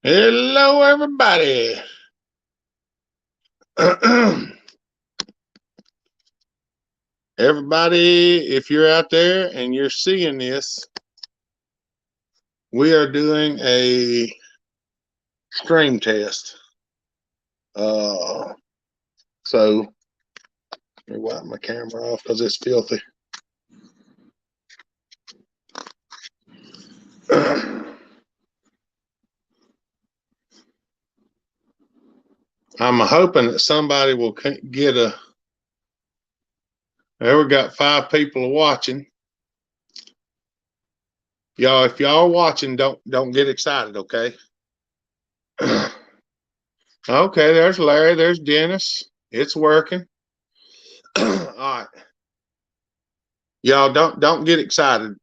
Hello, everybody. Everybody, if you're out there and you're seeing this, we are doing a stream test. So let me wipe my camera off because it's filthy. I'm hoping that somebody will get a. There, we got 5 people watching. Y'all, if y'all are watching, don't get excited, okay? Okay, there's Larry, there's Dennis. It's working. All right. Y'all don't get excited.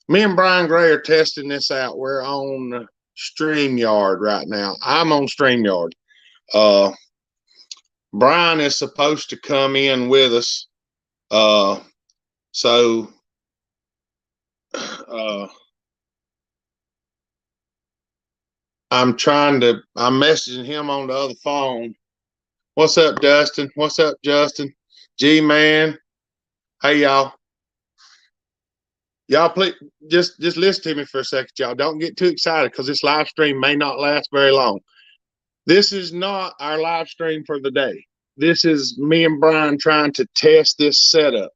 Me and Brian Gray are testing this out. We're on StreamYard right now. I'm on StreamYard. Brian is supposed to come in with us. So I'm messaging him on the other phone. What's up, Dustin? What's up, Justin? G-Man. Hey, y'all. Y'all, please just listen to me for a second, y'all. Don't get too excited because this live stream may not last very long. This is not our live stream for the day. This is me and Brian trying to test this setup.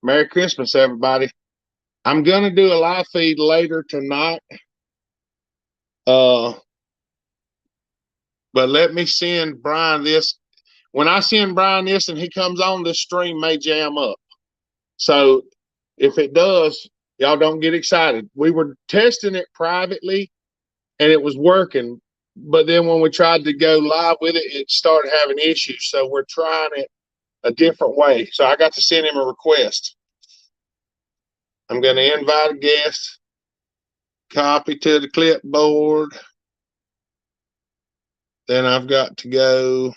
Merry Christmas, everybody. I'm going to do a live feed later tonight. But let me send Brian this. When I send Brian this and he comes on, this stream may jam up. So if it does, y'all don't get excited. We were testing it privately and it was working. But then when we tried to go live with it, it started having issues. So we're trying it a different way. So I got to send him a request. I'm going to invite a guest, copy to the clipboard. Then I've got to go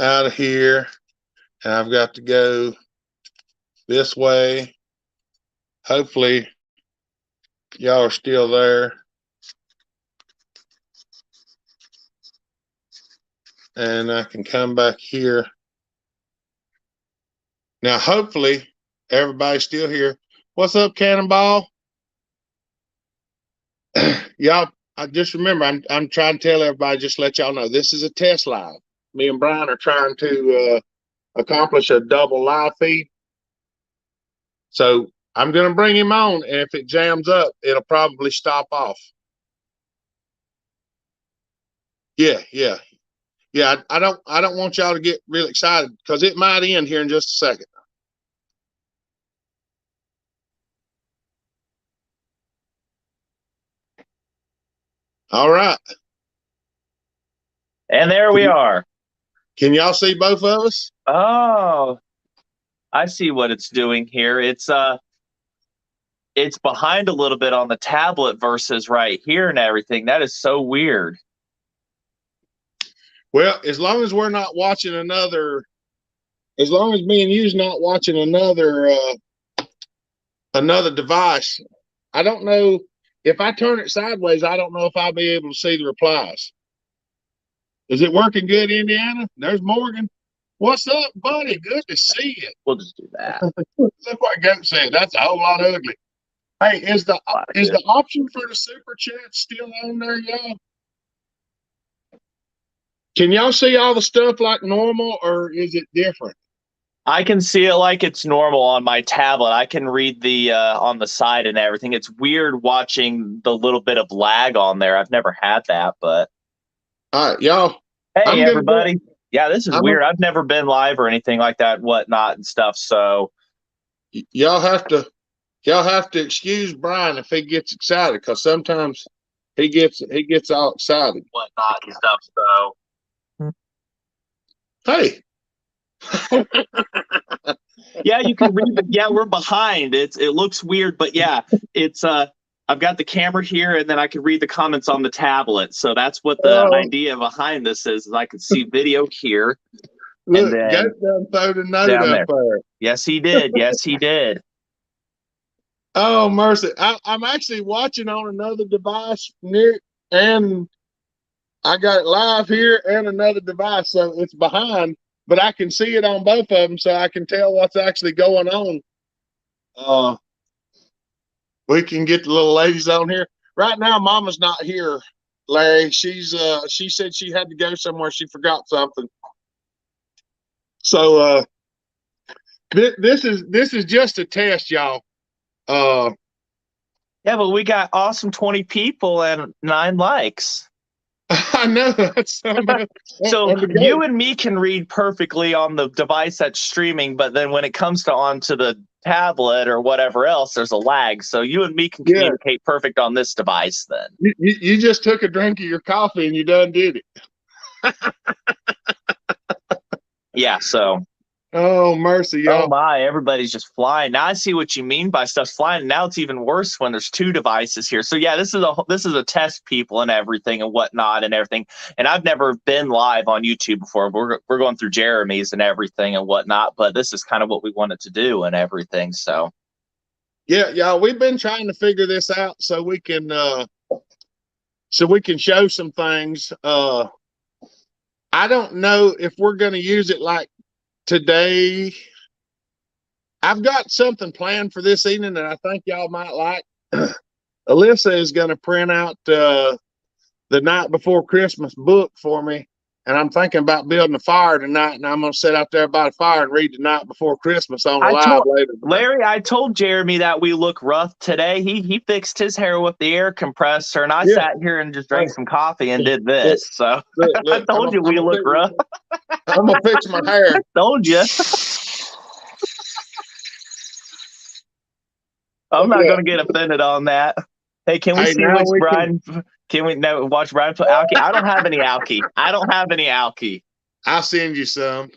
out of here, and I've got to go this way. Hopefully, y'all are still there. And I can come back here. Now, hopefully, everybody's still here. What's up, Cannonball? Y'all, I just remember, I'm trying to tell everybody, just let y'all know, this is a test live. Me and Brian are trying to accomplish a double live feed. So I'm going to bring him on, and if it jams up, it'll probably stop off. Yeah. I don't want y'all to get real excited because it might end here in just a second. All right. And there we are. Can y'all see both of us? Oh, I see what it's doing here. It's behind a little bit on the tablet versus right here and everything. That is so weird. Well, as long as we're not watching another, as long as me and you's not watching another device, I don't know if I turn it sideways. I don't know if I'll be able to see the replies. Is it working good, Indiana? There's Morgan. What's up, buddy? Good to see you. We'll just do that. Look what Goat said. That's a whole lot ugly. Hey, is the option for the super chat still on there, y'all? Can y'all see all the stuff like normal, or is it different? I can see it like it's normal on my tablet. I can read the on the side and everything. It's weird watching the little bit of lag on there. I've never had that, but all right, y'all. Hey, everybody. Yeah, this is weird. I've never been live or anything like that, whatnot and stuff. So y'all have to excuse Brian if he gets excited, because sometimes he gets all excited. Whatnot and stuff. So hey. Yeah, you can read. Yeah, we're behind. It looks weird, but yeah, it's I've got the camera here, and then I can read the comments on the tablet. So that's what the idea behind this is I can see video here. And Look, then Goat done throwed a note down up there. there. Yes, he did. Yes, he did. Oh, mercy. I'm actually watching on another device, Nick, and I got it live here and another device, so it's behind, but I can see it on both of them, so I can tell what's actually going on. We can get the little ladies on here. Right now, Mama's not here, Larry. She said she had to go somewhere. She forgot something. So this is just a test, y'all. Yeah, but we got awesome 20 people and 9 likes. I know that's So and you and me can read perfectly on the device that's streaming, but then when it comes to onto the tablet or whatever else, there's a lag. So you and me can communicate perfect on this device then. You just took a drink of your coffee and you done did it. Yeah, so. Oh, mercy, y'all. Oh my, everybody's just flying. Now I see what you mean by stuff's flying. Now it's even worse when there's 2 devices here. So yeah, this is a test, people, and everything and whatnot and everything. And I've never been live on YouTube before. We're going through Jeremy's and everything and whatnot, but this is kind of what we wanted to do and everything. So yeah, y'all, we've been trying to figure this out so we can show some things. I don't know if we're going to use it like today. I've got something planned for this evening that I think y'all might like. Alyssa is going to print out the night before Christmas book for me, and I'm thinking about building a fire tonight, and I'm going to sit out there by the fire and read the night before Christmas on a live later. Larry, I told Jeremy that we look rough today. He fixed his hair with the air compressor, and I sat here and just drank some coffee and did this. So look, I told you we look rough. I'm gonna fix my hair. I told you. I'm not going to get offended on that. Hey, can we see which Brian? Can we watch Brian put alky? I don't have any alky. I'll send you some.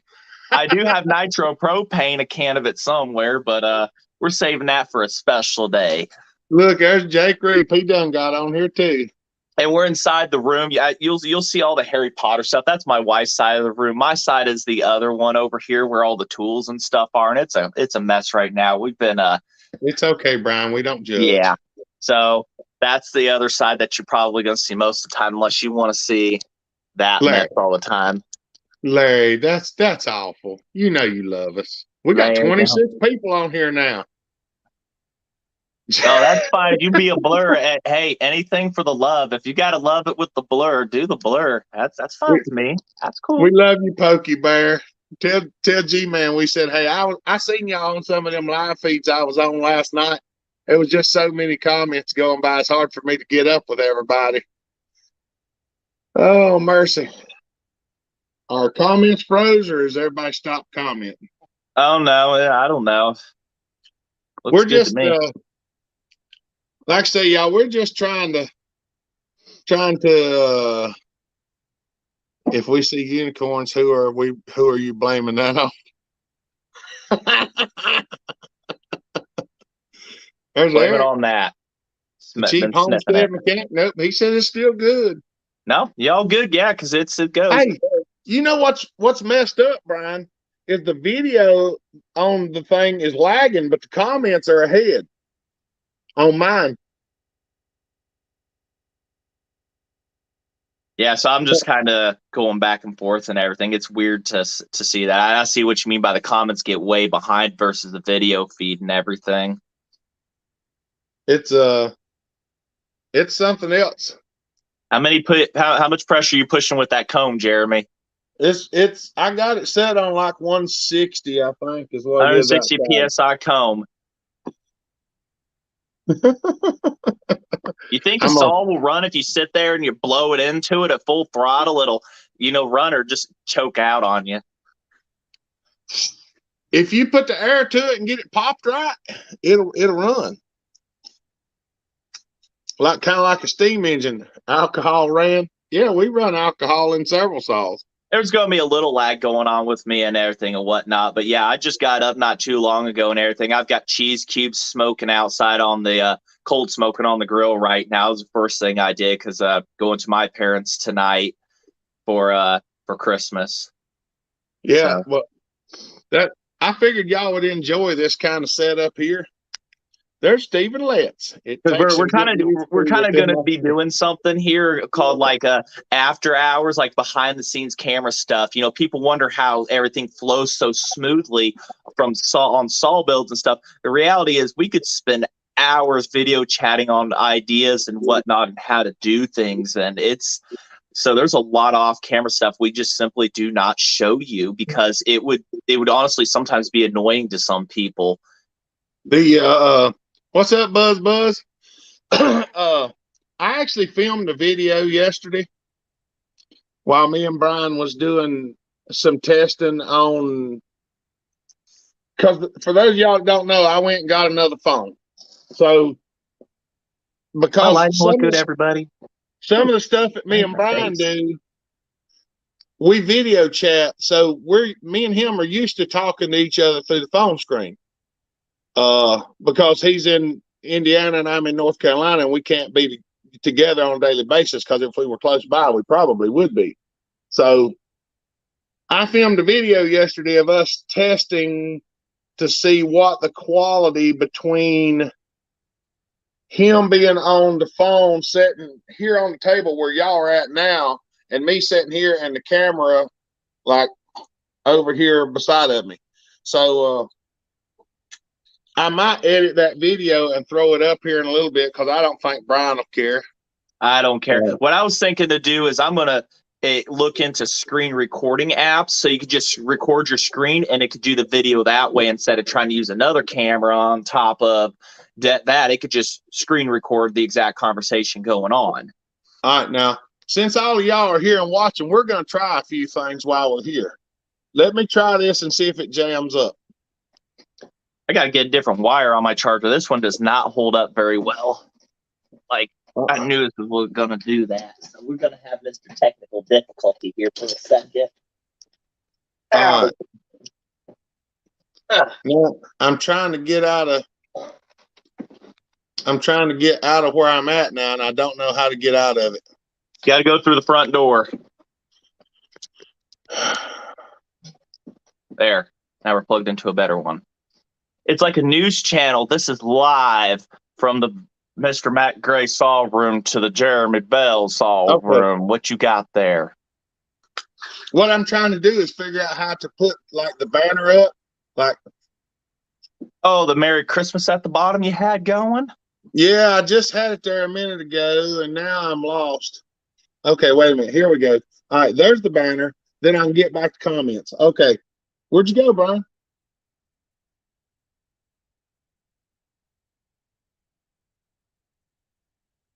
I do have nitropropane, a can of it somewhere, but we're saving that for a special day. Look, there's Jake Reap. He done got on here too. And we're inside the room. Yeah, you'll see all the Harry Potter stuff. That's my wife's side of the room. My side is the other one over here where all the tools and stuff are, and it's a mess right now. We've been It's okay, Brian. We don't judge. Yeah. So that's the other side that you're probably going to see most of the time, unless you want to see that mess all the time. Larry, that's awful. You know you love us. We got 26 people on here now. Oh, that's fine. You be a blur. Hey, anything for the love. If you got to love it with the blur, do the blur. That's fine with me. That's cool. We love you, Pokey Bear. Tell G-Man we said, hey, I seen y'all on some of them live feeds I was on last night. It was just so many comments going by. It's hard for me to get up with everybody. Oh, mercy. Are comments froze or has everybody stopped commenting? Oh, no. I don't know. Looks we're just, like I say, y'all, we're just trying to if we see unicorns, who are you blaming that on? Blame it on that. The cheap homestead mechanic. Nope, he said it's still good. No, y'all good, yeah, because it goes. Hey, you know what's messed up, Brian, is the video on the thing is lagging, but the comments are ahead on mine. Yeah, so I'm just kind of going back and forth and everything. It's weird to see that. I see what you mean by the comments get way behind versus the video feed and everything. It's something else. How much pressure are you pushing with that comb, Jeremy? I got it set on like 160, I think, is what 160 PSI comb. You think a saw will run if you sit there and you blow it into it at full throttle? It'll, run or just choke out on you. If you put the air to it and get it popped right, it'll run. Kind of like a steam engine. Alcohol ran. Yeah, we run alcohol in several saws. There's going to be a little lag going on with me and everything and whatnot. But yeah, I just got up not too long ago and everything. I've got cheese cubes smoking outside on the cold smoking on the grill right now. It was the first thing I did because going to my parents tonight for Christmas. Yeah, So well, that I figured y'all would enjoy this kind of setup here. There's Stephen Letts. It because takes we're some kind getting of used we're to kind with of going them. to be doing something here called like after hours, like behind the scenes camera stuff. You know, people wonder how everything flows so smoothly from saw builds and stuff. The reality is we could spend hours video chatting on ideas and whatnot and how to do things, and it's so there's a lot of off camera stuff we just simply do not show you because it would honestly sometimes be annoying to some people. The what's up, Buzz? I actually filmed a video yesterday while me and Brian was doing some testing on. Because for those of y'all that don't know, I went and got another phone. So My because lighting look good, everybody. some of the stuff that me and Brian do, we video chat. So me and him are used to talking to each other through the phone screen. Because he's in Indiana and I'm in North Carolina, and we can't be together on a daily basis. Because if we were close by, we probably would be. So I filmed a video yesterday of us testing to see what the quality between him being on the phone, sitting here on the table where y'all are at now, and me sitting here and the camera like over here beside of me. So I might edit that video and throw it up here in a little bit because I don't think Brian will care. I don't care. What I was thinking to do is I'm gonna look into screen recording apps so you could just record your screen and it could do the video that way instead of trying to use another camera on top of that. It could just screen record the exact conversation going on. All right, now since all of y'all are here and watching, we're going to try a few things while we're here. Let me try this and see if it jams up. I got to get a different wire on my charger. This one does not hold up very well. Like, I knew this was going to do that. So we're going to have Mr. Technical difficulty here for a second. All right. Now, I'm trying to get out of where I'm at now, and I don't know how to get out of it. Got to go through the front door. There. Now we're plugged into a better one. It's like a news channel. This is live from the Mr. Matt Gray saw room to the Jeremy Bell saw room. What you got there? What I'm trying to do is figure out how to put like the banner up, like. Oh, the Merry Christmas at the bottom you had going? Yeah, I just had it there a minute ago, and now I'm lost. Okay, wait a minute. Here we go. All right, there's the banner. Then I can get back to comments. Okay, where'd you go, Brian?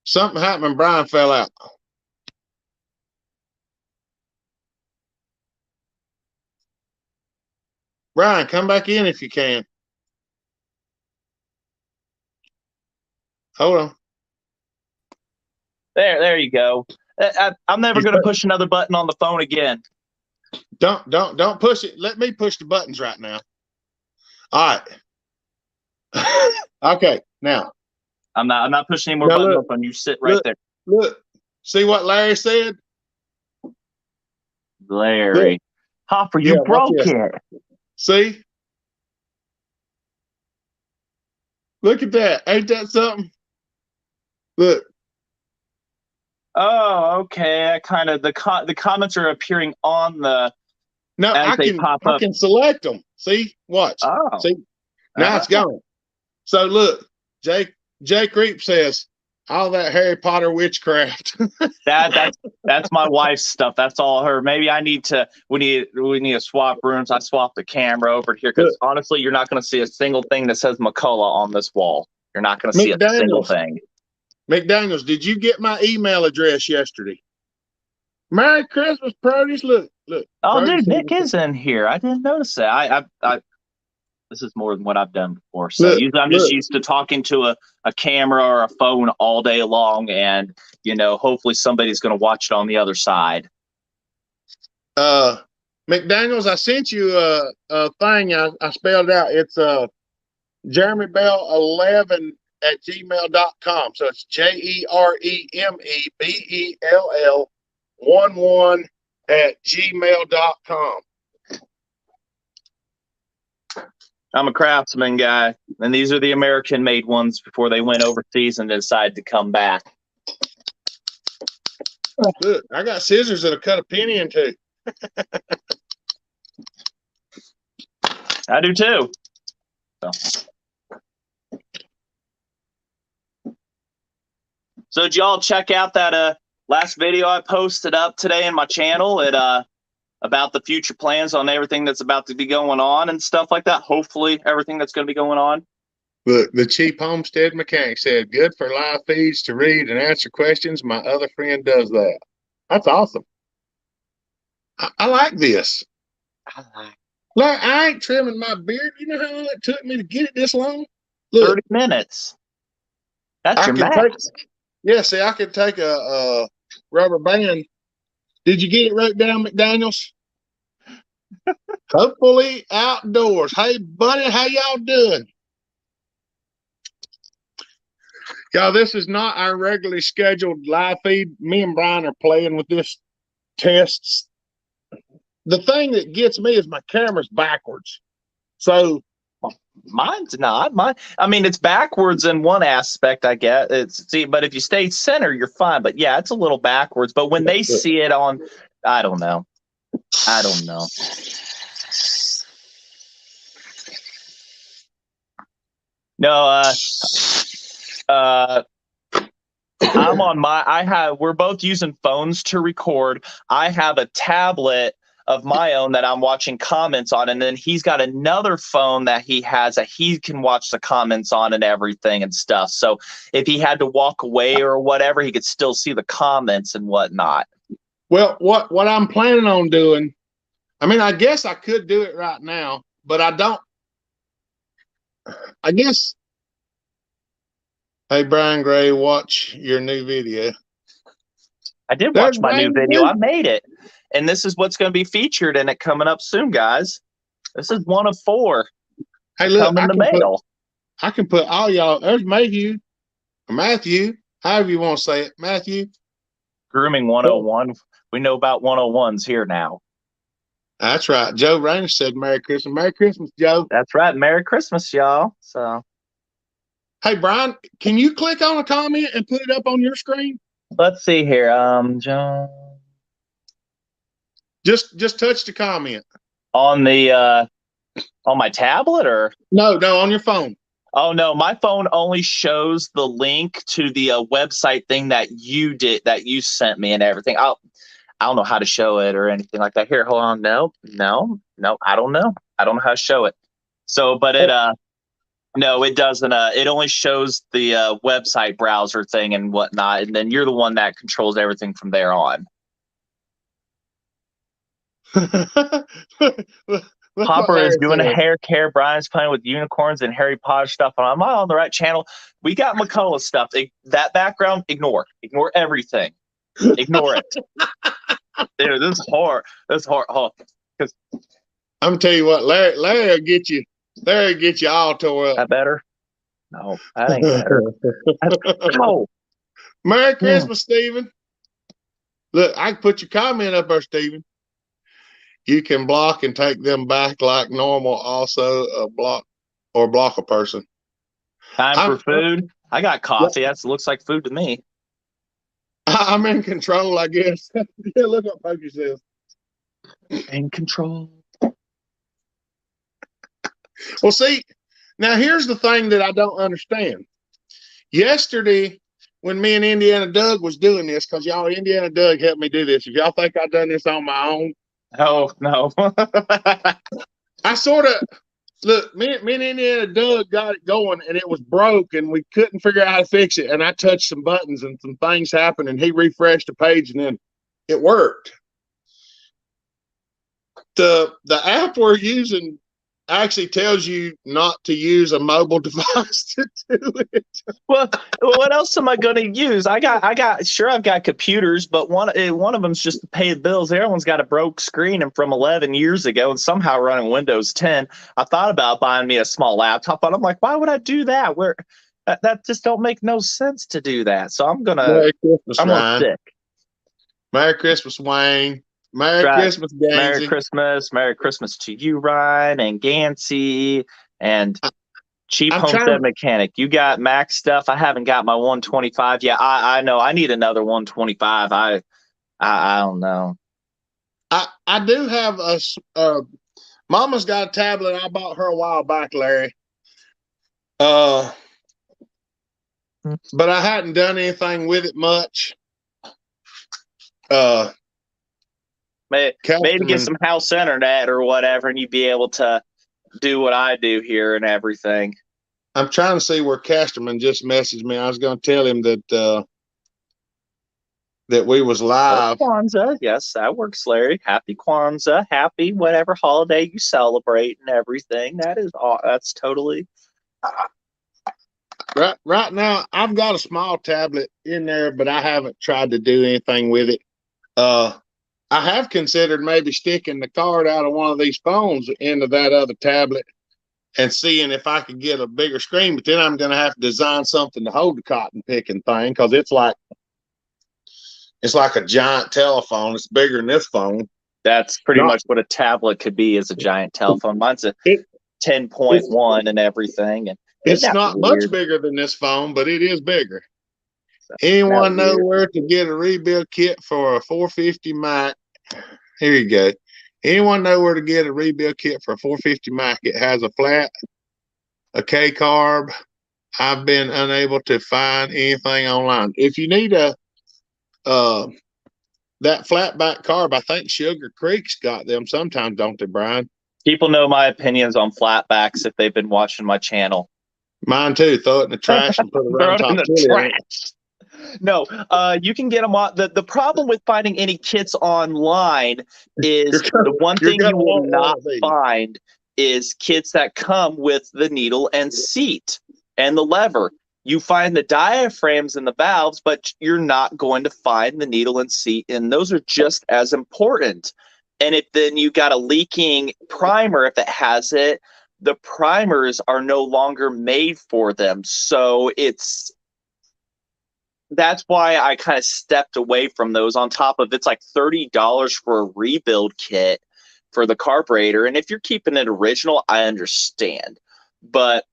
Something happened and Brian fell out. Brian, come back in if you can. Hold on. There you go. I'm never going to push another button on the phone again. Don't push it. Let me push the buttons right now. All right. Okay, now. I'm not pushing any more buttons on. You sit right there. Look. See what Larry said? Larry. Look. Hopper, you broke it. See? Look at that. Ain't that something? Look. Oh, okay. I kind of the comments are appearing on the. No, I can select them. See? Watch. Oh. See? Now it's going. So look, Jake Reap says, all that Harry Potter witchcraft. that's my wife's stuff. That's all her. Maybe we need to swap rooms. I swapped the camera over here because honestly, you're not going to see a single thing that says McCullough on this wall. You're not going to see a single thing. McDaniels, did you get my email address yesterday? Merry Christmas, Produce. Look. Oh, dude, Nick is in here. I didn't notice that. I this is more than what I've done before. So usually I'm just used to talking to a camera or a phone all day long, and hopefully somebody's going to watch it on the other side. McDaniels, I sent you a thing. I spelled it out. It's Jeremy Bell 11 at gmail.com. So it's JEREMEBELL 11 at gmail.com. I'm a Craftsman guy, and these are the American-made ones before they went overseas and decided to come back. Look, I got scissors that'll cut a penny in two. I do too. So did y'all check out that last video I posted up today in my channel? It about the future plans on everything that's about to be going on and stuff like that. Hopefully, everything that's going to be going on. Look, the cheap homestead mechanic said, "Good for live feeds to read and answer questions. My other friend does that." That's awesome. I like this. Look, I ain't trimming my beard. You know how long it took me to get it this long? Look, 30 minutes. That's I your can max. Yeah, see, I could take a rubber band. Did you get it right down, McDaniels? Hopefully outdoors. Hey, buddy, how y'all doing? Y'all, this is not our regularly scheduled live feed. Me and Brian are playing with this tests. The thing that gets me is my camera's backwards. So mine's not. I mean, it's backwards in one aspect, I guess. But if you stay center, you're fine. But yeah, it's a little backwards. But when they see it on, I don't know. No, I'm on we're both using phones to record. I have a tablet of my own that I'm watching comments on, and then he's got another phone that he has that he can watch the comments on and everything and stuff. So if he had to walk away or whatever, he could still see the comments and whatnot. Well, what I'm planning on doing, I mean, I guess I could do it right now, but I don't. I guess. Hey, Brian Gray, watch your new video. I did watch my new video. I made it. And this is what's going to be featured in it coming up soon, guys. This is one of 4. Hey, look, in the mail. I can put all y'all. There's Matthew, however you want to say it. Matthew. Grooming 101. We know about 101s here now. That's right. Joe Rainer said Merry Christmas. Merry Christmas, Joe. That's right. Merry Christmas, y'all. So, hey, Brian, can you click on a comment and put it up on your screen? Let's see here. John. Just touch the comment. On the on my tablet or? No, on your phone. Oh no, my phone only shows the link to the website thing that you sent me and everything. I don't know how to show it or anything like that. Here, hold on. No, I don't know. I don't know how to show it. So, but it no, it doesn't. It only shows the website browser thing and whatnot, and then you're the one that controls everything from there on. Hopper is doing a hair care. Brian's playing with unicorns and Harry Potter stuff. Am I on the right channel? We got McCullough stuff. That background, ignore everything. Ignore it. Dude, this is hard. Oh, I'm gonna tell you what, Larry will get you. Larry get you all tore up. That better? No, that ain't better. No. Merry Christmas, Stephen. Look, I can put your comment up there, Stephen. You can block and take them back like normal. Also, block a person. Time for food. I got coffee. That looks like food to me. I'm in control, I guess. Yeah, look what Pokey says. In control. Well, see, now here's the thing that I don't understand. Yesterday, when me and Indiana Doug was doing this, because y'all, Indiana Doug helped me do this. If y'all think I've done this on my own, oh no. I sort of look. Me and Indiana Doug got it going, and it was broke, and we couldn't figure out how to fix it. And I touched some buttons, and some things happened, and he refreshed the page, and then it worked. The app we're using actually tells you not to use a mobile device to do it. Well, what else am I going to use? I've got computers, but one of them's just to pay the bills. The other one's got a broke screen and from 11 years ago and somehow running Windows 10. I thought about buying me a small laptop, but I'm like, why would I do that? That just don't make no sense to do that. So I'm gonna stick. Merry Christmas, Wayne. Merry Christmas, Merry Gainsey. Christmas. Merry Christmas to you, Ryan and Gansey and Cheap I'm Homestead trying. Mechanic. You got Max stuff. I haven't got my 125. Yeah, I know. I need another 125. I don't know. I do have Mama's got a tablet I bought her a while back, Larry. But I hadn't done anything with it much. Maybe get some house internet or whatever, and you'd be able to do what I do here and everything. I'm trying to see where Casterman just messaged me. I was going to tell him that that we was live. Kwanzaa, yes, that works, Larry. Happy Kwanzaa, happy whatever holiday you celebrate and everything. That's totally. Right now, I've got a small tablet in there, but I haven't tried to do anything with it. I have considered maybe sticking the card out of one of these phones into that other tablet and seeing if I could get a bigger screen. But then I'm going to have to design something to hold the cotton picking thing because it's like a giant telephone. It's bigger than this phone. That's pretty much what a tablet could be, as a giant telephone. Mine's a 10.1 and everything, and it's not much bigger than this phone, but it is bigger. Anyone know where to get a rebuild kit for a 450 Mac? Here you go. Anyone know where to get a rebuild kit for a 450 Mac? It has a flat, a K carb. I've been unable to find anything online. If you need that flatback carb, I think Sugar Creek's got them sometimes, don't they, Brian? People know my opinions on flatbacks if they've been watching my channel. Mine too. Throw it in the trash and put it around top. No, you can get them on. The problem with finding any kits online is the one thing you will not find is kits that come with the needle and seat and the lever. You find the diaphragms and the valves, but you're not going to find the needle and seat, and those are just as important. And if then you got a leaking primer, if it has it, the primers are no longer made for them. So that's why I kind of stepped away from those. On top of it's like $30 for a rebuild kit for the carburetor. And if you're keeping it original, I understand. But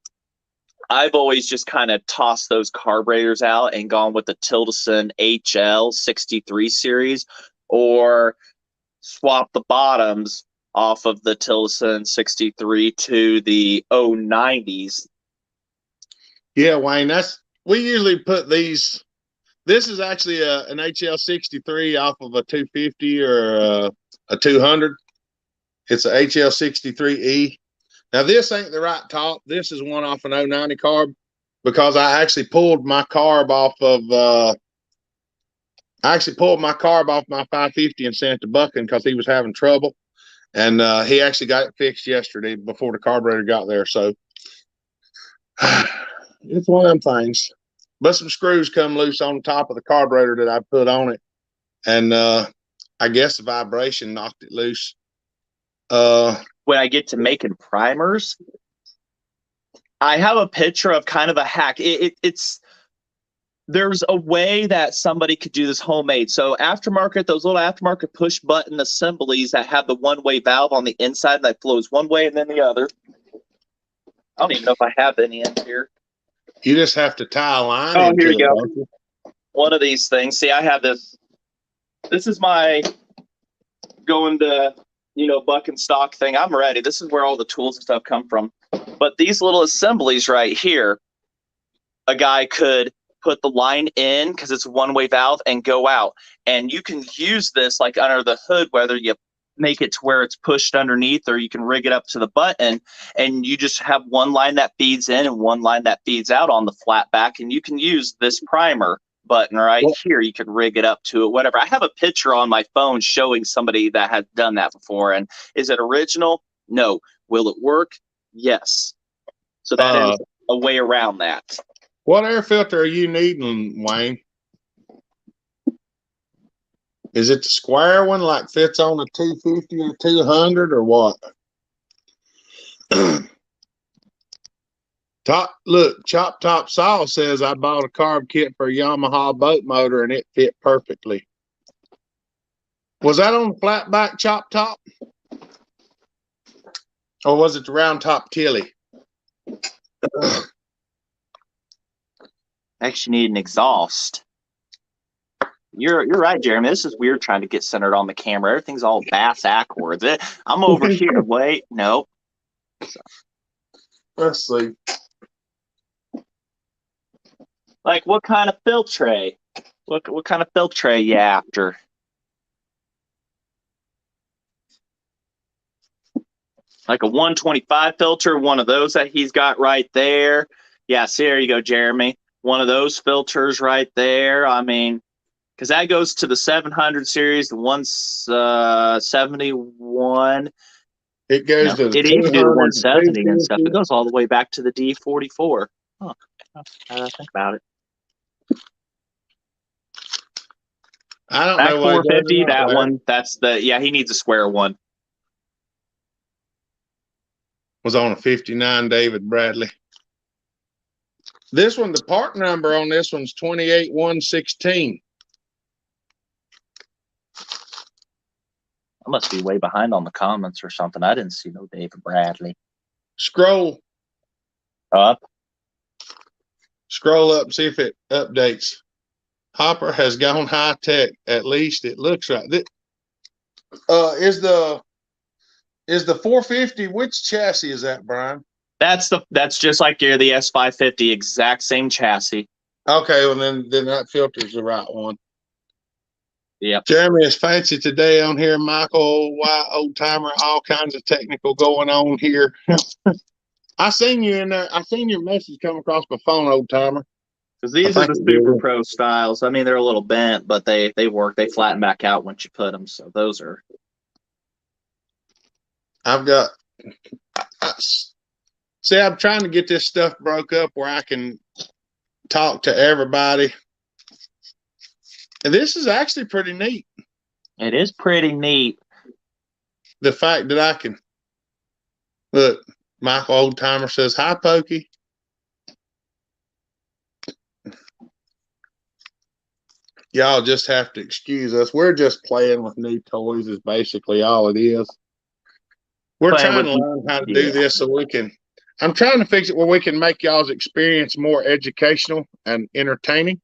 I've always just kind of tossed those carburetors out and gone with the Tildeson HL 63 series, or swap the bottoms off of the Tildeson 63 to the 090s. Yeah, Wayne, we usually put these. This is actually an HL 63 off of a 250 or a 200. It's a HL 63E. Now, this ain't the right top. This is one off an 090 carb because I actually pulled my carb off of my 550 and sent it to Bucking because he was having trouble. And he actually got it fixed yesterday before the carburetor got there. So it's one of them things. But some screws come loose on the top of the carburetor that I put on it. And I guess the vibration knocked it loose. When I get to making primers, I have a picture of kind of a hack. There's a way that somebody could do this homemade. So aftermarket, those little aftermarket push button assemblies that have the one-way valve on the inside that flows one way and then the other. I don't even know if I have any in here. You just have to tie a line. Oh, here you go. One of these things. See, I have this. This is my going to, buck and stock thing. I'm ready. This is where all the tools and stuff come from. But these little assemblies right here, a guy could put the line in because it's a one-way valve and go out. And you can use this like under the hood, whether you make it to where it's pushed underneath or you can rig it up to the button, and you just have one line that feeds in and one line that feeds out on the flat back, and you can use this primer button right here. You can rig it up to it, whatever. I have a picture on my phone showing somebody that had done that before. And is it original? No. Will it work? Yes. So that is a way around that. What air filter are you needing, Wayne? Is it the square one like fits on a 250 or 200 or what? Chop Top Saw says I bought a carb kit for a Yamaha boat motor and it fit perfectly. Was that on the flat back chop top? Or was it the round top Tilly? Actually need an exhaust. You're right, Jeremy. This is weird trying to get centered on the camera. Everything's all bass backwards. I'm over here. Wait, nope. Let's see. Like, what kind of filtre? What kind of filtre you after? Like a 125 filter, one of those that he's got right there. Yes, there you go, Jeremy. One of those filters right there. I mean, because that goes to the 700 series, the 171. It goes to the it even do the 200, 170 and stuff. It goes all the way back to the D44. Huh. Think about it. I don't Back know why 450, that one, that's the, yeah, he needs a square one. Was on a 59 David Bradley. This one, the part number on this one's 28116. I must be way behind on the comments or something. I didn't see no David Bradley. Scroll up. Scroll up, see if it updates. Hopper has gone high tech. At least it looks right. Is the 450? Which chassis is that, Brian? That's just like the S550, exact same chassis. Okay, well then that filter's the right one. Yep. Jeremy is fancy today on here. Michael, old timer, all kinds of technical going on here. I seen you in there. I seen your message come across my phone, old timer. Because these are the Super Pro styles. I mean, they're a little bent, but they work. They flatten back out once you put them. So those are. I've got. See, I'm trying to get this stuff broke up where I can talk to everybody. And this is actually pretty neat. It is pretty neat. The fact that I can look, Michael Old Timer says, "Hi, Pokey." Y'all just have to excuse us. We're just playing with new toys is basically all it is. We're trying to learn how to do this so we can. I'm trying to fix it where we can make y'all's experience more educational and entertaining.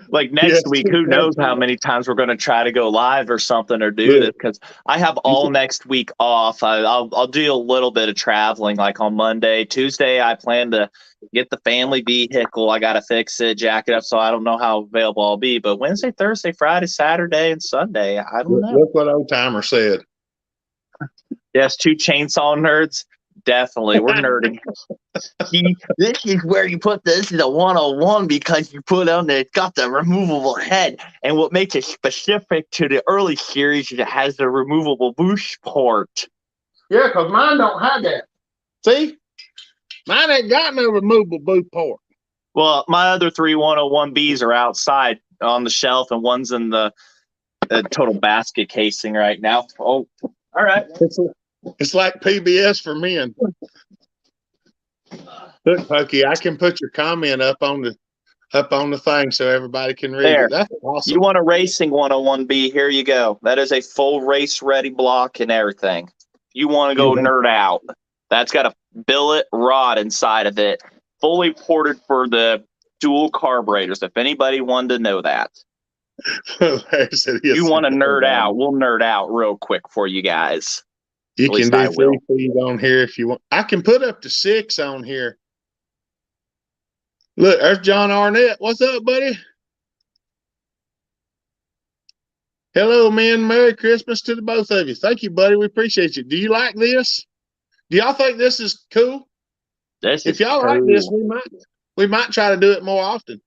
Like next week, who knows how many times we're going to try to go live or something or do this, because I have all next week off. I'll do a little bit of traveling, like on Monday. Tuesday, I plan to get the family vehicle. I got to fix it, jack it up, so I don't know how available I'll be. But Wednesday, Thursday, Friday, Saturday, and Sunday, I don't know. Look what Old Timer said. Yes, two chainsaw nerds. Definitely. We're nerding. This is where you put this is a 101 because you put on it's got the removable head. And what makes it specific to the early series is it has the removable boost port. Yeah, because mine don't have that. See? Mine ain't got no removable boost port. Well, my other three 101Bs are outside on the shelf, and one's in the total basket casing right now. Oh, all right. It's like PBS for men. Look, Pokey, I can put your comment up on the thing so everybody can read it. That's awesome. You want a racing 101B? Here you go. That is a full race ready block and everything. You want to go nerd out? That's got a billet rod inside of it, fully ported for the dual carburetors. If anybody wanted to know that. You want to nerd out? We'll nerd out real quick for you guys. You can do 3 feet on here if you want. I can put up to 6 on here. Look, there's John Arnett. What's up, buddy? Hello, man. Merry Christmas to the both of you. Thank you, buddy. We appreciate you. Do you like this? Do y'all think this is cool? If y'all like this, we might try to do it more often.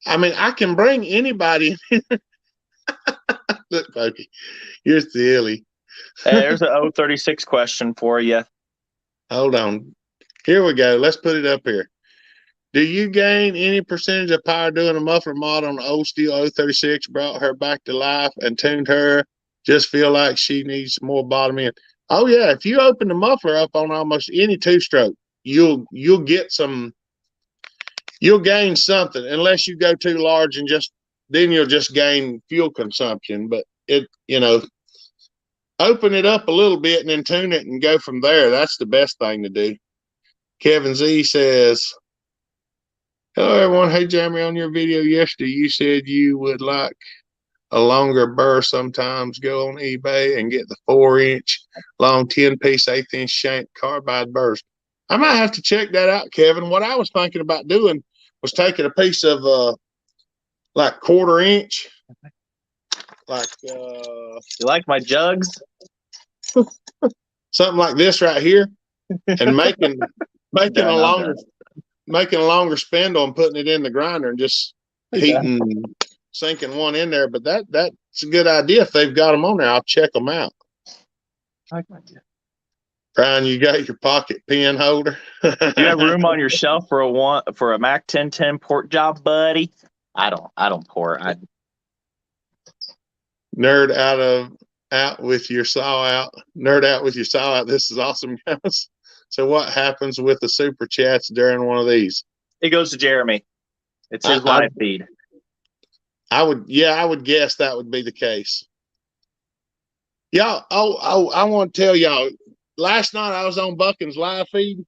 I mean, I can bring anybody. Look, Pokey, you're silly. Hey, there's an 036 question for you. Hold on. Here we go. Let's put it up here. Do you gain any percentage of power doing a muffler mod on the old steel 036? Brought her back to life and tuned her. Just feel like she needs more bottom end. Oh yeah, if you open the muffler up on almost any 2-stroke, you'll get some you'll gain something unless you go too large and then you'll just gain fuel consumption. But open it up a little bit and then tune it and go from there. That's the best thing to do. Kevin Z says, hello, everyone. Hey, Jeremy, on your video yesterday, you said you would like a longer burr. Sometimes go on eBay and get the 4-inch long 10-piece 1/8-inch shank carbide burrs. I might have to check that out, Kevin. What I was thinking about doing was taking a piece of like 1/4 inch, like you like my jugs? Something like this right here, and making a longer spindle and putting it in the grinder and just heating, sinking one in there. But that's a good idea. If they've got them on there, I'll check them out. Brian, you got your pocket pen holder? You have room on your shelf for a Mac 1010 port job, buddy? I don't port. Nerd out with your saw out. Nerd out with your saw out. This is awesome, guys. So what happens with the super chats during one of these? It goes to Jeremy. It's his live feed. I would guess that would be the case. Y'all, I want to tell y'all, last night I was on Buckin's live feed,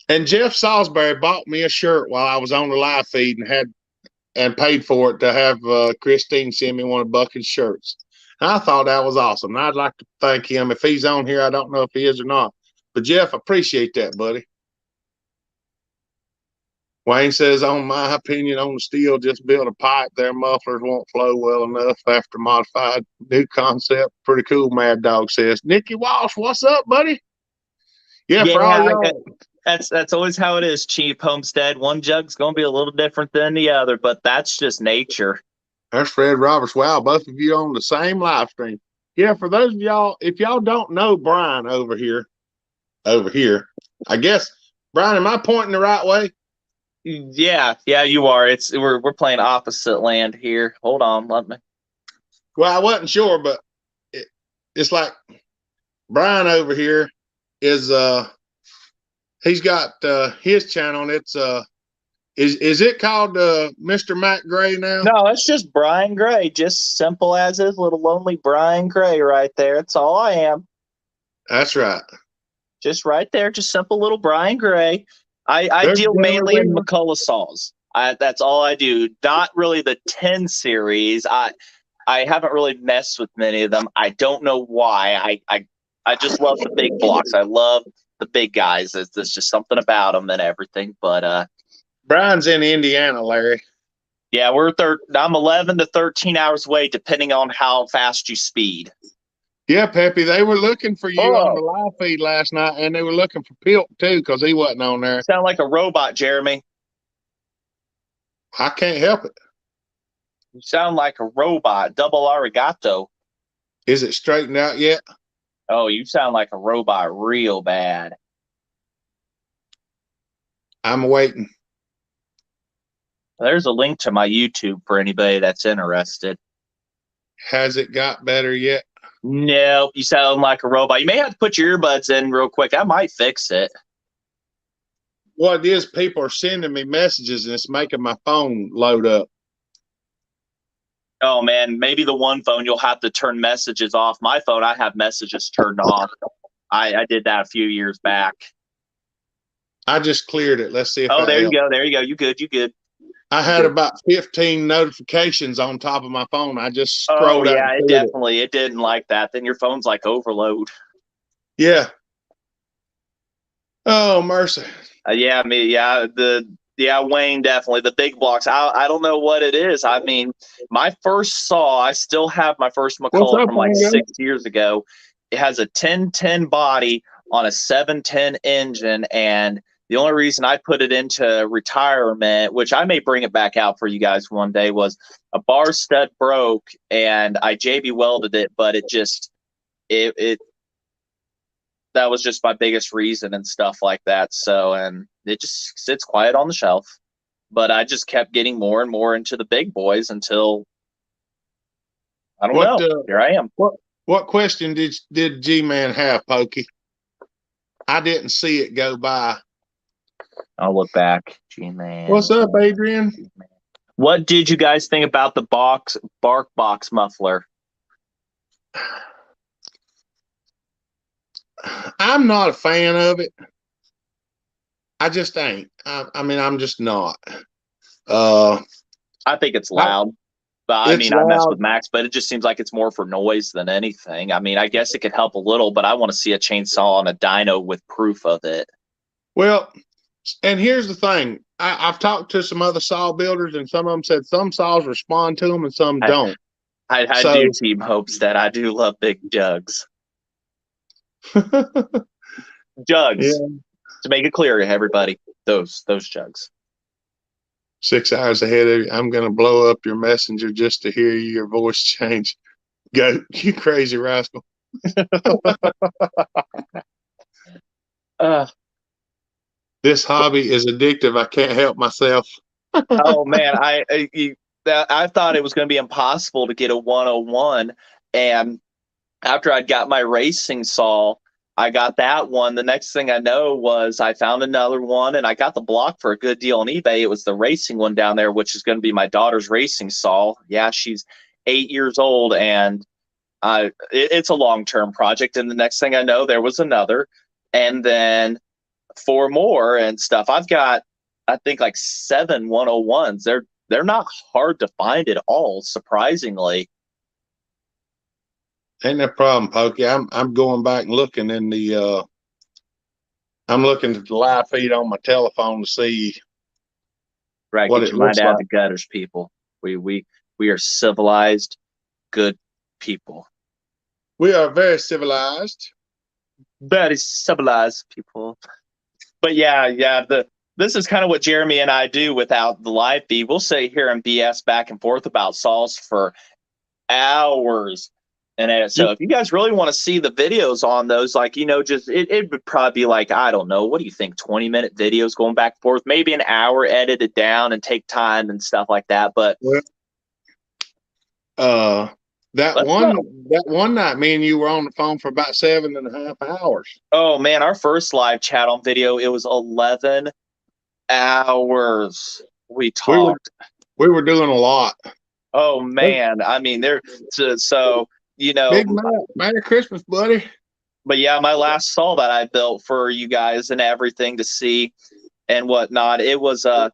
and Jeff Salisbury bought me a shirt while I was on the live feed and paid for it to have Christine send me one of Buckin's shirts. And I thought that was awesome. And I'd like to thank him. If he's on here, I don't know if he is or not. But Jeff, appreciate that, buddy. Wayne says, on my opinion on the steel, just build a pipe. Their mufflers won't flow well enough after modified. New concept. Pretty cool, Mad Dog says. Nikki Walsh, what's up, buddy? Yeah, for all y'all. That's always how it is, Chief Homestead. One jug's going to be a little different than the other, but that's just nature. There's Fred Roberts. Wow, both of you on the same live stream. Yeah, for those of y'all, if y'all don't know Brian over here, I guess, Brian, am I pointing the right way? Yeah, you are. We're playing opposite land here. Hold on, let me. Well, I wasn't sure, but it's like Brian over here is he's got his channel, and it's is it called Mr. Matt Gray now? No, it's just Brian Gray, just simple as is, little lonely Brian Gray right there. That's all I am. That's right. Just right there, just simple little Brian Gray. I deal mainly in McCullough saws. That's all I do. Not really the 10 series. I haven't really messed with many of them. I don't know why. I just love the big blocks. I love the big guys. There's just something about them and everything. But Brian's in Indiana, Larry. Yeah, I'm 11 to 13 hours away, depending on how fast you speed. Yeah, Peppy, they were looking for you on the live feed last night, and they were looking for Pilk, too, because he wasn't on there. You sound like a robot, Jeremy. I can't help it. You sound like a robot. Double arigato. Is it straightened out yet? Oh, you sound like a robot real bad. I'm waiting. There's a link to my YouTube for anybody that's interested. Has it got better yet? No, you sound like a robot. You may have to put your earbuds in real quick. I might fix it. What it is, people are sending me messages, and it's making my phone load up. Oh, man, maybe the one phone you'll have to turn messages off. My phone, I have messages turned off. I did that a few years back. I just cleared it. Let's see if there you go. There you go. You good. I had about 15 notifications on top of my phone. I just scrolled out. Yeah, it didn't like that. Then your phone's like overload. Yeah. Oh, mercy. Wayne, definitely. The big blocks. I don't know what it is. I mean, my first saw, I still have my first McCullough from like 6 years ago. It has a 1010 body on a 710 engine, and the only reason I put it into retirement, which I may bring it back out for you guys one day, was a bar stud broke and I JB welded it, but that was just my biggest reason and stuff like that. So, and it just sits quiet on the shelf, but I just kept getting more and more into the big boys until I don't know. Here I am. What question did G-Man have, Pokey? I didn't see it go by. I'll look back. G-Man. What's up, Adrian? What did you guys think about the bark box muffler? I'm not a fan of it. I just ain't. I mean, I'm just not. I think it's loud. But I It's mean, I mess with loud. Max, but it just seems like it's more for noise than anything. I mean, I guess it could help a little, but I want to see a chainsaw on a dyno with proof of it. Well, and here's the thing. I've talked to some other saw builders, and some of them said some saws respond to them and some don't. I do team Homestead. I do love big jugs. Jugs. Yeah. To make it clear to everybody, those jugs. 6 hours ahead of you. I'm going to blow up your messenger just to hear your voice change. Go, you crazy rascal. This hobby is addictive. I can't help myself. Oh man, I thought it was going to be impossible to get a 101, and after I'd got my racing saw, I got that one. The next thing I know was I found another one, and I got the block for a good deal on eBay. It was the racing one down there, which is going to be my daughter's racing saw. Yeah, she's 8 years old, and it's a long-term project. And the next thing I know, there was another, and then 4 more and stuff. I've got, I think, like 7 101s. They're not hard to find at all, surprisingly. Ain't no problem, Pokey. I'm going back and looking in the I'm looking at the live feed on my telephone to see Right, what get it your mind looks out of like. the gutters, people. We are civilized, good people. We are very civilized. Very civilized people. But yeah, this is kind of what Jeremy and I do without the live feed. We'll sit here and BS back and forth about saws for hours. And so if you guys really want to see the videos on those, like, just it would probably be like, I don't know, what do you think, 20-minute videos going back and forth, maybe an hour edited down and take time and stuff like that. But that one night me and you were on the phone for about 7.5 hours. Oh man, our first live chat on video, it was 11 hours we talked. We were doing a lot. Oh man, I mean, so Big Merry Christmas, buddy. But yeah, my last saw that I built for you guys and everything to see and whatnot, it was it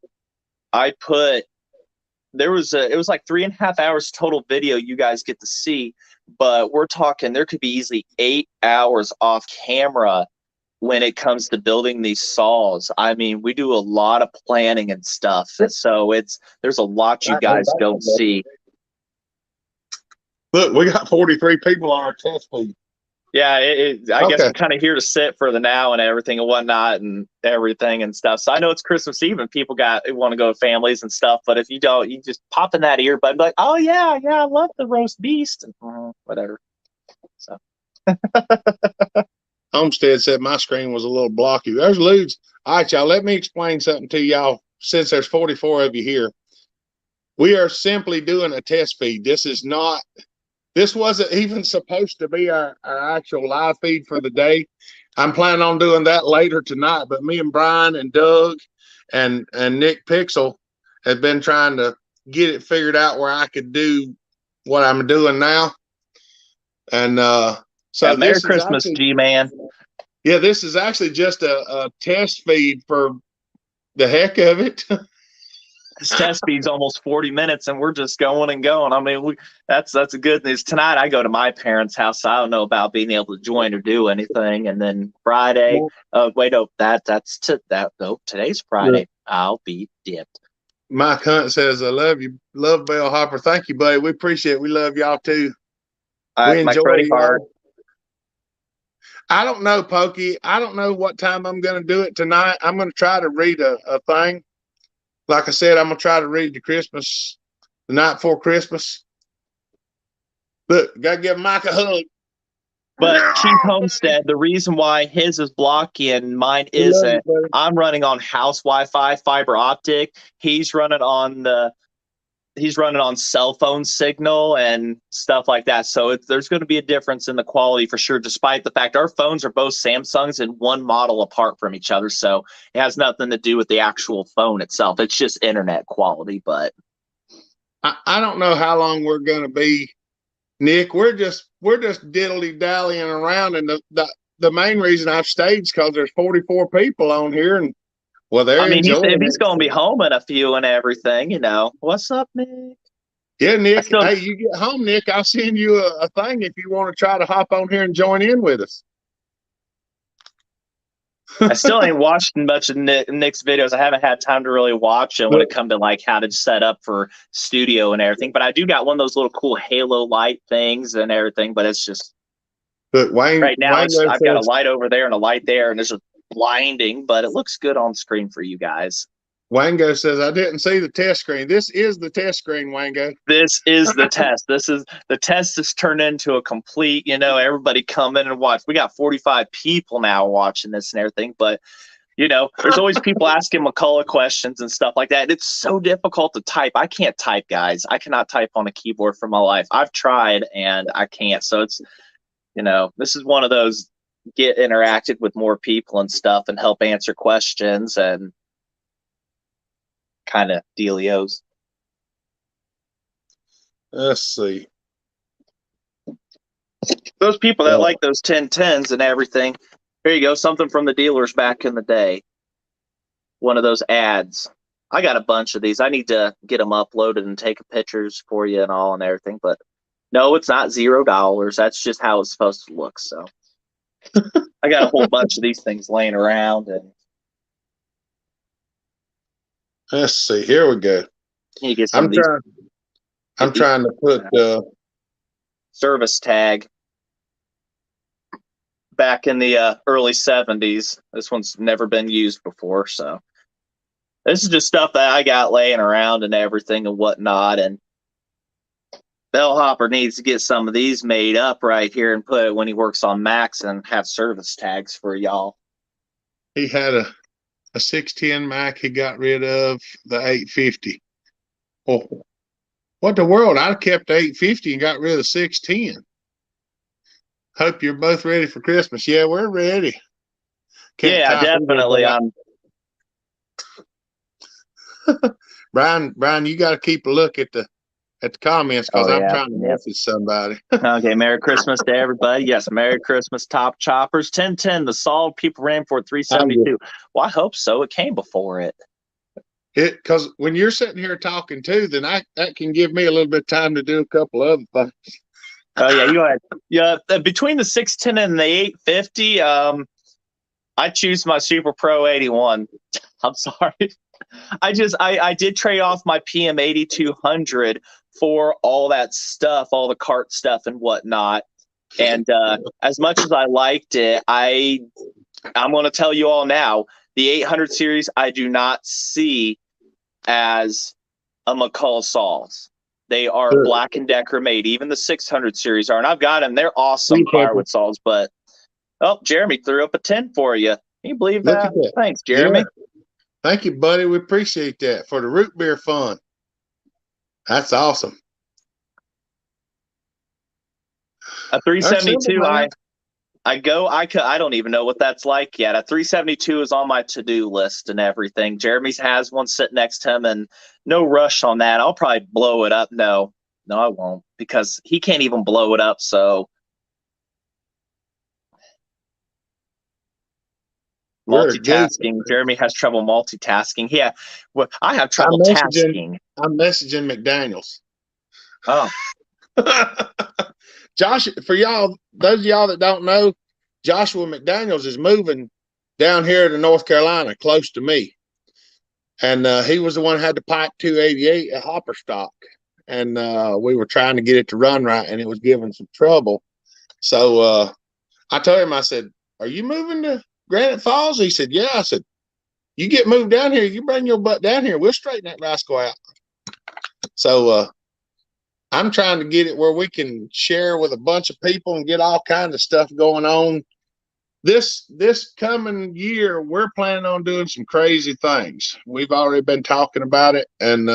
was like 3.5 hours total video you guys get to see, but we're talking there could be easily 8 hours off camera when it comes to building these saws. I mean, we do a lot of planning and stuff, and so there's a lot you guys don't see. Look, we got 43 people on our test feed. Yeah, I guess I'm kind of here to sit for the now and everything and whatnot and everything and stuff. So I know it's Christmas Eve and people want to go to families and stuff. But if you don't, you just pop in that earbud and be like, oh, yeah, I love the roast beast and whatever. So Homestead said my screen was a little blocky. There's Ludes. All right, y'all, let me explain something to y'all since there's 44 of you here. We are simply doing a test feed. This wasn't even supposed to be our actual live feed for the day. I'm planning on doing that later tonight, but me and Brian and Doug and Nick Pixel have been trying to get it figured out where I could do what I'm doing now. And so Merry Christmas, G-Man. Yeah, this is actually just a test feed for the heck of it. This test feed's almost 40 minutes and we're just going and going. I mean, that's a good news. Tonight I go to my parents' house. So I don't know about being able to join or do anything. And then Friday, today's Friday. Yeah. I'll be dipped. Mike Hunt says, I love you. Love Bell Hopper. Thank you, buddy. We appreciate it. We love y'all too. We enjoy y'all. I don't know, Pokey. I don't know what time I'm going to do it tonight. I'm going to try to read a thing. Like I said, I'm going to try to read the night before Christmas. Look, got to give Mike a hug. But Chief Homestead, the reason why his is blocky and mine isn't, I'm running on house Wi-Fi, fiber optic. He's running on he's running on cell phone signal and stuff like that. So there's going to be a difference in the quality for sure, despite the fact our phones are both Samsungs and one model apart from each other. So it has nothing to do with the actual phone itself. It's just internet quality. But I don't know how long we're going to be, Nick. We're just diddly dallying around, and the main reason I've stayed is because there's 44 people on here, and well, they're I mean, enjoying he's it. going to be home in a few and everything, you know. What's up, Nick? Yeah, Nick. Hey, you get home, Nick. I'll send you a thing if you want to try to hop on here and join in with us. I still ain't watched much of Nick's videos. I haven't had time to really watch them when it comes to like how to set up for studio and everything. But I do got one of those little cool halo light things and everything. But it's just right now I've got a light over there and a light there, and it's just blinding. But it looks good on screen for you guys. Wango says, I didn't see the test screen. This is the test screen, Wango. This is the test. The test has turned into a complete, you know, everybody come in and watch. We got 45 people now watching this and everything, but you know, there's always people asking McCullough questions and stuff like that. It's so difficult to type. I can't type, guys. I cannot type on a keyboard for my life. I've tried and I can't. So it's, you know, this is one of those get interacted with more people and stuff and help answer questions and kind of dealios. Let's see. Those people that like those 1010s and everything. Here you go. Something from the dealers back in the day. One of those ads. I got a bunch of these. I need to get them uploaded and take pictures for you and all and everything. But no, it's not $0. That's just how it's supposed to look. So I got a whole bunch of these things laying around. And let's see. Here we go. you get some I'm trying to put service tag back in the early 70s. This one's never been used before. So this is just stuff that I got laying around and everything and whatnot. And Bellhopper needs to get some of these made up right here and put it when he works on Macs and have service tags for y'all. He had a 610 Mac. He got rid of the 850. Oh, what the world? I kept the 850 and got rid of the 610. Hope you're both ready for Christmas. Yeah, we're ready. Yeah, definitely. Brian, you got to keep a look at the comments because I'm trying to message somebody. Okay, Merry Christmas to everybody. Yes, Merry Christmas, Top Choppers. 1010, the solid people ran for 372. Well, I hope so. It came before it. Because when you're sitting here talking too, then that can give me a little bit of time to do a couple other things. Oh yeah, you go ahead. Yeah, between the 610 and the 850, I choose my Super Pro 81. I'm sorry. I did trade off my PM 8200 for all that stuff, all the cart stuff and whatnot. And as much as I liked it, I'm going to tell you all now, the 800 series I do not see as a McCullough saws. They are Black & Decker made. Even the 600 series are, and I've got them. They're awesome firewood saws. But Jeremy threw up a 10 for you. Can you believe that? Thanks, Jeremy. Yeah. Thank you, buddy. We appreciate that for the root beer fund. That's awesome. A 372, I don't even know what that's like yet. A 372 is on my to-do list and everything. Jeremy's has one sitting next to him, and no rush on that. I'll probably blow it up. No, I won't, because he can't even blow it up. So multitasking. Jeremy has trouble multitasking. Yeah, well, I have trouble tasking. I'm messaging McDaniels. Oh. Josh, for y'all, those of y'all that don't know, Joshua McDaniels is moving down here to North Carolina, close to me. And he was the one who had the Pipe 288 at Hopper Stock. And we were trying to get it to run right, and it was giving some trouble. So I told him, I said, are you moving to Granite Falls? He said, yeah. I said, you get moved down here, you bring your butt down here, we'll straighten that rascal out. So I'm trying to get it where we can share with a bunch of people and get all kinds of stuff going on. This coming year, we're planning on doing some crazy things. We've already been talking about it, and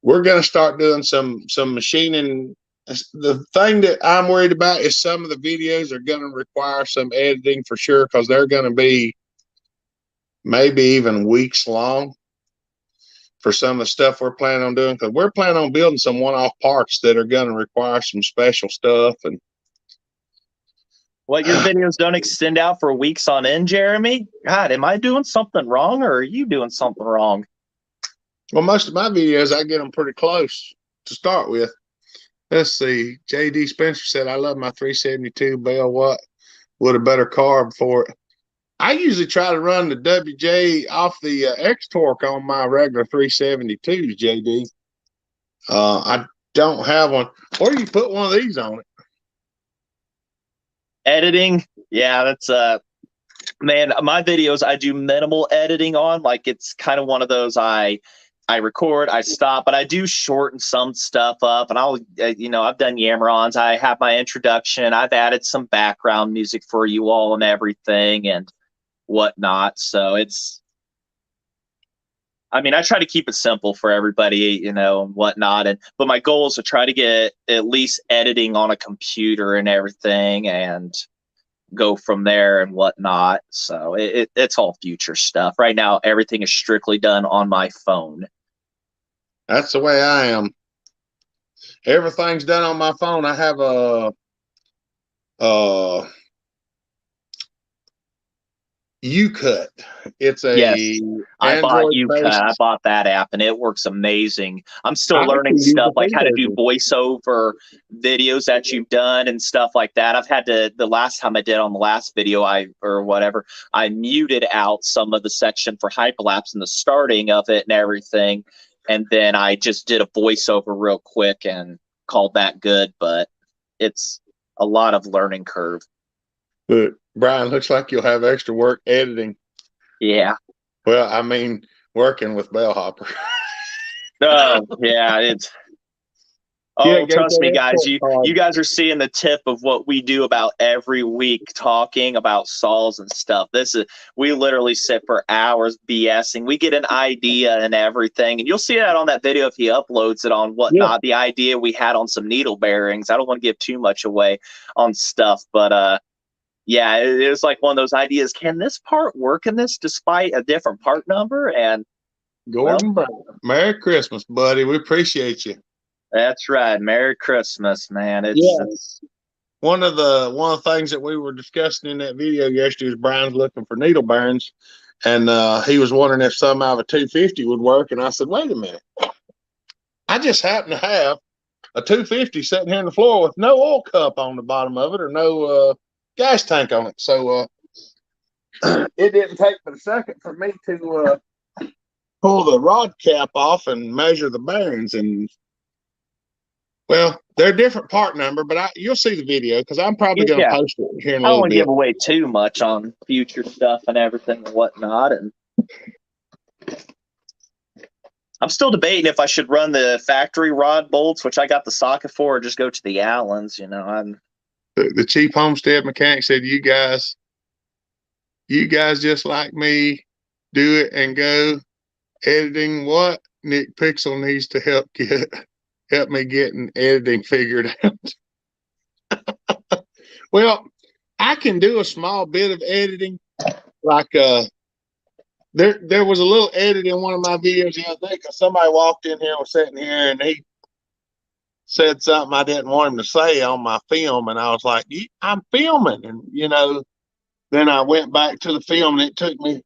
we're going to start doing some machining. The thing that I'm worried about is some of the videos are going to require some editing for sure, because they're going to be maybe even weeks long for some of the stuff we're planning on doing, because we're planning on building some one-off parts that are going to require some special stuff. And What, your videos don't extend out for weeks on end, Jeremy? God, am I doing something wrong, or are you doing something wrong? well, most of my videos, I get them pretty close to start with. Let's see. JD Spencer said, I love my 372 Bell. What would a better carb for it? I usually try to run the WJ off the X Torque on my regular 372s, JD. I don't have one. Or you put one of these on it. Editing, yeah, that's man, my videos I do minimal editing on. Like, it's kind of one of those I record, I stop, but I do shorten some stuff up. And I'll, I've done Yammer-ons. I have my introduction. I've added some background music for you all and everything and whatnot. So I try to keep it simple for everybody, and whatnot. But my goal is to try to get at least editing on a computer and everything, and go from there and whatnot. So it's all future stuff. Right now, everything is strictly done on my phone. That's the way I am. Everything's done on my phone. I have a UCut. It's a I bought Android UCut. based. I bought that app, and it works amazing. I'm still I learning actually use stuff it like how to do too. voiceover videos that you've done and stuff like that. I've had to, the last time I did on the last video, I muted out some of the section for hyperlapse in the starting of it and everything. And then I just did a voiceover real quick and called that good. But it's a lot of learning curve. But Brian, looks like you'll have extra work editing. Yeah. Well, I mean, working with Bellhopper. Oh, yeah, Yeah, trust me, guys. You guys are seeing the tip of what we do about every week, talking about saws and stuff. We literally sit for hours BSing. We get an idea and everything, and you'll see that on that video if he uploads it on whatnot. Yeah. The idea we had on some needle bearings. I don't want to give too much away on stuff, but yeah, it was like one of those ideas. Can this part work in this despite a different part number? And Gordon Brown, Merry Christmas, buddy. We appreciate you. That's right. Merry Christmas, man. It's one of the things that we were discussing in that video yesterday is Brian's looking for needle bearings, and he was wondering if some out of a 250 would work. And I said, wait a minute. I just happen to have a 250 sitting here on the floor with no oil cup on the bottom of it or no gas tank on it. So it didn't take but a second for me to pull the rod cap off and measure the bearings. And well, they're a different part number, but you'll see the video because I'm probably going to post it here in a little bit. I don't want to give away too much on future stuff and everything and whatnot. And I'm still debating if I should run the factory rod bolts, which I got the socket for, or just go to the Allens. The cheap homestead mechanic said, you guys just like me, do it and go. Editing what? Nick Pixel needs to help me getting editing figured out. Well, I can do a small bit of editing. Like there was a little edit in one of my videos the other day because somebody walked in here and was sitting here and he said something I didn't want him to say on my film, and I was like, I'm filming. And then I went back to the film, and it took me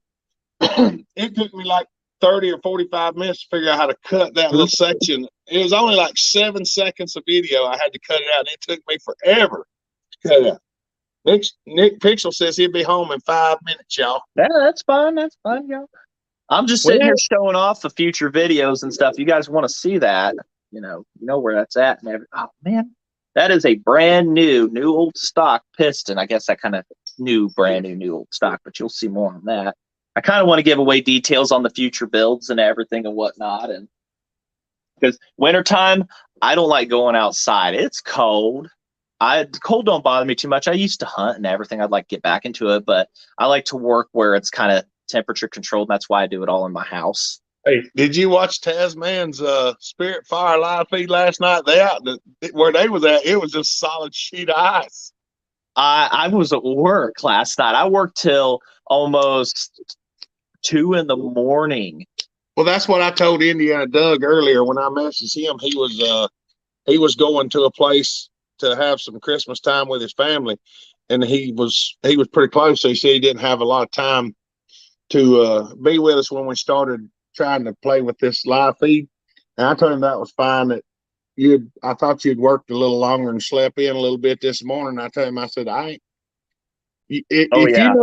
like 30 or 45 minutes to figure out how to cut that little section. It was only like 7 seconds of video. I had to cut it out. And it took me forever to cut it out. Nick Pixel says he'll be home in 5 minutes, y'all. Yeah, that's fine. That's fine, y'all. I'm just sitting here showing off the future videos and stuff. You guys want to see that? You know where that's at. And oh man, that is a brand new old stock piston. I guess that kind of brand new old stock, but you'll see more on that. I kind of want to give away details on the future builds and everything and whatnot. And because wintertime, I don't like going outside. It's cold. Cold don't bother me too much. I used to hunt and everything. I'd like to get back into it, but I like to work where it's kind of temperature controlled. And that's why I do it all in my house. Hey, did you watch Tasman's Spirit Fire live feed last night? Where they was at, it was just solid sheet of ice. I was at work last night. I worked till almost 2 in the morning. Well, that's what I told Indiana Doug earlier when I messaged him. He was going to a place to have some Christmas time with his family, and he was pretty close. So he said he didn't have a lot of time to be with us when we started trying to play with this live feed. And I told him that was fine. That I thought you'd worked a little longer and slept in a little bit this morning. I told him, I said, I ain't. Oh If yeah. you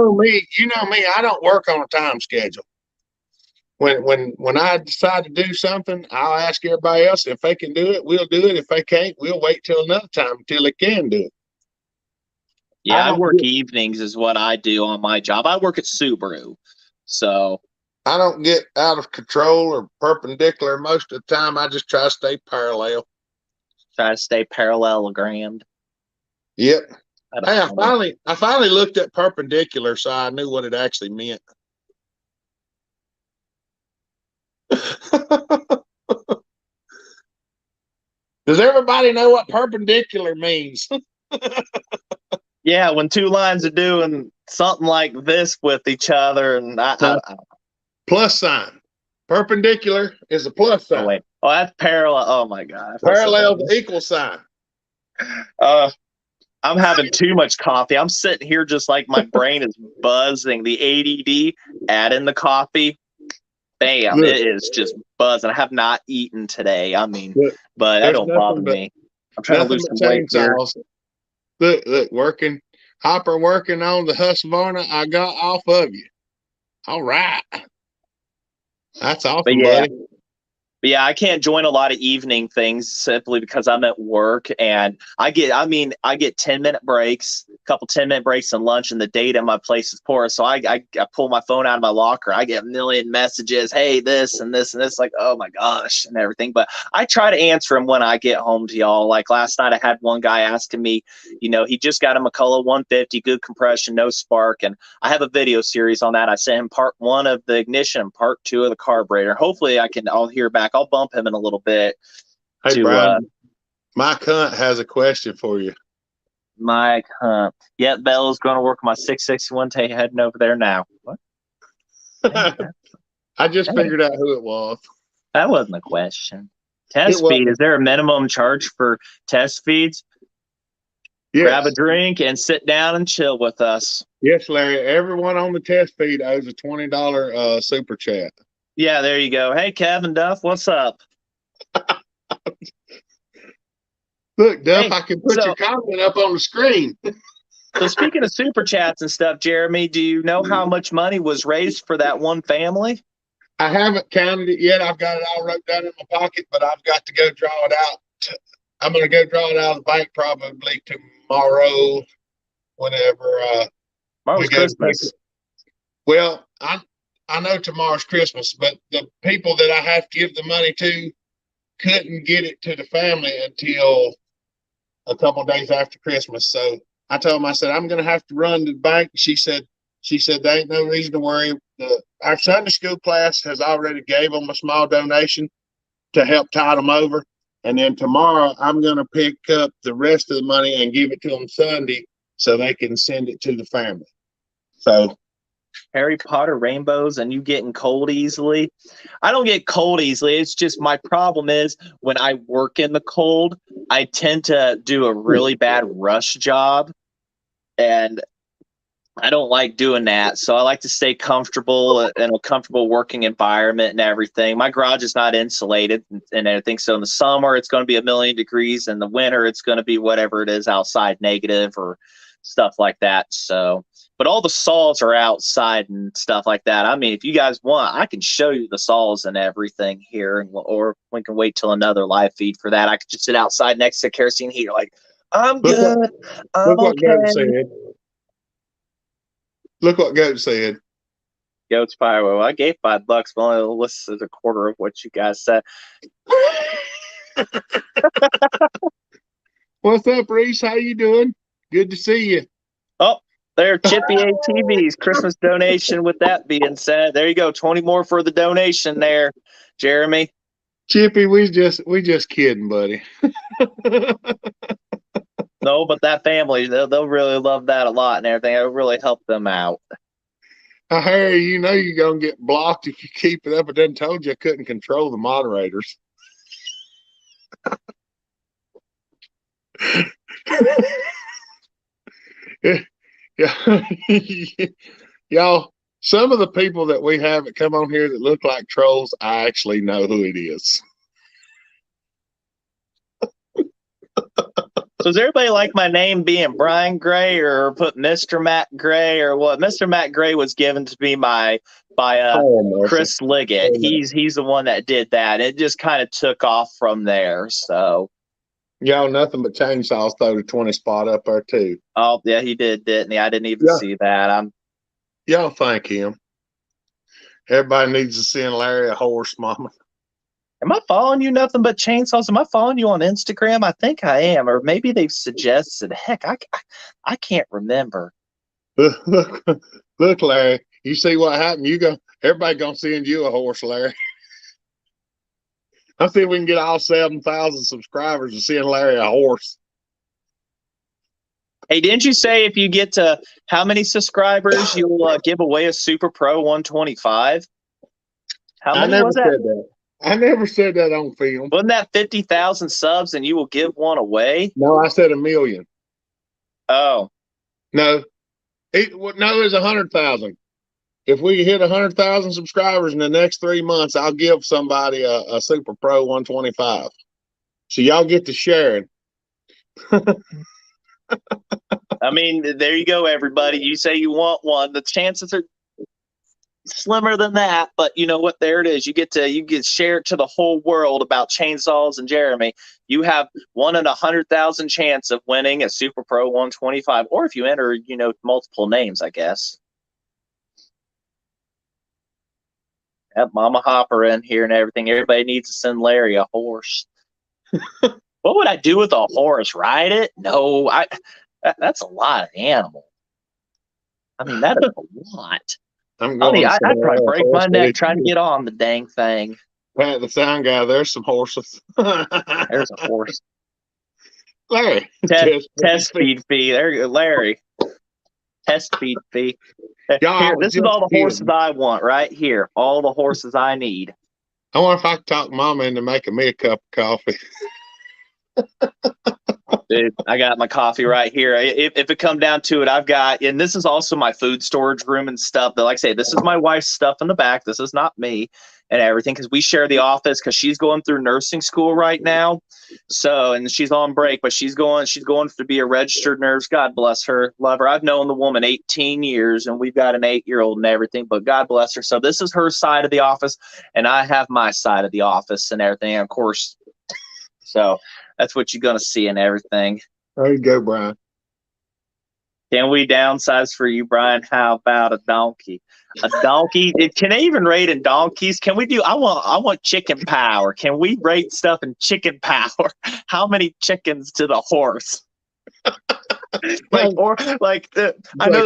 know me. I don't work on a time schedule. When I decide to do something, I'll ask everybody else if they can do it. We'll do it. If they can't, we'll wait till another time until they can do it. Yeah, I work evenings is what I do on my job. I work at Subaru. So I don't get out of control or perpendicular most of the time. I just try to stay parallel. Try to stay parallelogram. Yep. Hey, I finally looked at perpendicular, so I knew what it actually meant. Does everybody know what perpendicular means? Yeah, when two lines are doing something like this with each other, and plus sign. Perpendicular is a plus sign. Oh wait, that's parallel. Oh my god, parallel to equal sign. I'm having too much coffee. I'm sitting here just like my brain is buzzing. The ADD, add in the coffee, bam, look, it is just buzzing. I have not eaten today. I mean, look, but that don't bother me. I'm trying to lose some weight here. Look, Hopper working on the Husqvarna I got off of you. All right. That's awesome, buddy. But yeah, I can't join a lot of evening things simply because I'm at work, and I get 10-minute breaks, a couple 10-minute breaks and lunch, and the data in my place is poor. So I pull my phone out of my locker. I get a million messages. Hey, this and this and this, like, oh my gosh, and everything. But I try to answer them when I get home to y'all. Like last night, I had one guy asking me, he just got a McCullough 150, good compression, no spark. And I have a video series on that. I sent him part 1 of the ignition, part 2 of the carburetor. Hopefully I'll hear back. I'll bump him in a little bit. Hey, Brian, Mike Hunt has a question for you. Mike Hunt. Yeah, Bella's going to work on my 661 Tay heading over there now. What? I just figured out who it was. That wasn't a question. Test feed. Is there a minimum charge for test feeds? Yes. Grab a drink and sit down and chill with us. Yes, Larry. Everyone on the test feed owes a $20 super chat. Yeah, there you go. Hey, Kevin Duff, what's up? Look, Duff, I can put your comment up on the screen. So speaking of super chats and stuff, Jeremy, do you know how much money was raised for that one family? I haven't counted it yet. I've got it all wrote down in my pocket, but I've got to go draw it out. I'm going to go draw it out of the bank probably tomorrow, whenever tomorrow's Christmas. Well, I know tomorrow's Christmas, but the people that I have to give the money to couldn't get it to the family until a couple of days after Christmas. So I told them, I said, I'm going to have to run to the bank. She said, there ain't no reason to worry. Our Sunday school class has already gave them a small donation to help tide them over. And then tomorrow I'm going to pick up the rest of the money and give it to them Sunday so they can send it to the family. So Harry Potter rainbows and you getting cold easily. I don't get cold easily. It's just my problem is when I work in the cold, I tend to do a really bad rush job. And I don't like doing that. So I like to stay comfortable in a comfortable working environment and everything. My garage is not insulated and everything. So in the summer, it's going to be 1,000,000 degrees. In the winter, it's going to be whatever it is outside, negative or stuff like that. So, but all the saws are outside and stuff like that. I mean, if you guys want, I can show you the saws and everything here, or we can wait till another live feed for that. I could just sit outside next to kerosene heater like, I'm good. I'm okay. Look what Goat said. Goat's fire. Well, I gave $5, but only listed a quarter of what you guys said. What's up, Reese? How you doing? Good to see you. Oh, there, Chippy ATVs Christmas donation. With that being said, there you go. 20 more for the donation there. Jeremy? Chippy, we just kidding, buddy. No, but that family, they'll really love that a lot and everything. It'll really help them out. Harry, you know you're gonna get blocked if you keep it up. I done told you I couldn't control the moderators. Yeah. Y'all, some of the people that we have that come on here that look like trolls, I actually know who it is. So does everybody like my name being Brian Gray or put Mr. Matt Gray or what? Mr. Matt Gray was given to me by Chris Liggett. He's the one that did that. It just kind of took off from there. So y'all, nothing but chainsaws throw the 20 spot up there too. Oh yeah, he did, didn't he? I didn't even see that. Y'all thank him. Everybody needs to send Larry a horse, Mama. Am I following you? Nothing but chainsaws. Am I following you on Instagram? I think I am, or maybe they've suggested. Heck, I can't remember. Look, Larry. You see what happened? Everybody gonna send you a horse, Larry. I think we can get all 7,000 subscribers to send Larry a horse. Hey, didn't you say if you get to how many subscribers, you'll give away a Super Pro 125? How many was that? I never said that on film. Wasn't that 50,000 subs and you will give one away? No, I said 1 million. Oh. No. It's 100,000. If we hit 100,000 subscribers in the next 3 months, I'll give somebody a Super Pro 125. So y'all get to share it. I mean, there you go, everybody. You say you want one. The chances are slimmer than that, but you know what? There it is. You get to share it to the whole world about chainsaws and Jeremy. You have 1 in 100,000 chance of winning a Super Pro 125, or if you enter, multiple names, I guess. Have Mama Hopper in here and everything. Everybody needs to send Larry a horse. What would I do with a horse? Ride it? No, that's a lot of animal. I mean, that is a lot. I'd probably break my neck trying to get on the dang thing. Pat the sound guy, there's some horses. There's a horse. Larry. Test feed fee. There you go, Larry. Test feed fee. Here, this is all the horses I want right here. All the horses I need. I wonder if I could talk Mama into making me a cup of coffee. Dude, I got my coffee right here. If it come down to it, I've got, and this is also my food storage room and stuff. But like I say, this is my wife's stuff in the back. This is not me and everything because we share the office because she's going through nursing school right now. So, and she's on break, but she's going to be a registered nurse. God bless her. Love her. I've known the woman 18 years and we've got an 8-year-old and everything, but God bless her. So this is her side of the office and I have my side of the office and everything. And of course, so that's what you're going to see and everything. There you go, Brian. Can we downsize for you, Brian? How about a donkey? A donkey? Can they even rate in donkeys? Can we do? I want chicken power. Can we rate stuff in chicken power? How many chickens to the horse? I know this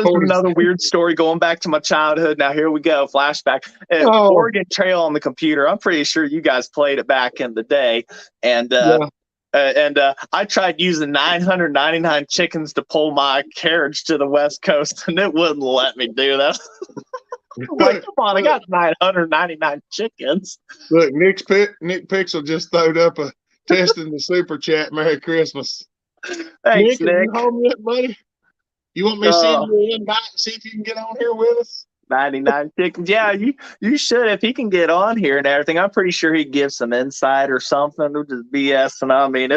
is another weird story going back to my childhood. Now here we go, flashback. Oregon Trail on the computer. I'm pretty sure you guys played it back in the day, and I tried using 999 chickens to pull my carriage to the West Coast, and it wouldn't let me do that. Like, come on, I got 999 chickens. Look, Nick Pixel just throwed up a test in the super chat. Merry Christmas. Thanks, Nick. Are you home yet, buddy? You want me to send you an invite and see if you can get on here with us? 99 chickens. Yeah, you should if he can get on here and everything. I'm pretty sure he'd give some insight or something. Or just BS. And I mean,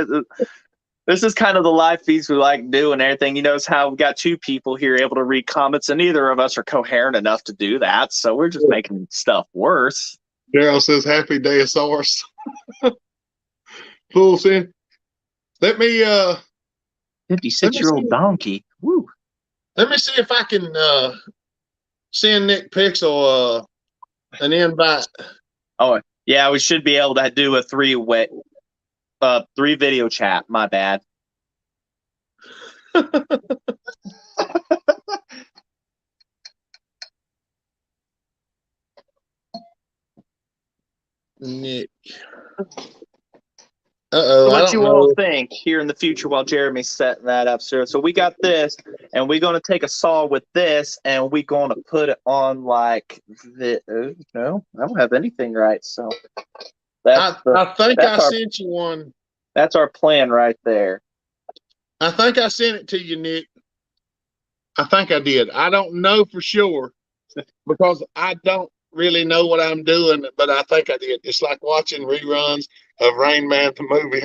this is kind of the live feeds we like to do and everything. You notice how we got 2 people here able to read comments, and neither of us are coherent enough to do that. So we're just making stuff worse. Daryl says, "Happy day of source." Fool sin. Let me 56-year-old donkey. Woo. Let me see if I can send Nick Pixel an invite. Oh yeah, we should be able to do a 3-way 3 video chat. My bad. Nick. So I what don't you all know. think here in the future while Jeremy's setting that up, sir? So we got this, and we're going to take a saw with this, and we're going to put it on like the. No, I don't have anything right. So I think I that's our sent you one. that's our plan right there. I think I sent it to you, Nick. I think I did. I don't know for sure because I don't really know what I'm doing, but I think I did. It's like watching reruns of Rain Man the movie.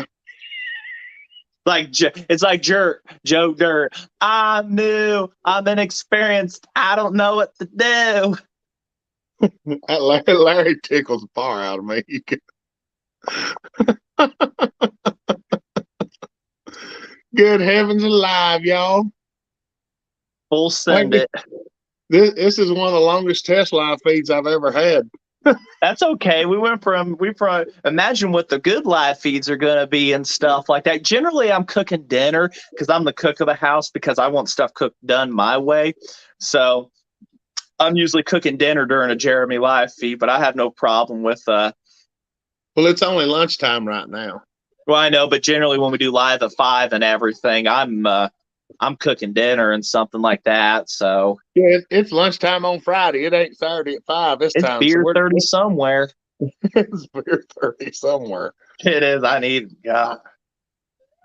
Like it's like Joe Dirt. I'm new. I'm inexperienced. I don't know what to do. Larry tickles the far out of me. Good heavens alive, y'all. Full send it. This is one of the longest test live feeds I've ever had. That's okay. We imagine what the good live feeds are going to be and stuff like that. Generally, I'm cooking dinner because I'm the cook of the house because I want stuff cooked done my way. So I'm usually cooking dinner during a Jeremy live feed, but I have no problem with. Well, it's only lunchtime right now. Well, I know, but generally when we do live at 5 and everything, I'm cooking dinner and something like that. So yeah, it's lunchtime on Friday. It ain't Saturday at 5 this it's time. So beer 30 somewhere. it's beer 30 somewhere. It is. I need. God,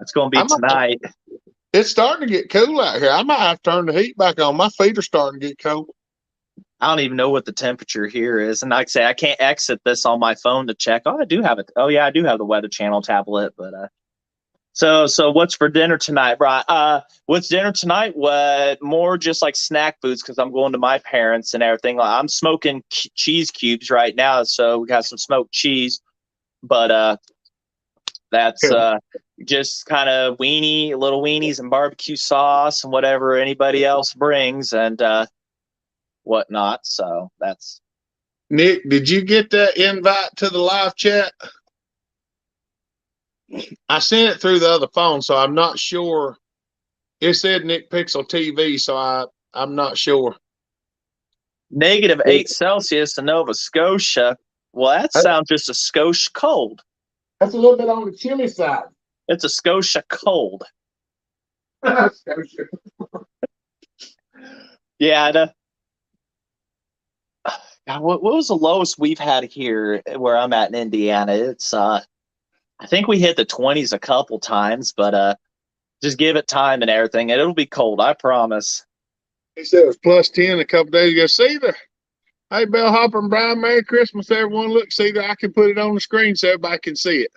it's going to be tonight. It's starting to get cool out here. I might have to turn the heat back on. My feet are starting to get cold. I don't even know what the temperature here is. And like I say, I can't exit this on my phone to check. Oh, I do have it. Oh, yeah, I do have the Weather Channel tablet. But so what's for dinner tonight, Brian? What's dinner tonight? What more just like snack foods because I'm going to my parents and everything. I'm smoking cheese cubes right now, so we got some smoked cheese. But that's just kind of little weenies and barbecue sauce and whatever anybody else brings and whatnot. So that's. Nick, did you get that invite to the live chat? I sent it through the other phone, so I'm not sure. It said Nick Pixel TV, so I'm not sure. -8 Celsius in Nova Scotia. Well, that sounds just a Scotia cold. That's a little bit on the chilly side. It's a Scotia cold. Yeah. What was the lowest we've had here where I'm at in Indiana? It's I think we hit the 20s a couple times, but just give it time and everything, and it'll be cold. I promise. He said it was +10 a couple days ago. See there. Hey, Bellhopper and Brian, Merry Christmas, everyone. Look, see there, I can put it on the screen so everybody can see it.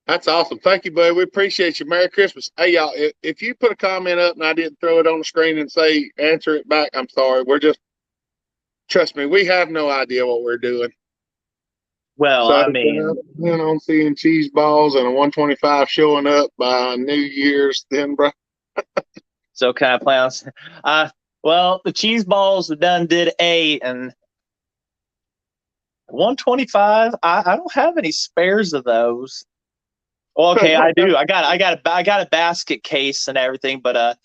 That's awesome. Thank you, buddy. We appreciate you. Merry Christmas. Hey, y'all, if you put a comment up and I didn't throw it on the screen and say answer it back, I'm sorry. Trust me, we have no idea what we're doing. Well, so, I mean, on seeing cheese balls and a 125 showing up by New Year's, then, bro. So can I plan on? Well, the cheese balls did 8 and 125. I don't have any spares of those. Well, okay, I do. I got a basket case and everything, but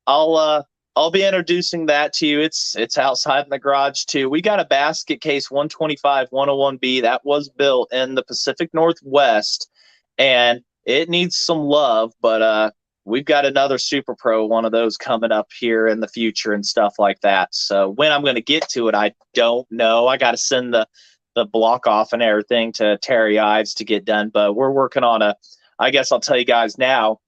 I'll be introducing that to you. It's outside in the garage too. We got a basket case 125 101B that was built in the Pacific Northwest, and it needs some love, but we've got another Super Pro one of those coming up here in the future and stuff like that. So when I'm going to get to it, I don't know. I got to send the block off and everything to Terry Ives to get done, but we're working on I guess I'll tell you guys now,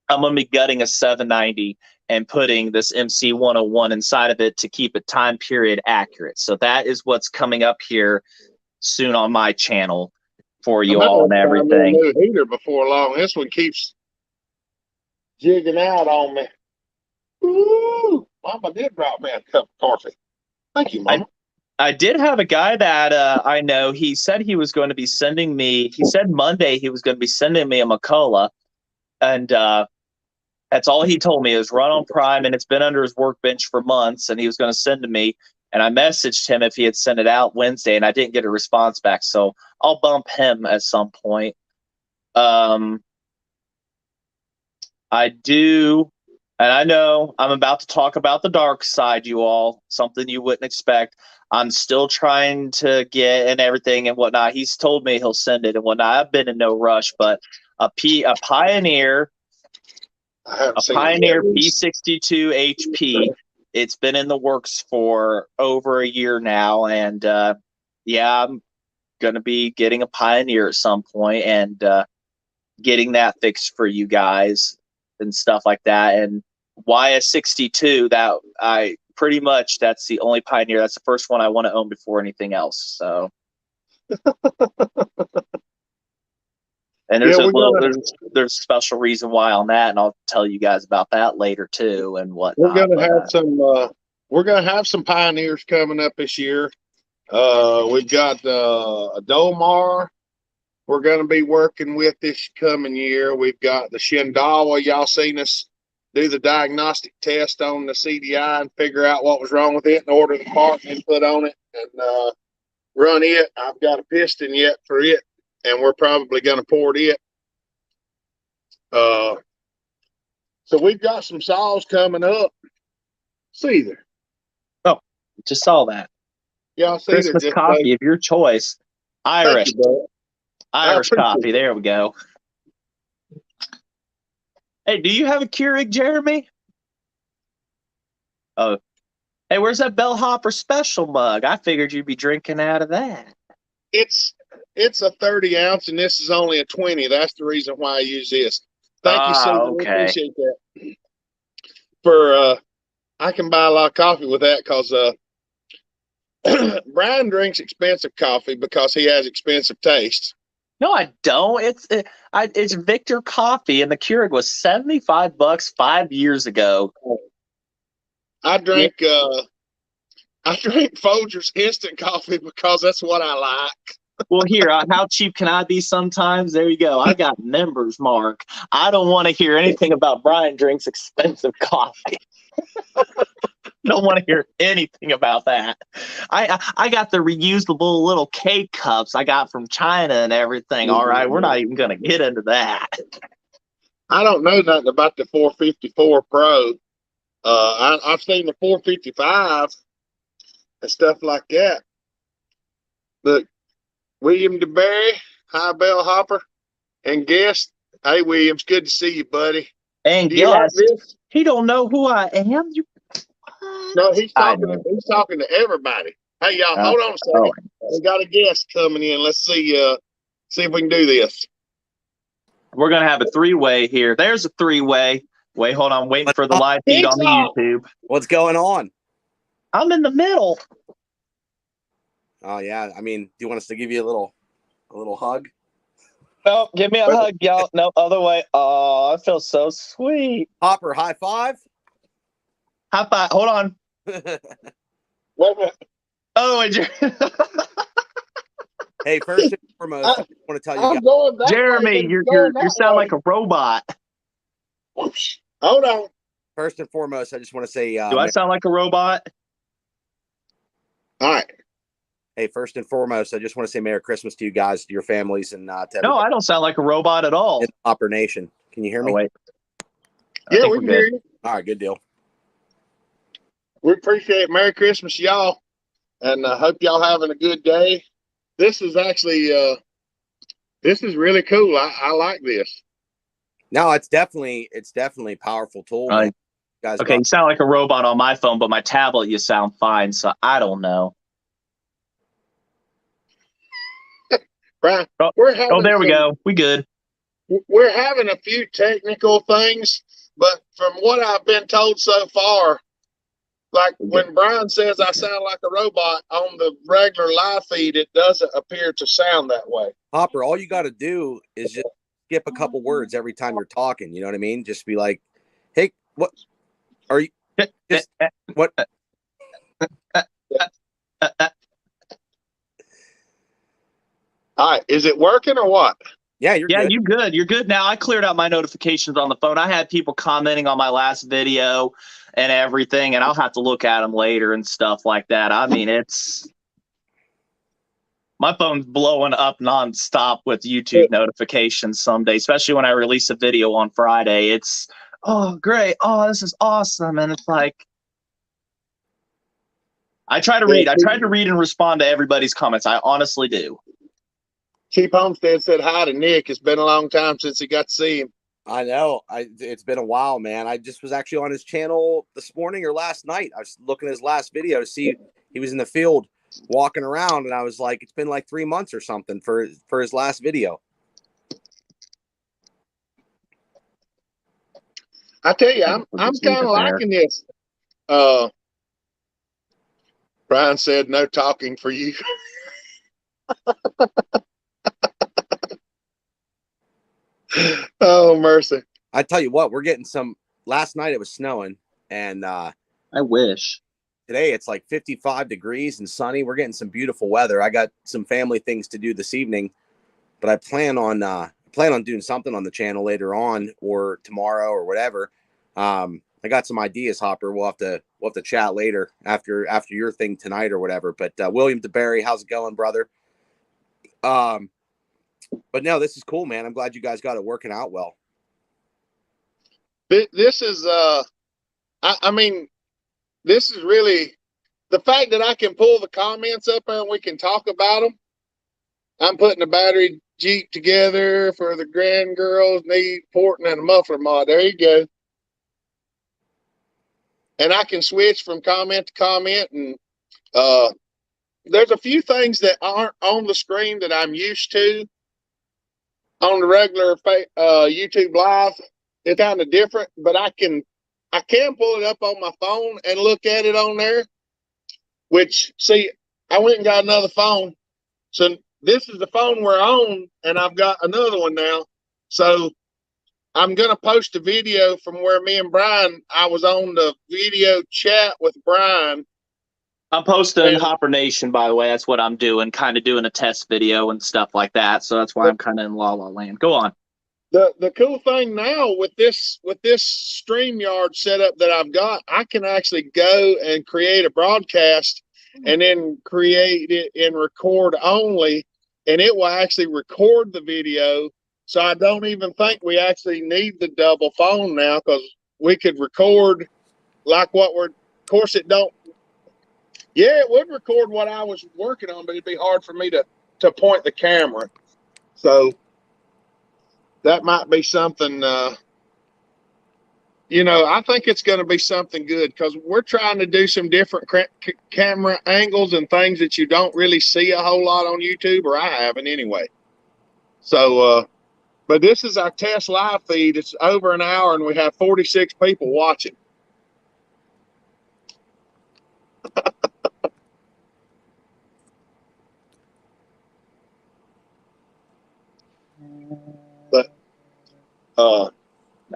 I'm going to be gutting a 790 and putting this MC 101 inside of it to keep it time period accurate. So that is what's coming up here soon on my channel for you all and everything. New heater before long. This one keeps jigging out on me. Ooh, Mama did drop me a cup of coffee. Thank you, Mama. I did have a guy that I know. He said he was going to be sending me. He said Monday he was going to be sending me a McCullough, and that's all he told me is run on Prime, and it's been under his workbench for months, and he was going to send to me. And I messaged him if he had sent it out Wednesday, and I didn't get a response back. So I'll bump him at some point. I do And I know I'm about to talk about the dark side, you all, something you wouldn't expect. I'm still trying to get and everything and whatnot. He's told me he'll send it and whatnot. I've been in no rush, but a Pioneer, I haven't a seen it Pioneer yet. P62 HP. It's been in the works for over a year now, and yeah, I'm gonna be getting a Pioneer at some point and getting that fixed for you guys and stuff like that. And why a 62? That I pretty much that's the only Pioneer. That's the first one I want to own before anything else. So. And Yeah, there's a we're little gonna there's a special reason why on that, and I'll tell you guys about that later too and we're whatnot. gonna But have some we're gonna have some pioneers coming up this year. We've got a Domar we're gonna be working with this coming year. We've got the Shindawa. Y'all seen us do the diagnostic test on the CDI and figure out what was wrong with it and order the part and put on it and run it. I've got a piston yet for it, and we're probably gonna port it. Uh, so we've got some saws coming up. See there. oh, just saw that Y'all see there Christmas just coffee of your choice, thank Irish you, bud. I Irish appreciate coffee. it. There we go. Hey, do you have a Keurig, Jeremy? Oh, hey, where's that Bellhopper Special mug? I figured you'd be drinking out of that. It's it's a 30 ounce and this is only a 20. That's the reason why I use this. Thank you, Ah, Susan. I okay. appreciate that. For I can buy a lot of coffee with that because Brian drinks expensive coffee because he has expensive taste. No, I don't. It's Victor Coffee, and the Keurig was $75 5 years ago. I Yeah. drink I drink Folgers instant coffee because that's what I like. Well, here, how cheap can I be sometimes? There you go. I got members, Mark. I don't want to hear anything about Brian drinks expensive coffee. Don't want to hear anything about that. I got the reusable little K cups I got from China and everything. All right, we're not even going to get into that. I don't know nothing about the 454 Pro. I've seen the 455 and stuff like that. Look, William DeBerry, hi Bellhopper, and guest. Hey Williams, good to see you, buddy. And Do you like guess this? he don't know who I am. You what? No, he's I talking. know. He's talking to everybody. Hey y'all, Uh, hold on a oh, second. We got a guest coming in. Let's see. See if we can do this. we're gonna have a three-way here. There's a three-way. Wait, hold on. Waiting for the live feed on the YouTube. What's going on? I'm in the middle. Oh yeah, I mean, do you want us to give you a little hug? Oh, give me a hug, y'all. No, other way. Oh, I feel so sweet. Hopper, high five. High five. Hold on. Wait a minute. Oh, Hey, first and foremost, I want to tell you I'm guys. going that Jeremy, way, you sound like a robot. Hold on. First and foremost, I just want to say, Do I sound like a robot? All right. hey, first and foremost, I just want to say Merry Christmas to you guys, to your families, and to No, everybody I don't sound like a robot at all. in the Hopper Nation. Can you hear me? Oh, wait. Yeah, we can hear you. All right, good deal. We appreciate it. Merry Christmas, y'all, and hope y'all having a good day. This is actually this is really cool. I like this. No, it's definitely a powerful tool, man. You guys, Okay, you sound like a robot on my phone, but my tablet you sound fine, so I don't know. Brian, Oh, we're having there we go. We good. We're having a few technical things, but from what I've been told so far, like when Brian says I sound like a robot on the regular live feed, it doesn't appear to sound that way. Hopper, all you got to do is just skip a couple words every time you're talking. You know what I mean? Just be like, "Hey, what are you? Just, what?" All right, is it working or what? Yeah, you're Yeah, good. you good. You're good now. I cleared out my notifications on the phone. I had people commenting on my last video and everything, and I'll have to look at them later and stuff like that. I mean, my phone's blowing up nonstop with YouTube notifications some days, especially when I release a video on Friday. It's oh, great. Oh, this is awesome. And it's like, I try to read. I try to read and respond to everybody's comments. I honestly do. Chief Homestead said hi to Nick. It's been a long time since he got to see him. I know. It's been a while, man. I just was actually on his channel this morning or last night. I was looking at his last video to see he was in the field walking around, and I was like, it's been like 3 months or something for his last video. I tell you, I'm kind of liking this. Brian said, "No talking for you." Oh, mercy. I tell you what, we're getting some. Last night it was snowing, and I wish. Today it's like 55 degrees and sunny. We're getting some beautiful weather. I got some family things to do this evening, but I plan on doing something on the channel later on or tomorrow or whatever. I got some ideas, Hopper. We'll have to chat later after your thing tonight or whatever. But William DeBerry, how's it going, brother? But no, this is cool, man. I'm glad you guys got it working out well. This is I mean, this is really the fact that I can pull the comments up and we can talk about them. I'm putting a battery Jeep together for the grand girls, need porting and a muffler mod. There you go. And I can switch from comment to comment, and there's a few things that aren't on the screen that I'm used to on the regular YouTube live. It's kind of different, but I can pull it up on my phone and look at it on there. Which, see, I went and got another phone, so this is the phone we're on, and I've got another one now. So I'm gonna post a video from where me and Brian. I was on the video chat with Brian. I'm posting Hopper Nation, by the way. That's what I'm doing, kind of doing a test video and stuff like that. So that's why I'm kind of in La La Land. Go on. The cool thing now with this StreamYard setup that I've got, I can actually go and create a broadcast and then create it in record only, and it will actually record the video. So I don't even think we actually need the double phone now, because we could record like what we're. Of course, it don't. Yeah, it would record what I was working on, but it'd be hard for me to point the camera. So that might be something. I think it's going to be something good, because we're trying to do some different camera angles and things that you don't really see a whole lot on YouTube, or I haven't anyway. So, but this is our test live feed. It's over an hour, and we have 46 people watching. But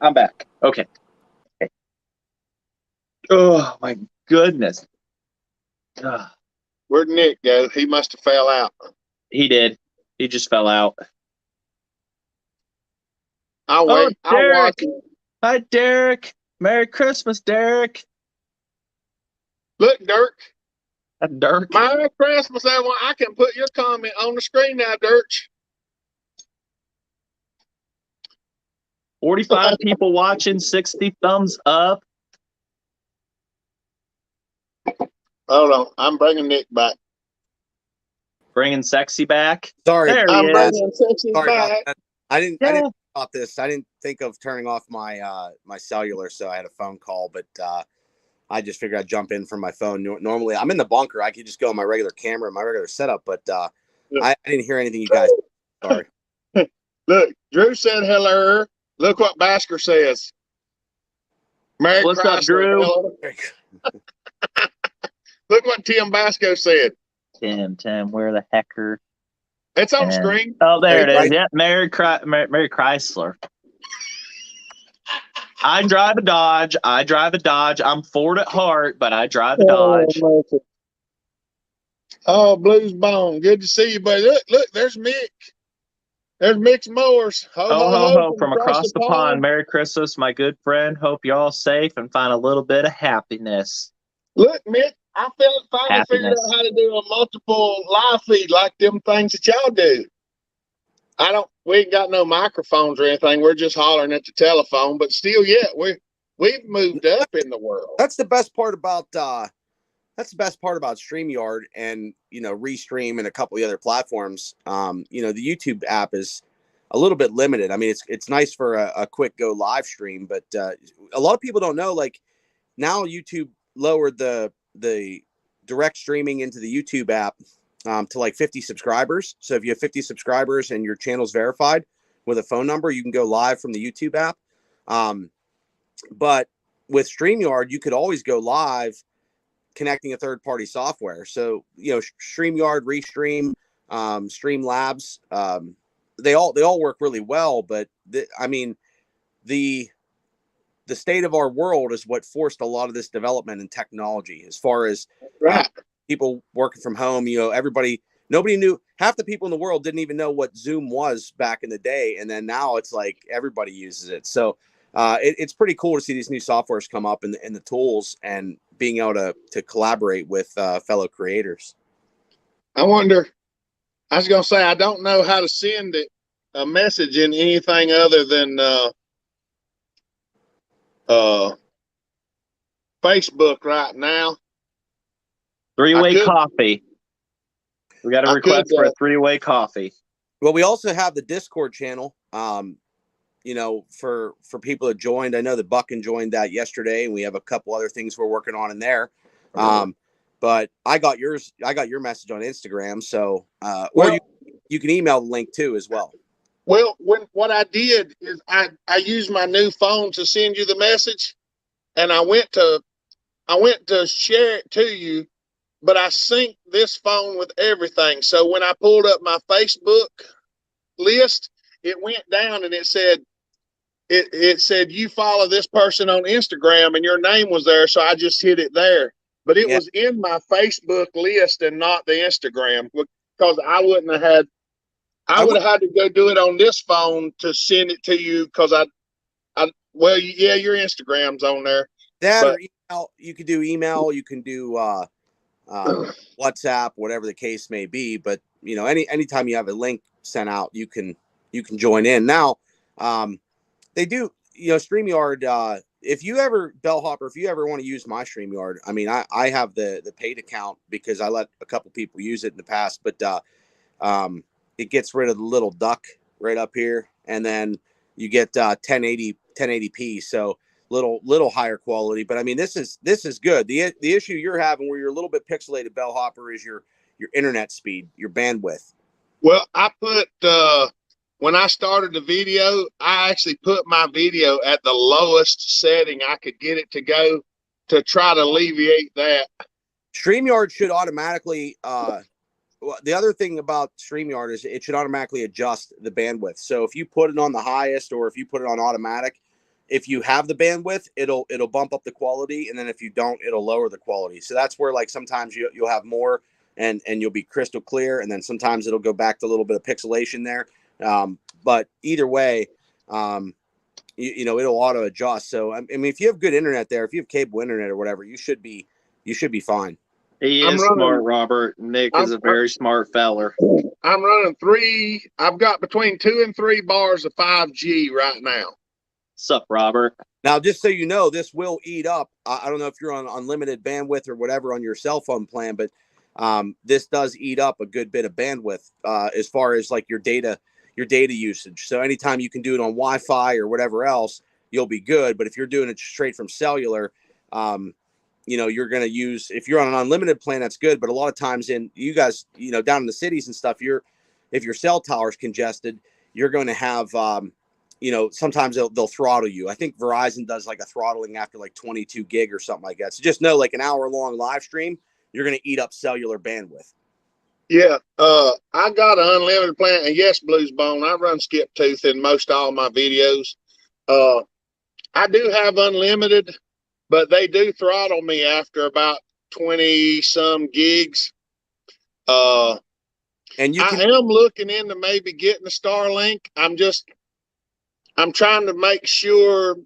I'm back. Okay. Oh my goodness. Where'd Nick go? He must have fell out. He did. He just fell out. I'll wait. I'll watch him. Hi, Derek. Merry Christmas, Derek. Look, Dirk. Dirk. Merry Christmas, everyone. I can put your comment on the screen now, Dirk. 45 people watching, 60 thumbs up. Hold on. I'm bringing Nick back. Bringing sexy back. Sorry, I'm bringing sexy back. I didn't think about this. I didn't think of turning off my my cellular, so I had a phone call, but I just figured I'd jump in from my phone. Normally, I'm in the bunker. I could just go on my regular camera, my regular setup, but I didn't hear anything you guys. Sorry. Look, Drew said hello. Look what Basker says. Merry What's Chrysler, up, Drew? Look what Tim Basco said. Tim, where the hecker? It's on screen. Oh, there it is. Yeah, Merry Chrysler. I drive a Dodge. I'm Ford at heart, but I drive a Dodge. Oh, Blues Bone. Good to see you, buddy. Look, there's Mick. There's Mick's Mowers. Ho, from across the pond. Merry Christmas, my good friend. Hope you're all safe and find a little bit of happiness. Look, Mick, I finally figured out how to do a multiple live feed like them things that y'all do. we ain't got no microphones or anything. We're just hollering at the telephone, but still, yeah, we've moved up in the world. That's the best part about StreamYard and Restream and a couple of other platforms. The YouTube app is a little bit limited. I mean, it's nice for a quick go live stream, but a lot of people don't know. Like now, YouTube lowered the direct streaming into the YouTube app to like 50 subscribers. So if you have 50 subscribers and your channel's verified with a phone number, you can go live from the YouTube app. But with StreamYard, you could always go live connecting a third-party software. So, StreamYard, Restream, Streamlabs, they all work really well. But the state of our world is what forced a lot of this development in technology. As far as people working from home, nobody knew. Half the people in the world didn't even know what Zoom was back in the day, and then now it's like everybody uses it. So it's pretty cool to see these new softwares come up and the tools and being able to collaborate with fellow creators. I wonder. I was gonna say I don't know how to send a message in anything other than Facebook right now. Three-way coffee. We got a request for a three-way coffee. Well, we also have the Discord channel. For people that joined, I know that Buckin joined that yesterday, and we have a couple other things we're working on in there. But I got your message on Instagram, so you can email the link too as well. Well, what I did is I used my new phone to send you the message, and I went to share it to you, but I synced this phone with everything. So when I pulled up my Facebook list, it went down and it said you follow this person on Instagram, and your name was there, so I just hit it there. But it was in my Facebook list and not the Instagram, because I would have had to go do it on this phone to send it to you, because your Instagram's on there. Or email. You can do email. You can do WhatsApp, whatever the case may be. But anytime you have a link sent out, you can join in. Now, they do. StreamYard. If you ever, Bellhopper, if you ever want to use my StreamYard, I mean, I have the paid account because I let a couple people use it in the past, but it gets rid of the little duck right up here, and then you get 1080p, so little higher quality. But I mean, this is good. The issue you're having where you're a little bit pixelated, Bellhopper, is your internet speed, your bandwidth. Well, I put when I started the video, I actually put my video at the lowest setting I could get it to go to try to alleviate that. StreamYard should automatically the other thing about StreamYard is it should automatically adjust the bandwidth. So if you put it on the highest or if you put it on automatic, if you have the bandwidth, it'll bump up the quality, and then if you don't, it'll lower the quality. So that's where, like, sometimes you'll have more and you'll be crystal clear, and then sometimes it'll go back to a little bit of pixelation there. But either way, it'll auto adjust. So I mean, if you have good internet there, if you have cable internet or whatever, you should be fine. He is smart, Robert. Nick is a very smart feller. I'm running I've got between 2 and 3 bars of 5G right now. What's up, Robert? Now, just so you know, this will eat up. I don't know if you're on unlimited bandwidth or whatever on your cell phone plan, but this does eat up a good bit of bandwidth as far as like your data usage. So anytime you can do it on Wi-Fi or whatever else, you'll be good. But if you're doing it straight from cellular, you're going to use, if you're on an unlimited plan, that's good. But a lot of times down in the cities and stuff, if your cell tower's congested, you're going to have, sometimes they'll throttle you. I think Verizon does like a throttling after like 22 gig or something like that. So just know, like an hour-long live stream, you're going to eat up cellular bandwidth. Yeah, I got an unlimited plan, and yes, Blues Bone, I run Skip Tooth in most all my videos. I do have unlimited, but they do throttle me after about 20-some gigs. I am looking into maybe getting a Starlink. I'm trying to make sure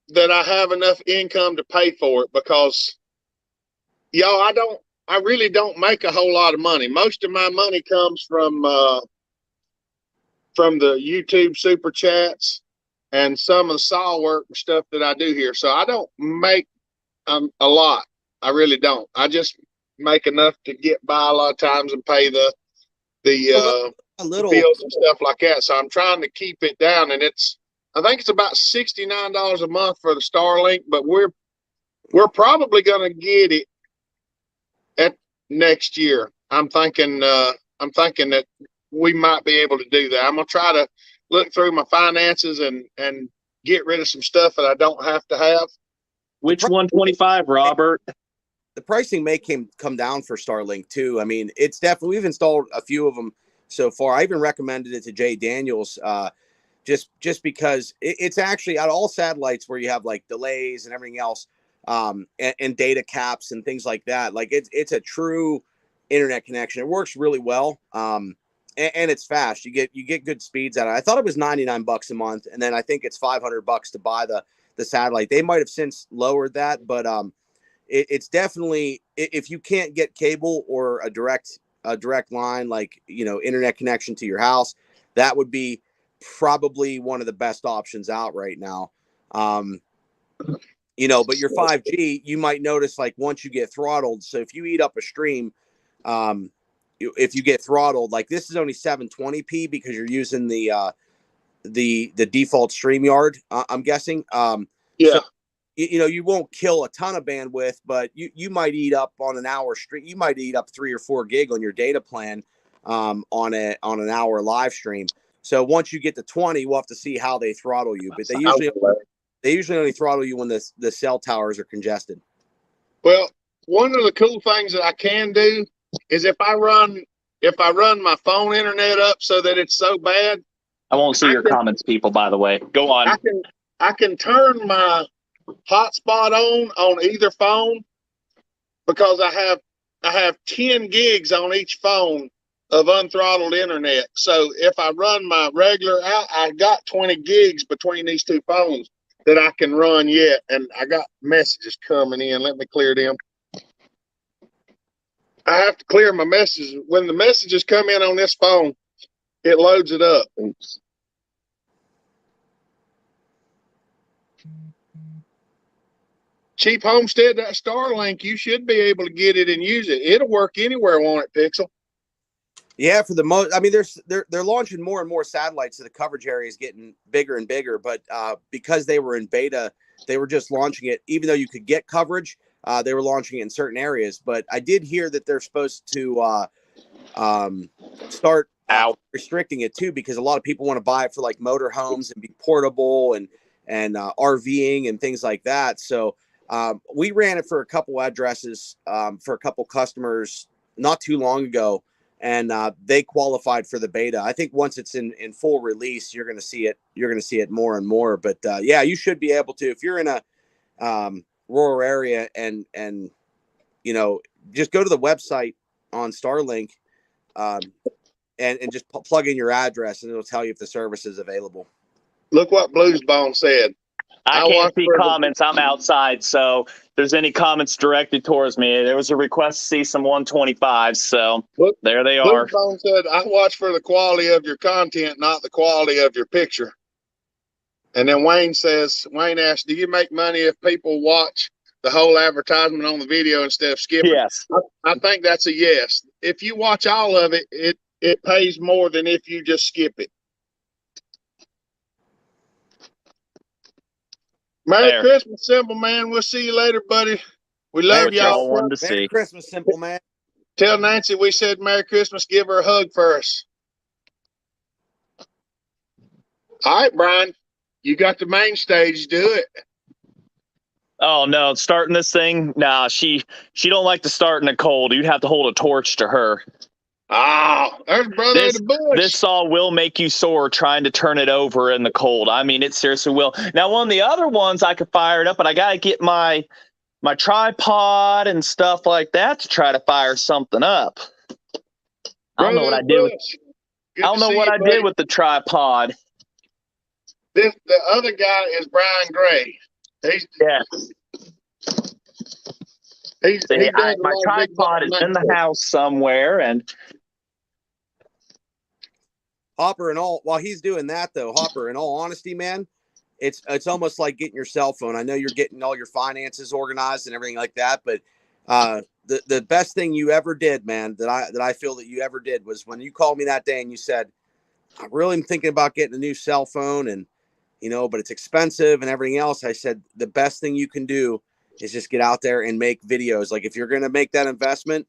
that I have enough income to pay for it, because I really don't make a whole lot of money. Most of my money comes from from the YouTube super chats and some of the saw work and stuff that I do here. So I don't make a lot. I really don't. I just make enough to get by a lot of times and pay the a little bills and stuff like that. So I'm trying to keep it down, and I think it's about $69 a month for the Starlink, but we're probably going to get it at next year. I'm thinking that we might be able to do that. I'm gonna try to look through my finances and get rid of some stuff that I don't have to have. Which 125, Robert? The pricing may come down for Starlink too. I mean, it's definitely, we've installed a few of them so far. I even recommended it to Jay Daniels, just because it's actually out of all satellites where you have like delays and everything else, and data caps and things like that. Like it's a true internet connection. It works really well. And it's fast. You get good speeds out of it. I thought it was $99 a month, and then I think it's $500 to buy the satellite. They might have since lowered that, but it's definitely, if you can't get cable or a direct line, like, internet connection to your house, that would be probably one of the best options out right now. But your 5G, you might notice, like, once you get throttled. So if you eat up a stream, if you get throttled, like, this is only 720p because you're using the default StreamYard, I'm guessing. Yeah. So, you won't kill a ton of bandwidth, but you might eat up on an hour stream. You might eat up 3 or 4 gig on your data plan, on an hour live stream. So once you get to 20, we'll have to see how they throttle you. But they usually only throttle you when the cell towers are congested. Well, one of the cool things that I can do is if I run my phone internet up so that it's so bad, I won't see your comments, people, by the way. Go on. I can turn my hotspot on either phone, because I have 10 gigs on each phone of unthrottled internet. So if I run my regular out, I got 20 gigs between these two phones that I can run yet. And I got messages coming in. Let me clear them. I have to clear my messages. When the messages come in on this phone, it loads it up. Oops. Cheap Homestead, that Starlink, you should be able to get it and use it. It'll work anywhere, won't it, Pixel? Yeah, for the most, I mean, they're launching more and more satellites, so the coverage area is getting bigger and bigger. But because they were in beta, they were just launching it. Even though you could get coverage, they were launching it in certain areas. But I did hear that they're supposed to start restricting it too, because a lot of people want to buy it for like motorhomes and be portable and RVing and things like that. So we ran it for a couple addresses for a couple customers not too long ago, and they qualified for the beta. I think once it's in full release, you're going to see it. You're going to see it more and more. But yeah, you should be able to, if you're in a rural area, and just go to the website on Starlink, and just plug in your address, and it'll tell you if the service is available. Look what Bluesbone said. I can't see comments. I'm outside, so if there's any comments directed towards me, there was a request to see some 125s, so there they are. Bluesbone said, I watch for the quality of your content, not the quality of your picture. And then Wayne asked, do you make money if people watch the whole advertisement on the video instead of skipping? Yes. I think that's a yes. If you watch all of it, it pays more than if you just skip it. Merry Christmas, Simple Man. We'll see you later, buddy. We love y'all. Merry Christmas, Simple Man. Tell Nancy we said Merry Christmas. Give her a hug for us. All right, Brian. You got the main stage. Do it. Oh no, starting this thing? Nah, she don't like to start in the cold. You'd have to hold a torch to her. Oh, there's Brother in the Bush. This saw will make you sore trying to turn it over in the cold. I mean, it seriously will. Now, one of the other ones I could fire it up, but I got to get my tripod and stuff like that to try to fire something up. I don't know what I did. I don't know what I did with the tripod. The other guy is Brian Gray. My tripod is in the house somewhere, and Hopper, and all while he's doing that though, Hopper, in all honesty, man, it's almost like getting your cell phone. I know you're getting all your finances organized and everything like that, but the best thing you ever did, man, that I feel that you ever did was when you called me that day and you said, I really am thinking about getting a new cell phone, and but it's expensive and everything else. I said the best thing you can do is just get out there and make videos. Like if you're going to make that investment,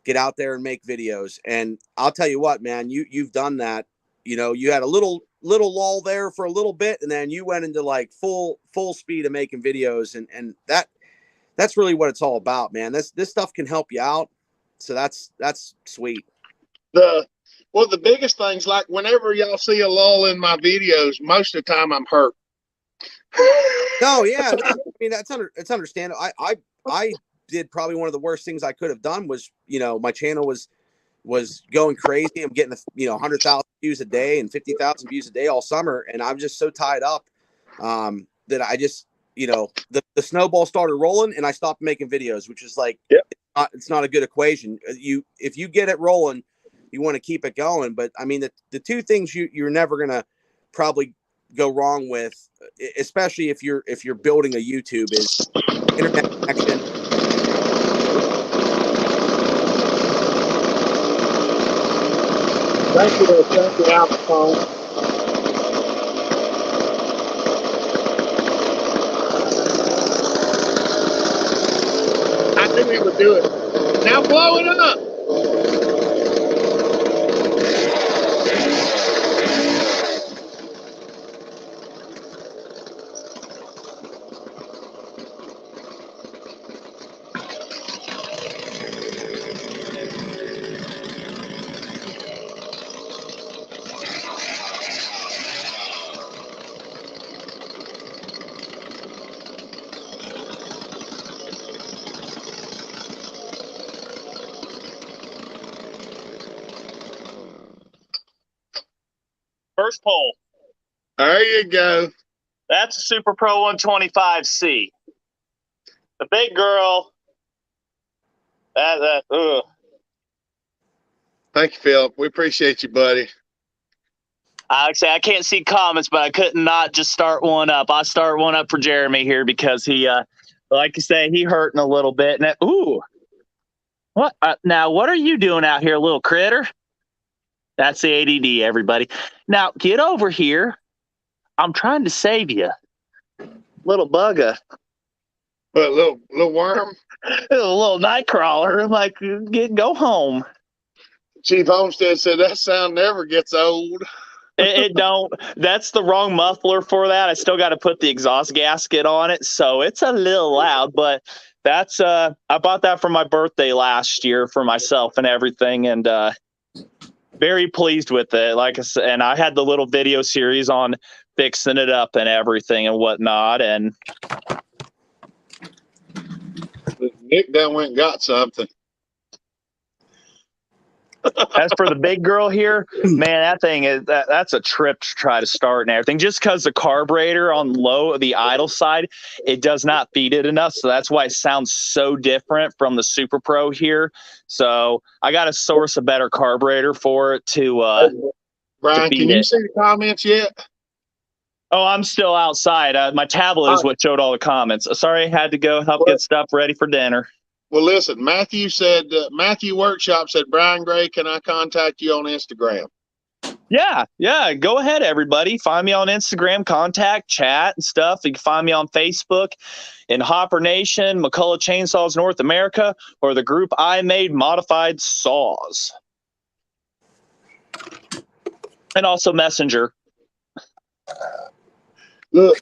get out there and make videos. And I'll tell you what, man, you've done that. You had a little lull there for a little bit, and then you went into like full speed of making videos, and that's really what it's all about, man. This stuff can help you out. So that's sweet. The biggest things, like whenever y'all see a lull in my videos, most of the time I'm hurt. No, yeah, I mean it's understandable. I did probably one of the worst things I could have done was, my channel was going crazy. I'm getting 100,000 views a day and 50,000 views a day all summer, and I'm just so tied up that I just the snowball started rolling, and I stopped making videos, which is like, yep. It's not a good equation. If you get it rolling, you want to keep it going. But I mean, the two things you're never gonna probably go wrong with, especially if you're building a YouTube, is internet connection. Thank you, Alpha. I knew he would do it. Now blow it up. First pole. There you go. That's a Super Pro 125C. The big girl. Ugh. Thank you, Philip. We appreciate you, buddy. I say I can't see comments, but I couldn't not just start one up. I start one up for Jeremy here because he, like you say, he hurting a little bit. And ooh, what now? What are you doing out here, little critter? That's the ADD, everybody. Now get over here. I'm trying to save you, little bugger. What, little worm? A little night crawler. I'm like, go home. Chief Homestead said that sound never gets old. It don't. That's the wrong muffler for that. I still got to put the exhaust gasket on it, so it's a little loud. But that's I bought that for my birthday last year for myself and everything, and very pleased with it. Like I said, and I had the little video series on fixing it up and everything and whatnot. And Nick done went and got something. as for the big girl here, man, that thing is that's a trip to try to start and everything. Just because the carburetor on low, the idle side, it does not feed it enough. So that's why it sounds so different from the Super Pro here. So I got to source a better carburetor for it to Brian, can you see the comments yet? Oh, I'm still outside. My tablet is what showed all the comments. Sorry, I had to go help get stuff ready for dinner. Well, listen, Matthew Workshop said, Brian Gray, can I contact you on Instagram? Yeah. Go ahead, everybody. Find me on Instagram, contact, chat, and stuff. You can find me on Facebook in Hopper Nation, McCullough Chainsaws North America, or the group I Made Modified Saws. And also Messenger. Look,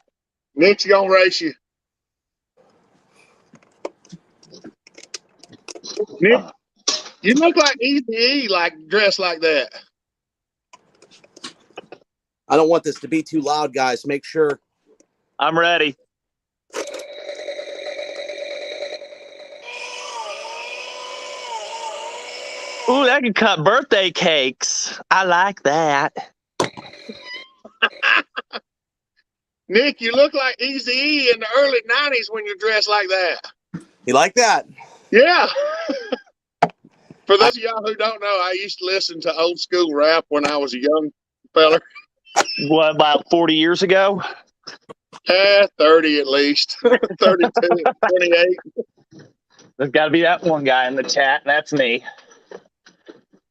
Nick's gonna race you. Nick, you look like Easy, like dressed like that. I don't want this to be too loud, guys. Make sure. I'm ready. Ooh, that can cut birthday cakes. I like that. Nick, you look like Eazy-E in the early 90s when you're dressed like that. You like that? Yeah. For those of y'all who don't know, I used to listen to old school rap when I was a young feller. What, about 40 years ago? 30 at least. 32, 28. There's got to be that one guy in the chat, and that's me.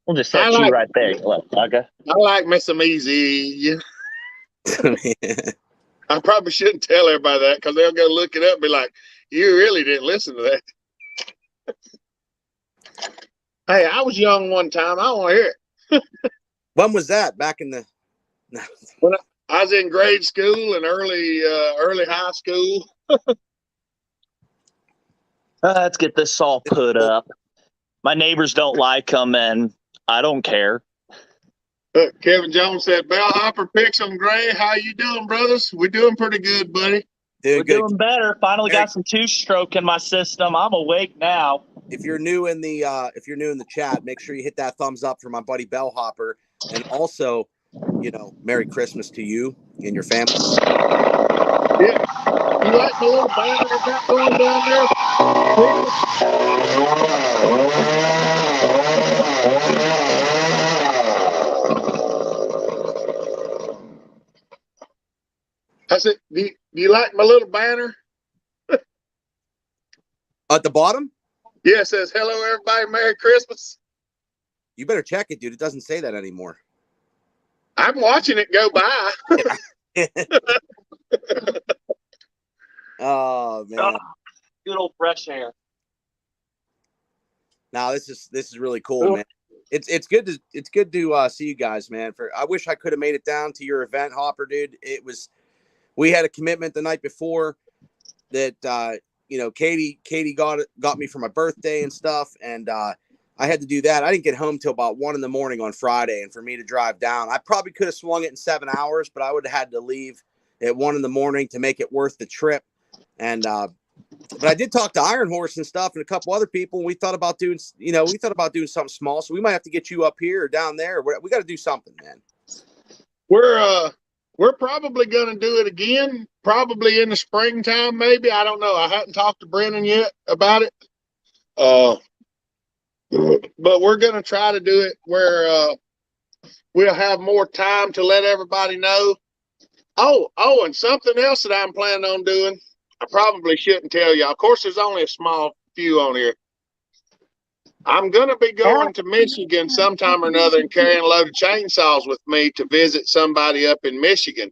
We'll just set you right there, little bugger. I like me some easy. I probably shouldn't tell everybody that because they'll go look it up and be like, you really didn't listen to that. Hey, I was young one time. I want to hear it. When was that? Back in the When I was in grade school and early high school. Let's get this all put up. My neighbors don't like them, and I don't care. Kevin Jones said, Bellhopper picks on Gray. How you doing, brothers? We're doing pretty good, buddy. We're doing better. Finally got some two-stroke in my system. I'm awake now. If you're new in the chat, make sure you hit that thumbs up for my buddy Bellhopper, and also, Merry Christmas to you and your family. Yeah, you like the little banner I got going down there? I said, do you like my little banner? At the bottom? Yeah, it says, hello, everybody, Merry Christmas. You better check it, dude. It doesn't say that anymore. I'm watching it go by. Oh, man. Good old fresh air. Now this is really cool, man. It's good to see you guys, man. I wish I could have made it down to your event, Hopper, dude. We had a commitment the night before that Katie got me for my birthday and stuff, and I had to do that. I didn't get home till about 1 a.m. on Friday, and for me to drive down, I probably could have swung it in 7 hours, but I would have had to leave at 1 a.m. to make it worth the trip. And but I did talk to Iron Horse and stuff and a couple other people, and we thought about doing something small. So we might have to get you up here or down there. We got to do something, man. We're probably going to do it again, probably in the springtime, maybe. I don't know. I hadn't talked to Brennan yet about it. But we're going to try to do it where we'll have more time to let everybody know. Oh, and something else that I'm planning on doing. I probably shouldn't tell you. Of course, there's only a small few on here. I'm going to be going to Michigan sometime or another and carrying a load of chainsaws with me to visit somebody up in Michigan.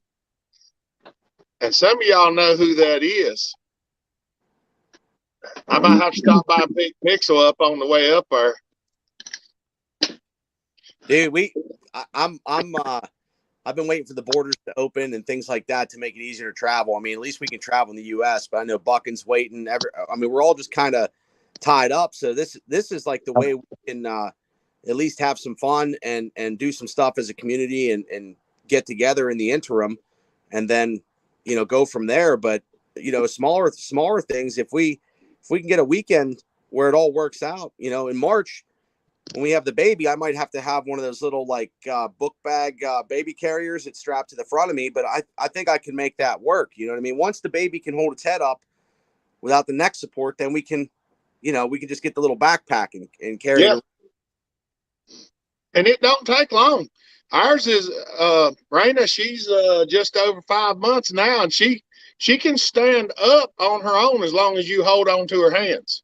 And some of y'all know who that is. I might have to stop by and pick Pixel up on the way up there. Dude, I've been waiting for the borders to open and things like that to make it easier to travel. I mean, at least we can travel in the U.S., but I know Buckin's waiting. We're all just kind of tied up. So this is like the way we can at least have some fun and do some stuff as a community and get together in the interim, and then go from there. But smaller things. If we can get a weekend where it all works out, in March. When we have the baby, I might have to have one of those little book bag baby carriers that's strapped to the front of me. But I think I can make that work. You know what I mean? Once the baby can hold its head up without the neck support, then we can just get the little backpack and carry it. And it don't take long. Ours is Raina. She's just over 5 months now, and she can stand up on her own as long as you hold on to her hands.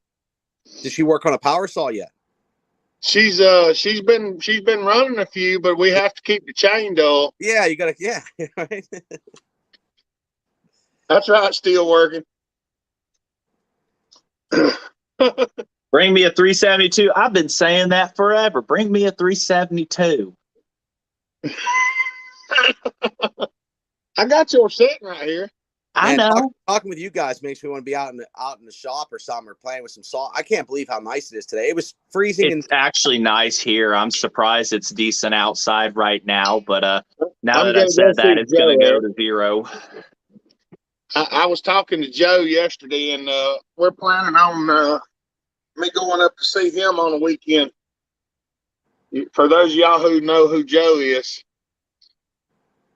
Does she work on a power saw yet? She's been running a few, but we have to keep the chain dull. Yeah, you gotta. Yeah, right. That's right. Still working. Bring me a 372. I've been saying that forever. Bring me a 372. I got yours sitting right here. I know. Talking with you guys makes me want to be out in the shop or something, or playing with some saw. I can't believe how nice it is today. It was freezing. It's actually nice here. I'm surprised it's decent outside right now, but now that I said that, it's going to go to 0. I was talking to Joe yesterday, and we're planning on me going up to see him on the weekend. For those of y'all who know who Joe is,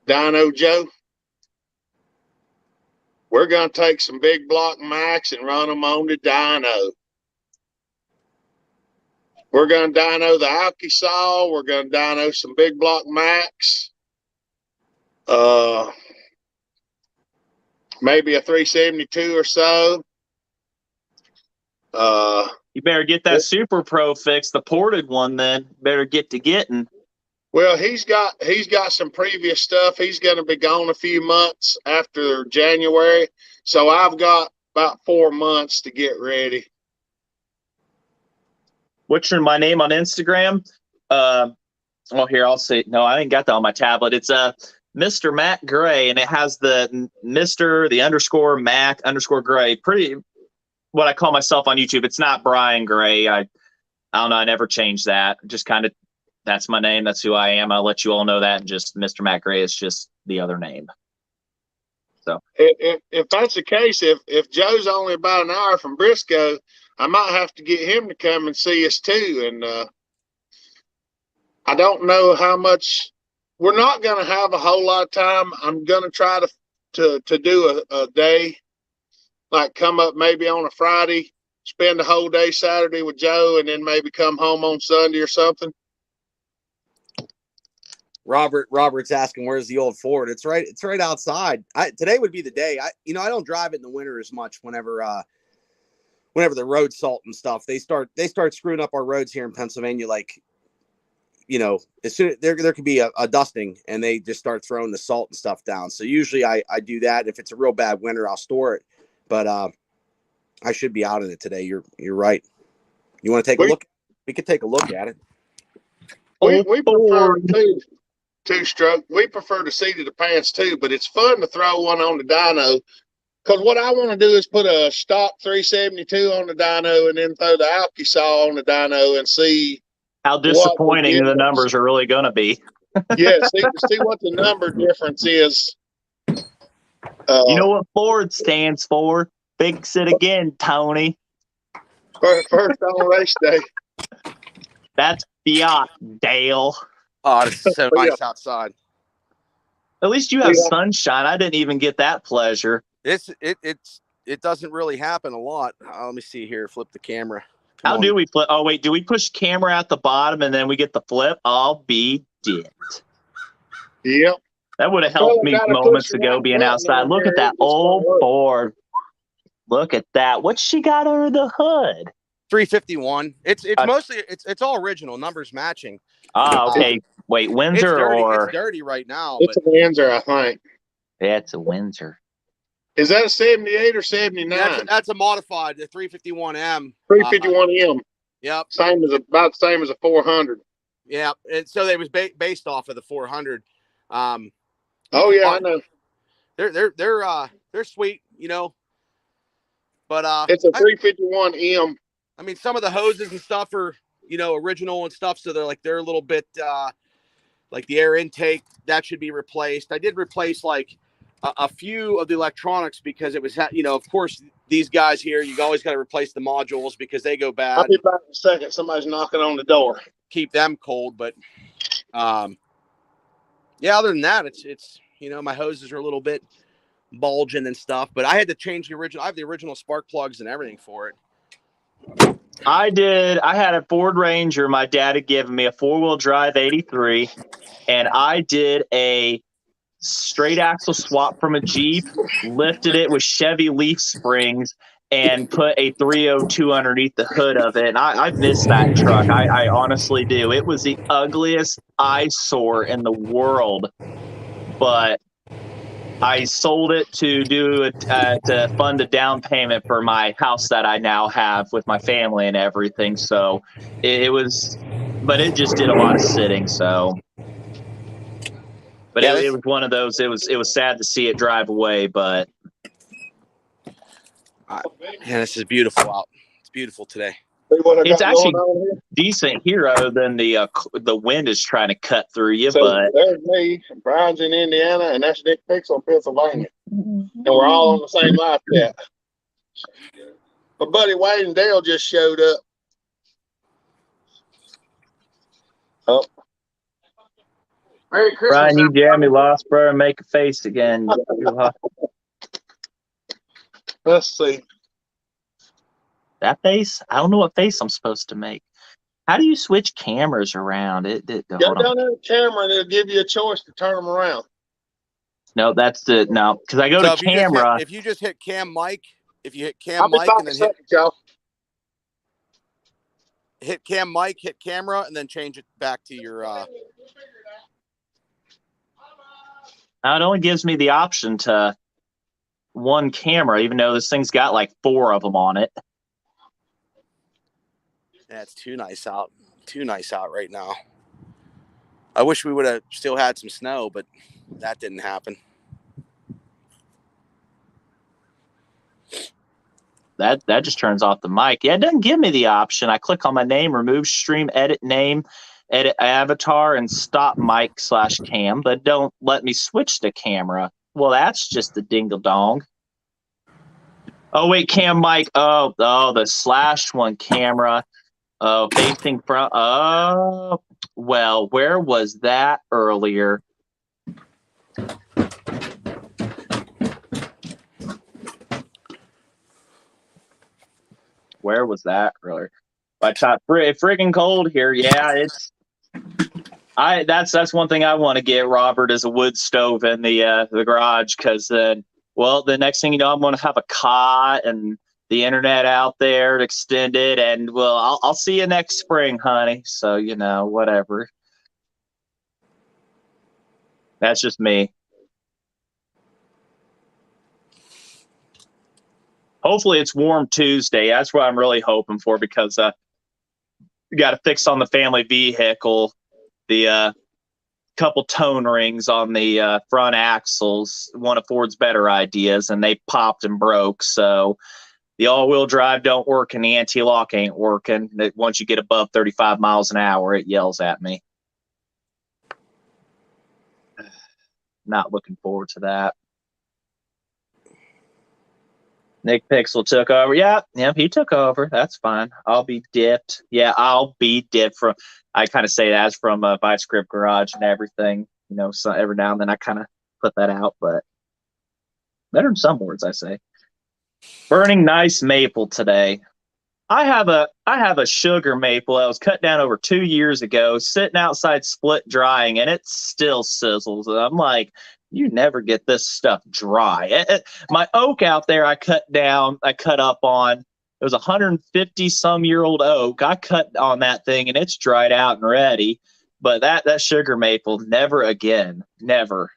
Dino Joe. We're going to take some big block Max and run them on the dyno. We're going to dyno the Alki saw. We're going to dyno some big block Max. Uh, maybe a 372 or so. You better get that Super Pro fixed, the ported one. Then better get to getting. Well, he's got some previous stuff. He's going to be gone a few months after January, so I've got about 4 months to get ready. What's my name on Instagram? Oh, here I'll say. No, I ain't got that on my tablet. It's Mr. Matt Gray, and it has the Mr. the underscore Mac underscore Gray. Pretty what I call myself on YouTube. It's not Brian Gray. I don't know. I never changed that. Just kind of that's my name. That's who I am. I'll let you all know that. And just Mr. Matt Gray is just the other name. So if that's the case, if Joe's only about an hour from Briscoe, I might have to get him to come and see us too. And I don't know how much. We're not going to have a whole lot of time. I'm going to try to do a day, like come up maybe on a Friday, spend the whole day Saturday with Joe, and then maybe come home on Sunday or something. Robert's asking where's the old Ford. It's right outside. Today would be the day. I don't drive it in the winter as much whenever the road salt and stuff. They start screwing up our roads here in Pennsylvania. Like, as soon there could be a dusting and they just start throwing the salt and stuff down. So usually I do that. If it's a real bad winter, I'll store it. But I should be out in it today. You're right. You want to take a look? We could take a look at it. We prefer two-stroke. We prefer the seat of the pants too, but it's fun to throw one on the dyno. Because what I want to do is put a stock 372 on the dyno and then throw the alky saw on the dyno and see how disappointing the numbers are really going to be. Yeah, see what the number difference is. You know what Ford stands for? Fix it again, Tony. First on race day. That's Fiat, Dale. Oh, it's so nice outside. At least you have sunshine. I didn't even get that pleasure. It doesn't really happen a lot. Let me see here. Flip the camera. How do we flip? Oh, wait. Do we push camera at the bottom and then we get the flip? I'll be dead. Yep. That would have helped me moments ago being outside. Look at that old Ford. Look at that. What's she got under the hood? 351. It's mostly it's all original, numbers matching. Okay. Wait, Windsor it's dirty right now. It's a Windsor, I think. Yeah, it's a Windsor. Is that a 78 or 79? That's a modified, the 351M. 351M. Yep. About the same as a 400. Yeah, and so it was based off of the 400. Oh yeah, I know. They're sweet, But it's a 351M. I mean, some of the hoses and stuff are original and stuff, so they're a little bit like the air intake that should be replaced. I did replace like a few of the electronics because it was of course these guys here, you always got to replace the modules because they go bad. I'll be back in a second. Somebody's knocking on the door. Keep them cold, but yeah, other than that, it's my hoses are a little bit bulging and stuff, but I had to change I have the original spark plugs and everything for it. I had a Ford Ranger my dad had given me, a 4-wheel drive 83, and I did a straight axle swap from a Jeep, lifted it with Chevy leaf springs, and put a 302 underneath the hood of it. And I miss that truck. I honestly do. It was the ugliest eyesore in the world, but I sold it to to fund a down payment for my house that I now have with my family and everything. So it just did a lot of sitting. So, but yeah, it was one of those. It was sad to see it drive away, but man, this is beautiful out. It's beautiful today. It's actually decent here, other than the wind is trying to cut through you. So but there's me, Brian's in Indiana, and that's Nick Pixel in Pennsylvania, and we're all on the same live chat. My buddy Wade and Dale just showed up. Oh, Merry Christmas, Brian, you Jeremy lost, bro, and make a face again. Let's see. That face? I don't know what face I'm supposed to make. How do you switch cameras around? Go down to the camera and it'll give you a choice to turn them around. No, that's it. No, because I go So to camera. if you just hit cam mic, if you hit I'll cam be mic back and a then second, y'all. hit cam mic, hit camera, and then change it back to your. Now it only gives me the option to one camera, even though this thing's got like 4 of them on it. Yeah, it's too nice out. Too nice out right now. I wish we would have still had some snow, but that didn't happen. That just turns off the mic. Yeah, it doesn't give me the option. I click on my name, remove stream, edit name, edit avatar, and stop mic/cam, but don't let me switch to camera. Well, that's just the dingle dong. Oh wait, cam mic. Oh, the slash one camera. Oh, facing front. Oh, well, where was that earlier? Where was that earlier? I thought friggin' cold here. Yeah, that's one thing I want to get, Robert, is a wood stove in the garage, because then, well, the next thing you know, I'm going to have a cot and the internet out there extended, and well, I'll see you next spring, honey. So whatever. That's just me. Hopefully it's warm Tuesday. That's what I'm really hoping for, because we got to fix on the family vehicle the couple tone rings on the front axles. One of Ford's better ideas, and they popped and broke. So the all-wheel drive don't work, and the anti-lock ain't working. Once you get above 35 miles an hour, it yells at me. Not looking forward to that. Nick Pixel took over. Yeah, he took over. That's fine. I'll be dipped. Yeah, I'll be dipped from. I kind of say that's from Vice Grip Garage and everything. So every now and then I kind of put that out, but better than some words, I say. Burning nice maple today. I have a sugar maple that was cut down over 2 years ago, sitting outside split drying, and it still sizzles. And I'm like, you never get this stuff dry. My oak out there, I cut up on. It was a 150-some-year-old oak. I cut on that thing, and it's dried out and ready. But that sugar maple, never again, never.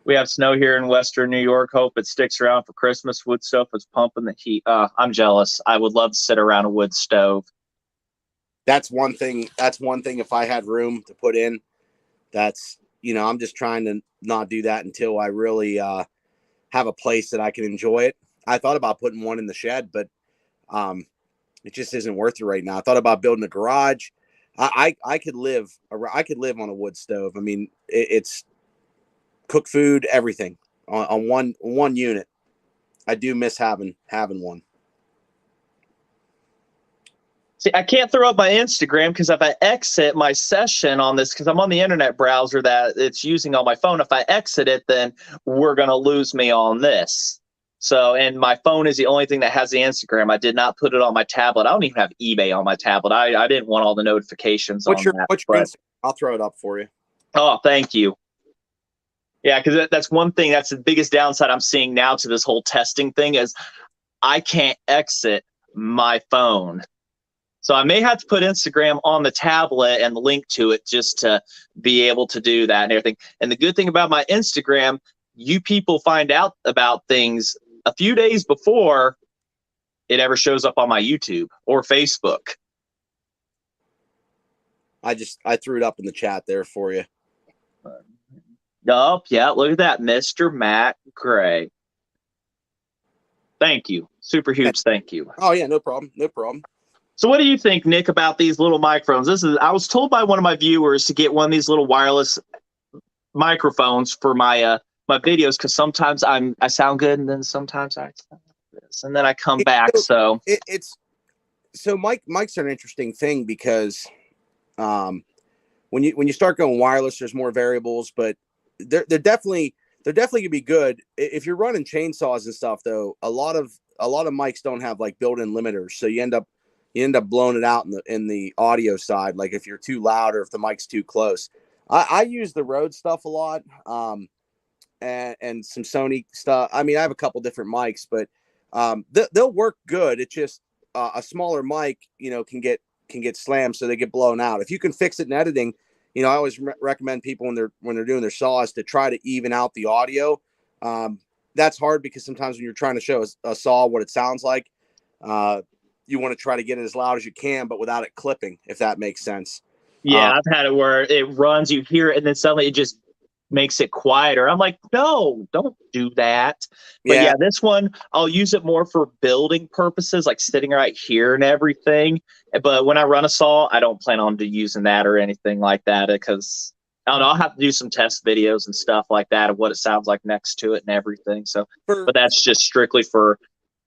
We have snow here in Western New York. Hope it sticks around for Christmas. Wood stove is pumping the heat. I'm jealous. I would love to sit around a wood stove. That's one thing. If I had room to put in, I'm just trying to not do that until I really have a place that I can enjoy it. I thought about putting one in the shed, but it just isn't worth it right now. I thought about building a garage. I could live on a wood stove. I mean, it's cook food, everything on one unit. I do miss having one. See, I can't throw up my Instagram, because if I exit my session on this, because I'm on the internet browser that it's using on my phone, if I exit it, then we're going to lose me on this. So, and my phone is the only thing that has the Instagram. I did not put it on my tablet. I don't even have eBay on my tablet. I didn't want all the notifications on that. What's your Instagram? I'll throw it up for you. Oh, thank you. Yeah, because that's one thing. That's the biggest downside I'm seeing now to this whole testing thing, is I can't exit my phone. So I may have to put Instagram on the tablet and link to it just to be able to do that and everything. And the good thing about my Instagram, you people find out about things a few days before it ever shows up on my YouTube or Facebook. I threw it up in the chat there for you. Oh, yeah, look at that, Mr. Matt Gray. Thank you. Super huge thank you. Oh, yeah, no problem. No problem. So what do you think, Nick, about these little microphones? I was told by one of my viewers to get one of these little wireless microphones for my my videos, because sometimes I sound good, and then sometimes I sound like this, and then I come back. So mics are an interesting thing, because when you start going wireless, there's more variables, but they're definitely gonna be good if you're running chainsaws and stuff. Though a lot of mics don't have like built-in limiters, so you end up you end up blowing it out in the audio side. Like if you're too loud or if the mic's too close. I use the Rode stuff a lot, and some Sony stuff. I mean, I have a couple different mics, but they'll work good. It's just a smaller mic, can get slammed, so they get blown out. If you can fix it in editing, I always recommend people when they're doing their saws to try to even out the audio. That's hard because sometimes when you're trying to show a saw what it sounds like, you want to try to get it as loud as you can, but without it clipping, if that makes sense. Yeah, I've had it where it runs, you hear it, and then suddenly it just makes it quieter. I'm like, no, don't do that. But yeah, this one, I'll use it more for building purposes, like sitting right here and everything. But when I run a saw, I don't plan on using that or anything like that because I don't know, I'll have to do some test videos and stuff like that of what it sounds like next to it and everything. So, but that's just strictly for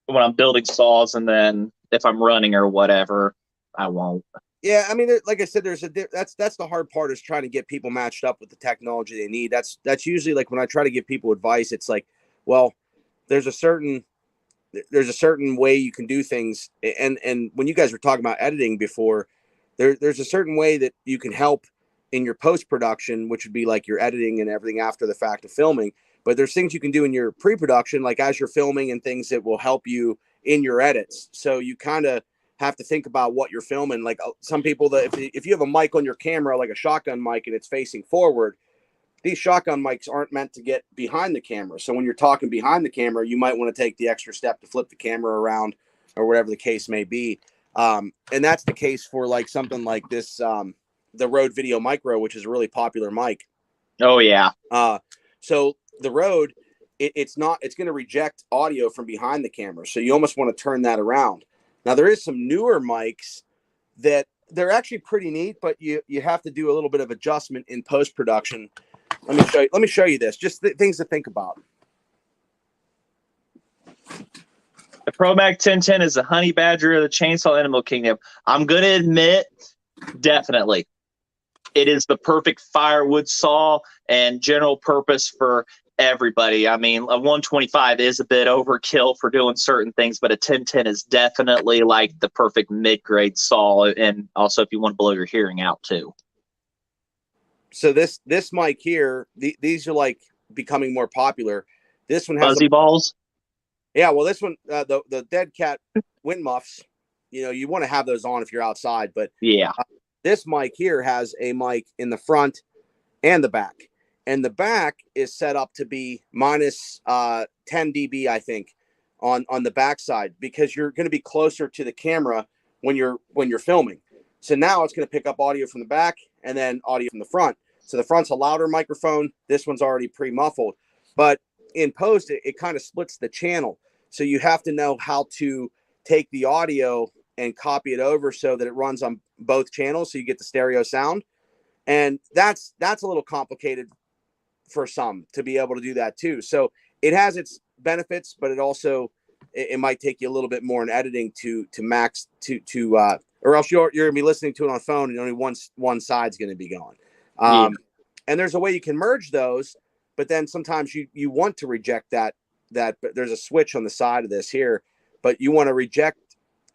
when I'm building saws, and then if I'm running or whatever, I won't. Yeah, I mean, like I said, that's the hard part is trying to get people matched up with the technology they need. That's usually like when I try to give people advice, it's like, well, there's a certain way you can do things, and when you guys were talking about editing before, there's a certain way that you can help in your post production, which would be like your editing and everything after the fact of filming. But there's things you can do in your pre-production, like as you're filming, and things that will help you in your edits. So you kind of have to think about what you're filming. Like some people that if you have a mic on your camera, like a shotgun mic, and it's facing forward, these shotgun mics aren't meant to get behind the camera. So when you're talking behind the camera, you might want to take the extra step to flip the camera around or whatever the case may be. And that's the case for like something like this, the Rode Video Micro, which is a really popular mic. Oh yeah. So the Rode, it's going to reject audio from behind the camera. So you almost want to turn that around. Now, there is some newer mics that they're actually pretty neat, but you have to do a little bit of adjustment in post-production. Let me show you this, just things to think about. The ProMac 1010 is the honey badger of the chainsaw animal kingdom. I'm going to admit, definitely, it is the perfect firewood saw and general purpose for everybody. I mean, a 125 is a bit overkill for doing certain things, but a 1010 is definitely like the perfect mid-grade saw, and also if you want to blow your hearing out too. So this mic here, these are like becoming more popular. This one has fuzzy balls. Yeah, well, this one, the Dead Cat wind muffs, you want to have those on if you're outside, but yeah, this mic here has a mic in the front and the back. And the back is set up to be minus 10 dB, I think, on the back side, because you're going to be closer to the camera when you're filming. So now it's going to pick up audio from the back and then audio from the front. So the front's a louder microphone. This one's already pre-muffled. But in post, it kind of splits the channel. So you have to know how to take the audio and copy it over so that it runs on both channels, so you get the stereo sound. And that's a little complicated for some to be able to do that too. So it has its benefits, but it also it might take you a little bit more in editing to max or else you're gonna be listening to it on phone and only one side's going to be going. And there's a way you can merge those, but then sometimes you want to reject that, but there's a switch on the side of this here, but you want to reject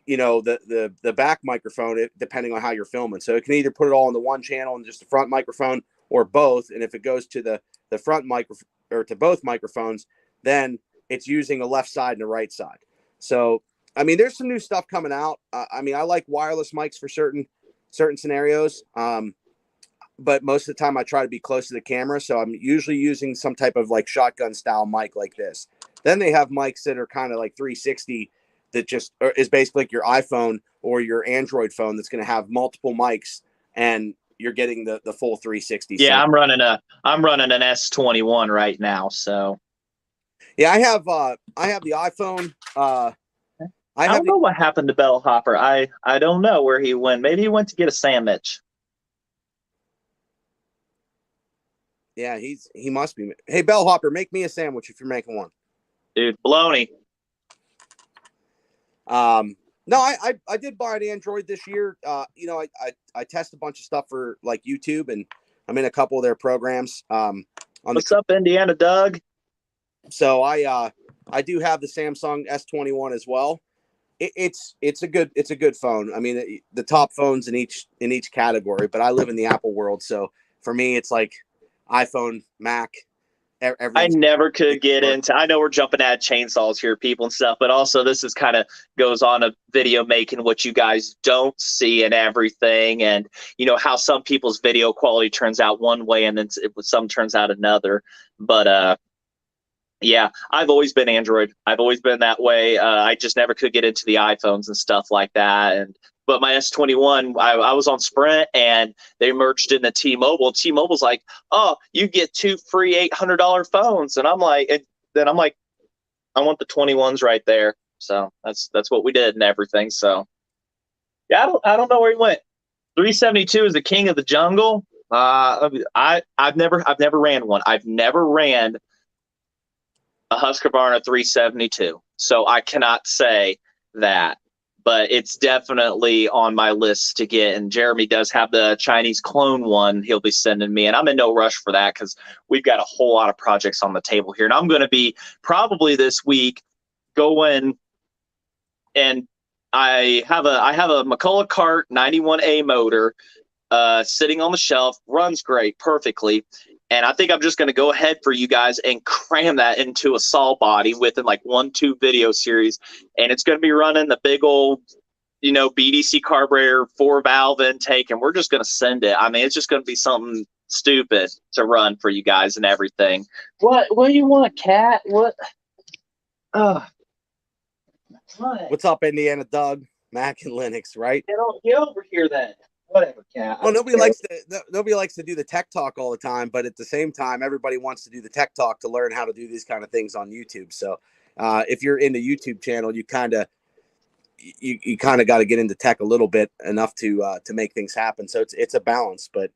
the back microphone depending on how you're filming. So it can either put it all on the one channel and just the front microphone, or both. And if it goes to the front microphone or to both microphones, then it's using a left side and a right side. So I mean, there's some new stuff coming out. I mean, I like wireless mics for certain scenarios, but most of the time I try to be close to the camera. So I'm usually using some type of like shotgun style mic like this. Then they have mics that are kind of like 360 that just is basically like your iPhone or your Android phone that's going to have multiple mics, and you're getting the full 360. Yeah, I'm running an S21 right now. So yeah, I have the iPhone. I don't know what happened to Bellhopper. I don't know where he went. Maybe he went to get a sandwich. Yeah, he must be. Hey, Bellhopper, make me a sandwich if you're making one. Dude, bologna. No, I did buy an Android this year. I test a bunch of stuff for like YouTube, and I'm in a couple of their programs. What's up, Indiana Doug? So I do have the Samsung S21 as well. It's a good phone. I mean, the top phones in each category, but I live in the Apple world, so for me, it's like iPhone, Mac, I everything's never could get into. I know we're jumping at chainsaws here, people and stuff, but also this is kind of goes on a video making what you guys don't see and everything, and how some people's video quality turns out one way and then some turns out another. But yeah, I've always been Android. I've always been that way. I just never could get into the iPhones and stuff like that. But my S21, I was on Sprint and they merged into T-Mobile. T-Mobile's like, oh, you get 2 free $800 phones, and I'm like, I want the 21s right there. So that's what we did and everything. So yeah, I don't know where he went. 372 is the king of the jungle. I've never ran one. I've never ran a Husqvarna 372. So I cannot say that, but it's definitely on my list to get. And Jeremy does have the Chinese clone one he'll be sending me, and I'm in no rush for that because we've got a whole lot of projects on the table here. And I'm going to be probably this week going, and I have a McCulloch Cart 91A motor sitting on the shelf, runs great, perfectly. And I think I'm just going to go ahead for you guys and cram that into a saw body within like 1-2 video series. And it's going to be running the big old, BDC carburetor 4-valve intake. And we're just going to send it. I mean, it's just going to be something stupid to run for you guys and everything. What do you want, Cat? What? What's up, Indiana Doug, Mac, and Linux, right? Get over here then. Whatever, Cat. Well, nobody likes to do the tech talk all the time, but at the same time, everybody wants to do the tech talk to learn how to do these kind of things on YouTube. So, if you're in the YouTube channel, you kind of got to get into tech a little bit enough to make things happen. So it's a balance. But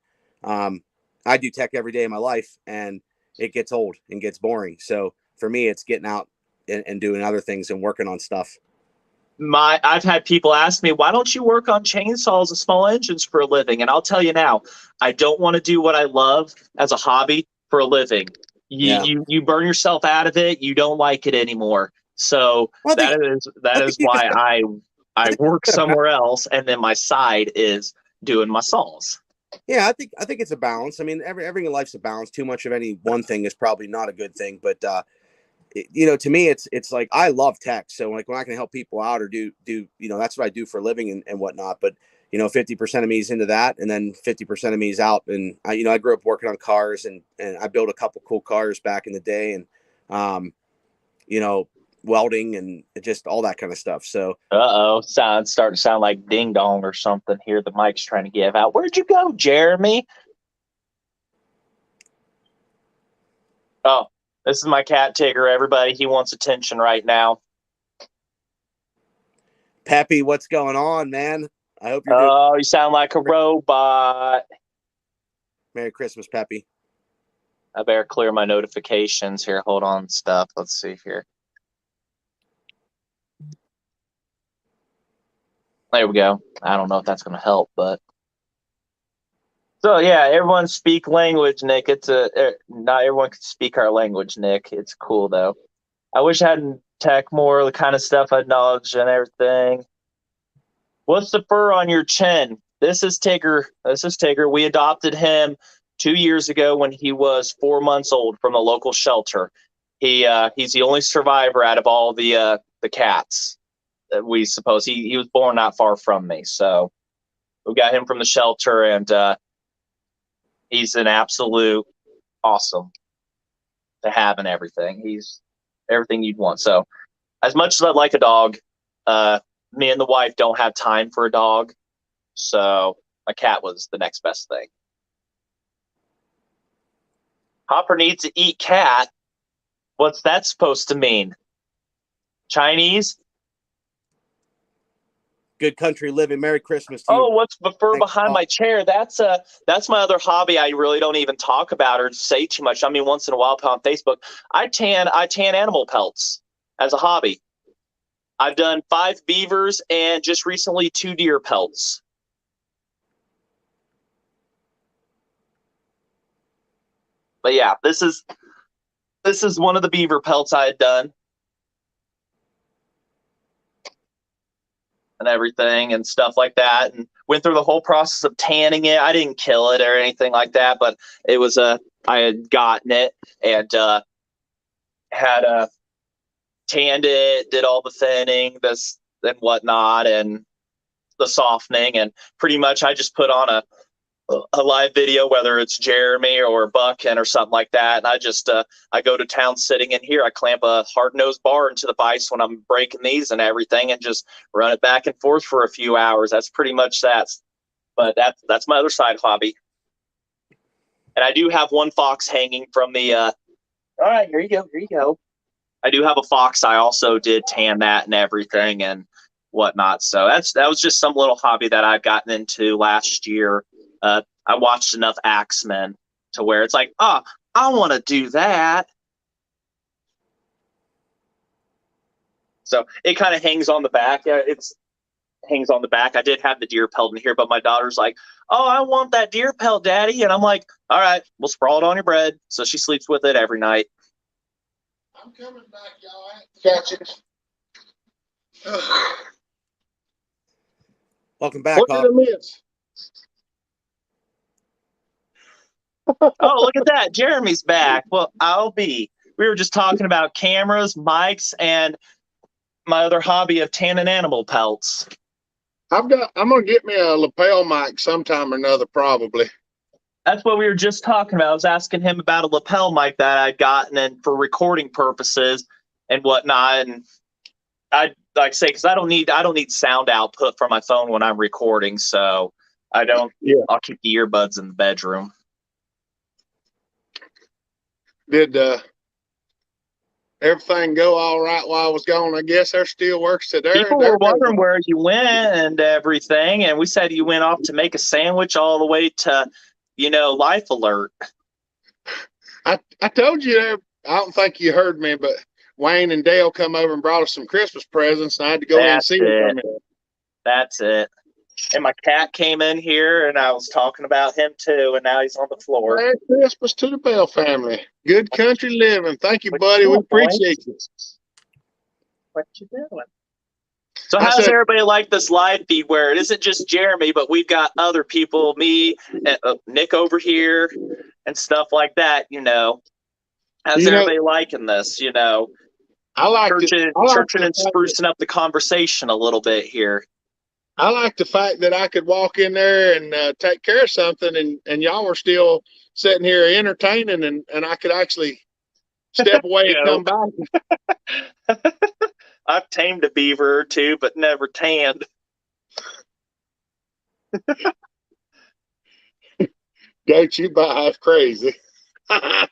I do tech every day of my life, and it gets old and gets boring. So for me, it's getting out and doing other things and working on stuff. I've had people ask me, why don't you work on chainsaws and small engines for a living? And I'll tell you now, I don't want to do what I love as a hobby for a living. You burn yourself out of it. You don't like it anymore. So that is why I work somewhere else, and then my side is doing my saws. Yeah, I think it's a balance. I mean, everything in life's a balance. Too much of any one thing is probably not a good thing, but to me, it's like I love tech. So like when I can help people out or do that's what I do for a living and whatnot. But 50% of me is into that, and then 50% of me is out. And I grew up working on cars, and I built a couple cool cars back in the day, and welding and just all that kind of stuff. So starting to sound like ding dong or something here. The mic's trying to give out. Where'd you go, Jeremy? Oh. This is my cat Tigger, everybody. He wants attention right now. Peppy, what's going on, man? I hope you're doing. You sound like a robot. Merry Christmas, Peppy. I better clear my notifications here. Hold on, stuff. Let's see here. There we go. I don't know if that's going to help, but. So yeah, everyone speak language, Nick. It's not everyone can speak our language, Nick. It's cool though. I wish I had tech more the kind of stuff I'd knowledge and everything. What's the fur on your chin? This is Tigger. We adopted him 2 years ago when he was 4 months old from a local shelter. He's the only survivor out of all the cats that we suppose. He was born not far from me, so we got him from the shelter, and he's an absolute awesome to have and everything. He's everything you'd want. So as much as I'd like a dog, me and the wife don't have time for a dog. So a cat was the next best thing. Hopper needs to eat cat. What's that supposed to mean? Chinese? Good country living. Merry Christmas to you. Oh, what's the fur behind my chair? That's my other hobby. I really don't even talk about or say too much. I mean, once in a while on Facebook, I tan animal pelts as a hobby. I've done 5 beavers and just recently 2 deer pelts. But yeah, this is one of the beaver pelts I had done. and everything and stuff like that, and went through the whole process of tanning it. I didn't kill it or anything like that, but it was I had gotten it and had tanned it, did all the thinning, this and whatnot, and the softening, and pretty much I just put on a live video, whether it's Jeremy or Buchan or something like that, and I just I go to town sitting in here. I clamp a hard-nosed bar into the vise when I'm breaking these and everything, and just run it back and forth for a few hours. That's pretty much that. But that's my other side hobby. And I do have one fox hanging from the. All right, here you go. Here you go. I do have a fox. I also did tan that and everything and whatnot. So that was just some little hobby that I've gotten into last year. I watched enough Axemen to where it's like, oh, I want to do that. So it kind of hangs on the back. Yeah, it's hangs on the back. I did have the deer pelt in here, but my daughter's like, oh, I want that deer pelt, Daddy. And I'm like, all right, we'll sprawl it on your bread. So she sleeps with it every night. I'm coming back, y'all. I ain't catching it. Welcome back, What did I miss? Oh, look at that. Jeremy's back. Well, we were just talking about cameras, mics, and my other hobby of tanning animal pelts. I'm gonna get me a lapel mic sometime or another, probably. That's what we were just talking about. I was asking him about a lapel mic that I'd gotten and for recording purposes and whatnot. And I like say, because I don't need sound output from my phone when I'm recording, so I don't. Yeah. I'll keep the earbuds in the bedroom. Did everything go all right while I was gone? I guess there still works today. People were wondering where you went and everything, and we said you went off to make a sandwich all the way to, Life Alert. I told you there. I don't think you heard me, but Wayne and Dale come over and brought us some Christmas presents, and I had to go in and see them. That's it. And my cat came in here, and I was talking about him too, and now he's on the floor. Merry Christmas to the Bell family. Good country living. Thank you, buddy. We appreciate you. What you doing? So how does everybody like this live feed where it isn't just Jeremy, but we've got other people, me, and Nick over here, and stuff like that, How's everybody liking this, I like churching and sprucing up the conversation a little bit here. I like the fact that I could walk in there and take care of something, and y'all were still sitting here entertaining, and I could actually step away and come back. I've tamed a beaver or two, but never tanned. Goat, you buy crazy. Heck,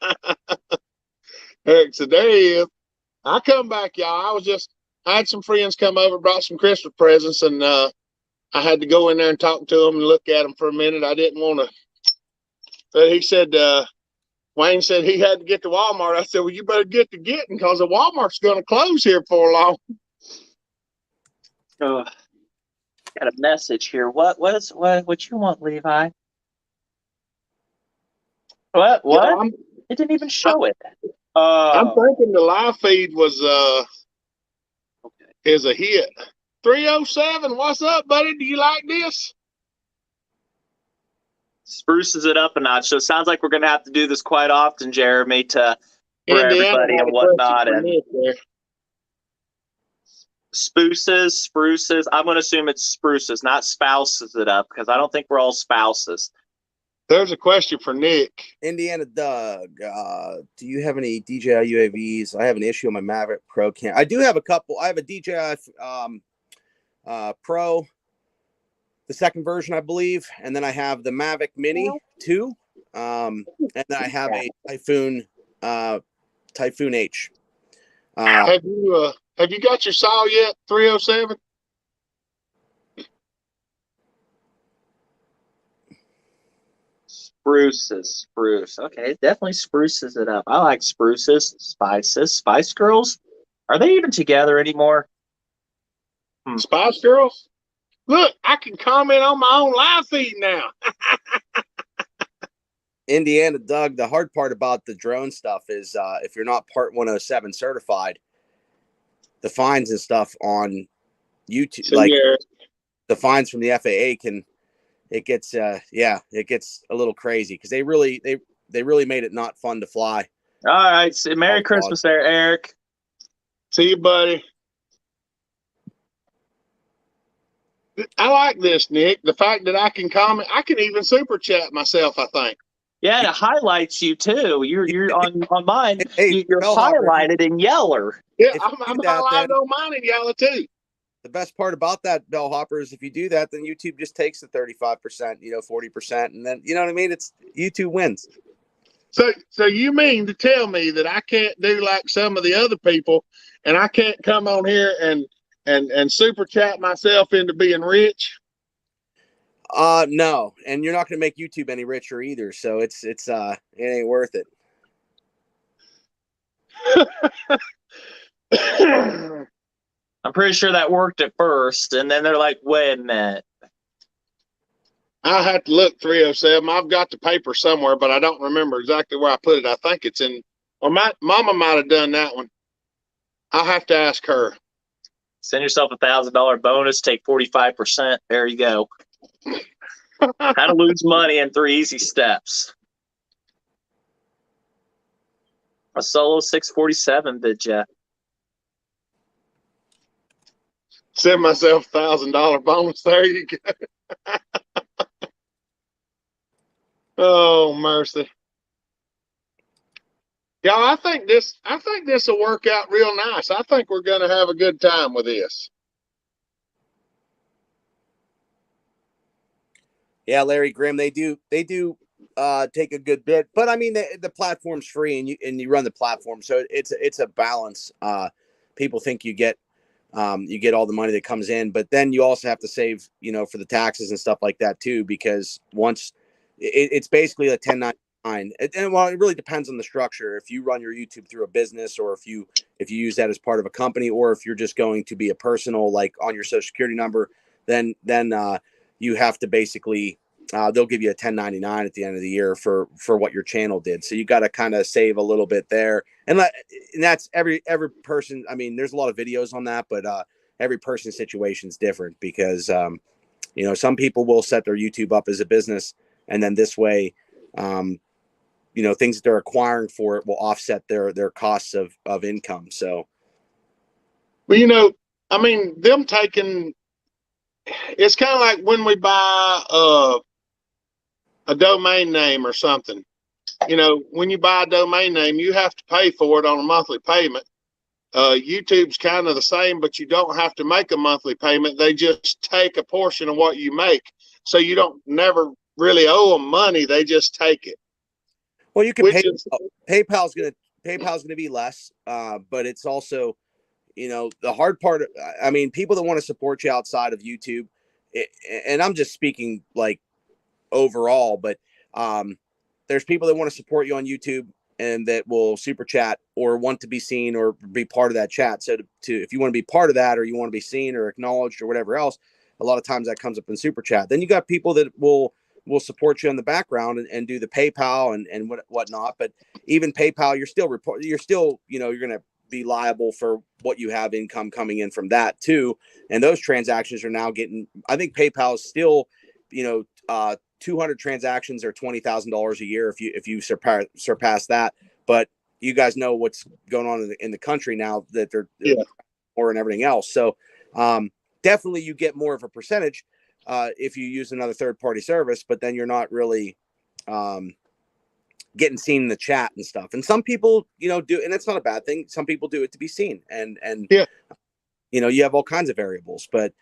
so there he is. I come back, y'all. I had some friends come over, brought some Christmas presents, and I had to go in there and talk to them and look at them for a minute. I didn't want to, but he said, Wayne said he had to get to Walmart. I said, well, you better get to getting because the Walmart's going to close here for long. Oh, got a message here. What you want, Levi? What? Yeah, it didn't even show it. I'm thinking the live feed was is a hit. 307, what's up, buddy? Do you like this? Spruces it up a notch. So it sounds like we're going to have to do this quite often, Jeremy, for everybody and whatnot. And spruces. I'm going to assume it's spruces, not spouses it up, because I don't think we're all spouses. There's a question for Nick. Indiana Doug, do you have any DJI UAVs? I have an issue on my Maverick Pro cam. I do have a couple. I have a DJI Pro, the second version, I believe, and then I have the Mavic Mini 2, and then I have a Typhoon H. Have you got your saw yet? 307. Spruce. Okay, it definitely spruces it up. I like spruces, spices, Spice Girls. Are they even together anymore? Spice Girls? Look, I can comment on my own live feed now. Indiana Doug, the hard part about the drone stuff is if you're not Part 107 certified, the fines and stuff on YouTube, So like yeah, the fines from the FAA it gets a little crazy because they really made it not fun to fly. All right. So Merry Christmas there, Eric. see you, buddy. I like this, Nick. The fact that I can comment, I can even super chat myself, I think. Yeah, and it highlights you too. You're on mine. Hey, You're Bellhopper, highlighted in yeller. Yeah, if I'm you do that, highlighted then on mine in yellow too. the best part about that, Bellhopper, is if you do that, then YouTube just takes the 35%, 40%, and then you know what I mean. It's YouTube wins. So you mean to tell me that I can't do like some of the other people, and I can't come on here and super chat myself into being rich? No, and you're not going to make YouTube any richer either. So it ain't worth it. I'm pretty sure that worked at first, and then they're like, "Wait a minute." I have to look 307. I've got the paper somewhere, but I don't remember exactly where I put it. I think it's in, or my mama might have done that one. I'll have to ask her. Send yourself $1,000 bonus. Take 45%. There you go. How to lose money in 3 easy steps. A solo 647 bid you. Send myself $1,000 bonus. There you go. Oh mercy. Yeah, I think this will work out real nice. I think we're gonna have a good time with this. Yeah, Larry Grimm, they do take a good bit, but I mean the platform's free and you run the platform, so it's a balance. People think you get all the money that comes in, but then you also have to save, for the taxes and stuff like that too, because once it's basically a 1099. And well, it really depends on the structure. If you run your YouTube through a business, or if you use that as part of a company, or if you're just going to be a personal, like on your social security number, then you have to basically they'll give you a 1099 at the end of the year for what your channel did. So you got to kind of save a little bit there, and that's every person. I mean, there's a lot of videos on that, but every person's situation is different because some people will set their YouTube up as a business, and then this way, things that they're acquiring for it will offset their costs of income. So, Well, I mean, them taking, it's kind of like when we buy a domain name or something. When you buy a domain name, you have to pay for it on a monthly payment. YouTube's kind of the same, but you don't have to make a monthly payment. They just take a portion of what you make, so you don't never really owe them money. They just take it. Well, you can pay. PayPal's gonna be less, but it's also, the hard part. I mean, people that want to support you outside of YouTube, and I'm just speaking like overall, but there's people that want to support you on YouTube and that will super chat or want to be seen or be part of that chat. So if you want to be part of that, or you want to be seen or acknowledged or whatever else, a lot of times that comes up in super chat. Then you got people that will support you in the background and do the PayPal and whatnot. But even PayPal, you're still you're going to be liable for what you have income coming in from that too. And those transactions are now getting, I think PayPal is still, 200 transactions or $20,000 a year if you surpass that. But you guys know what's going on in the country now that they're more and everything else. So definitely you get more of a percentage if you use another third-party service, but then you're not really getting seen in the chat and stuff. And some people, do, and it's not a bad thing. Some people do it to be seen, and you have all kinds of variables, but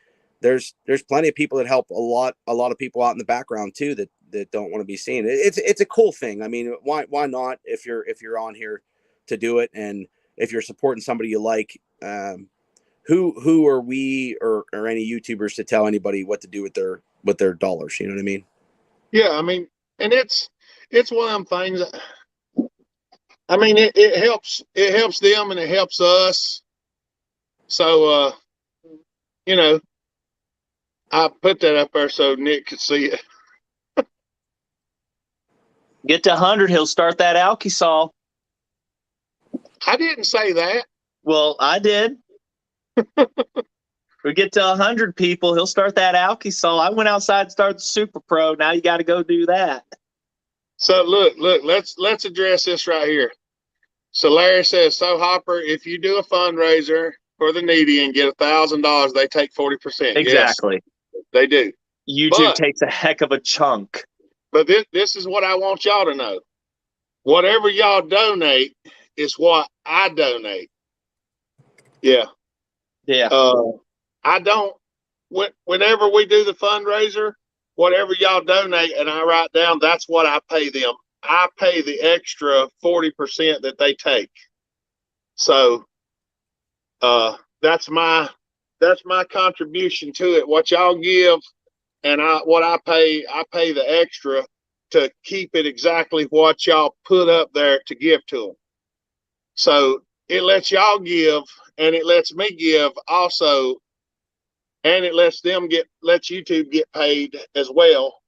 there's plenty of people that help a lot of people out in the background too that don't want to be seen. It's a cool thing. I mean, why not if you're on here to do it, and if you're supporting somebody you like. Who are we or any YouTubers to tell anybody what to do with their dollars? You know what I mean? Yeah, I mean, and it's one of them things. I mean, it helps them and it helps us. So I put that up there so Nick could see it. Get to 100, he'll start that Alki-Sol. I didn't say that. Well, I did. We get to 100 people, he'll start that Alki-Sol. I went outside and started the Super Pro. Now you got to go do that. So look, let's address this right here. So Larry says, so Hopper, if you do a fundraiser for the needy and get $1,000, they take 40%. Exactly. Yes, they do. YouTube takes a heck of a chunk. But this is what I want y'all to know. Whatever y'all donate is what I donate. Yeah. Yeah. I don't, whenever we do the fundraiser, whatever y'all donate and I write down, that's what I pay them. I pay the extra 40% that they take. So that's my contribution to it. What y'all give and what I pay the extra to keep it exactly what y'all put up there to give to them. So it lets y'all give and it lets me give also, and it lets YouTube get paid as well,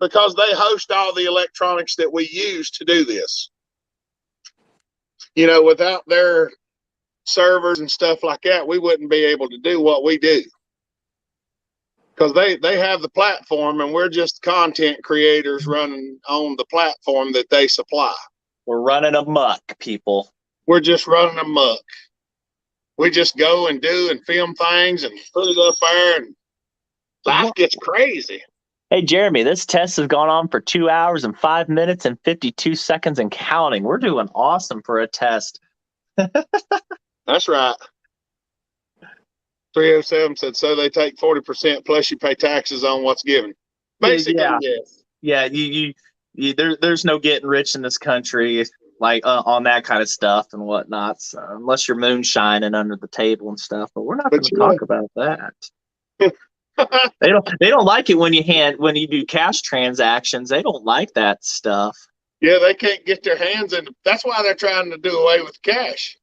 because they host all the electronics that we use to do this. You know, without their servers and stuff like that, we wouldn't be able to do what we do, because they have the platform and we're just content creators running on the platform that they supply. We're running amok, people. We're just running amok. We just go and do and film things and put it up there, and life gets crazy. Hey, Jeremy, this test has gone on for 2 hours and 5 minutes and 52 seconds and counting. We're doing awesome for a test. That's right. 307 said, so they take 40% plus you pay taxes on what's given. Basically, yeah. yes. Yeah, there's no getting rich in this country, like on that kind of stuff and whatnot. So, unless you're moonshining under the table and stuff, but we're not going to talk about that. They don't like it when you do cash transactions. They don't like that stuff. Yeah, they can't get their hands in. That's why they're trying to do away with cash.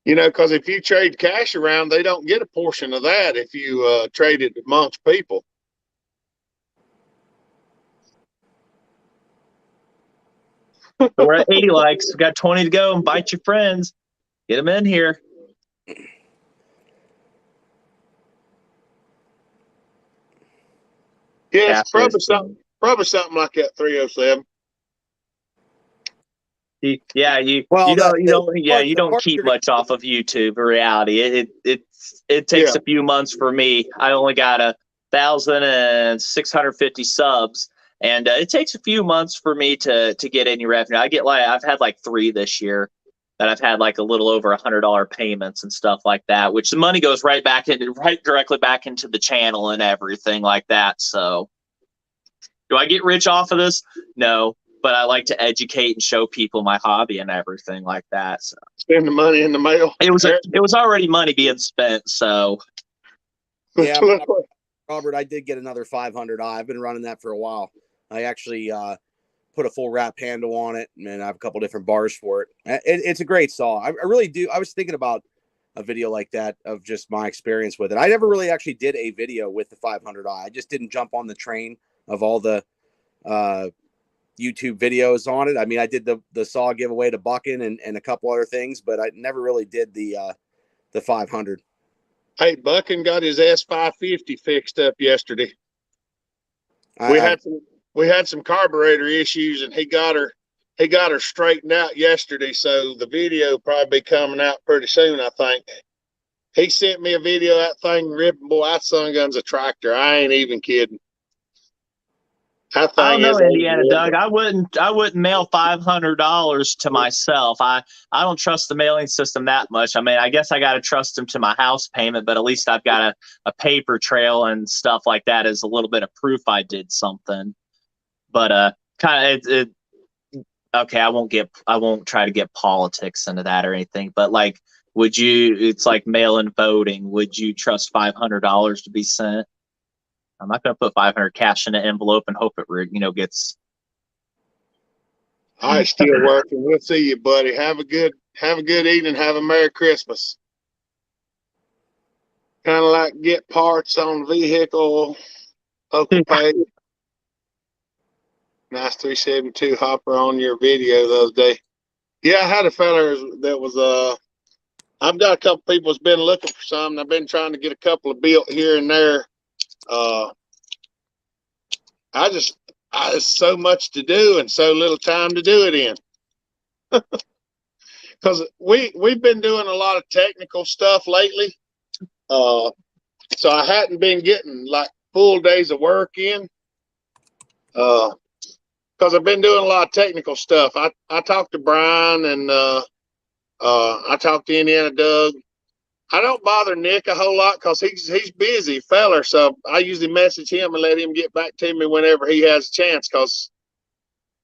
You know, because if you trade cash around, they don't get a portion of that if you trade it amongst people. So we're at 80 likes. We got 20 to go. Invite your friends. Get them in here. Yeah, it's probably something like that. 307. Yeah, you don't keep much off of YouTube. In reality, it takes a few months for me. I only got 1,650 subs, and it takes a few months for me to get any revenue. I've had like 3 this year that I've had like a little over $100 payments and stuff like that, which the money goes right directly back into the channel and everything like that. So, do I get rich off of this? No. But I like to educate and show people my hobby and everything like that. So spend the money in the mail. It was already money being spent. So yeah, Robert, I did get another 500. I've been running that for a while. I actually put a full wrap handle on it, and I have a couple different bars for it. It's a great saw. I really do. I was thinking about a video like that of just my experience with it. I never really actually did a video with the 500i. I just didn't jump on the train of all the YouTube videos on it. I mean, I did the saw giveaway to Buckin and a couple other things, but I never really did the 500. Hey, Buckin got his S550 fixed up yesterday. We had some carburetor issues, and he got her straightened out yesterday. So the video probably be coming out pretty soon, I think. He sent me a video of that thing ripping. Boy, that son gun's a tractor. I ain't even kidding. I don't know, Indiana Doug. I wouldn't mail $500 to myself. I don't trust the mailing system that much. I mean, I guess I got to trust them to my house payment, but at least I've got a paper trail and stuff like that as a little bit of proof I did something. But okay, I won't try to get politics into that or anything. But like, it's like mail-in voting. Would you trust $500 to be sent? I'm not going to put 500 cash in an envelope and hope it gets. I still working. We'll see you, buddy. Have a good evening. Have a Merry Christmas. Kind of like get parts on vehicle, local pay. Nice 372 Hopper on your video the other day. Yeah, I had a fella that was I've got a couple people that's been looking for some, and I've been trying to get a couple of built here and there. It's so much to do and so little time to do it in. Because we've been doing a lot of technical stuff lately. So I hadn't been getting like full days of work in. Because I've been doing a lot of technical stuff. I talked to Brian and I talked to Indiana Doug. I don't bother Nick a whole lot because he's busy feller. So I usually message him and let him get back to me whenever he has a chance, because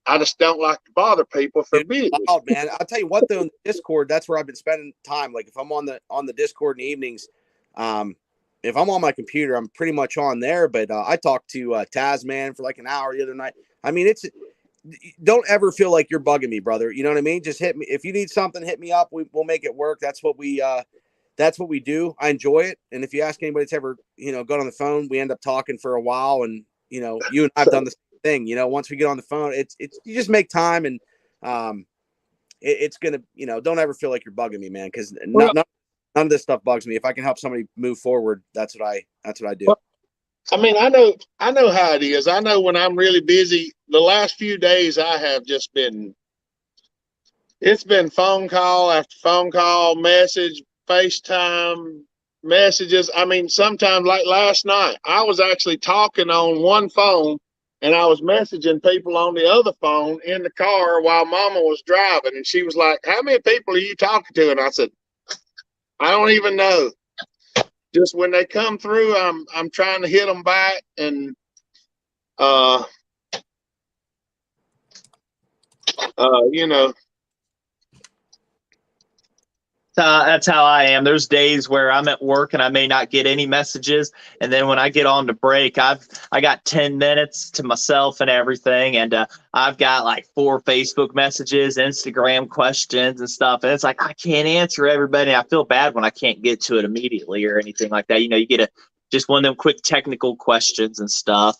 I just don't like to bother people if they're busy. Oh man, I'll tell you what though, in the Discord, that's where I've been spending time. Like if I'm on the Discord in the evenings, if I'm on my computer, I'm pretty much on there. But I talked to Tasman for like an hour the other night. I mean, don't ever feel like you're bugging me, brother. You know what I mean? Just hit me if you need something. Hit me up. We'll make it work. That's what we do. I enjoy it. And if you ask anybody that's ever gone on the phone, we end up talking for a while. And you and I've done the same thing. Once we get on the phone, it's you just make time, and it's gonna don't ever feel like you're bugging me, man. Because none of this stuff bugs me. If I can help somebody move forward, that's what I do. Well, I mean, I know how it is. I know when I'm really busy. The last few days I have just been, it's been phone call after phone call, message, FaceTime, messages. I mean, sometimes like last night, I was actually talking on one phone and I was messaging people on the other phone in the car while Mama was driving. And she was like, "How many people are you talking to?" And I said, "I don't even know. Just when they come through, I'm trying to hit them back." And you know, that's how I am. There's days where I'm at work and I may not get any messages, and then when I get on to break, I got 10 minutes to myself and everything, and I've got like 4 Facebook messages, Instagram questions, and stuff, and it's like I can't answer everybody. I feel bad when I can't get to it immediately or anything like that. You get just one of them quick technical questions and stuff,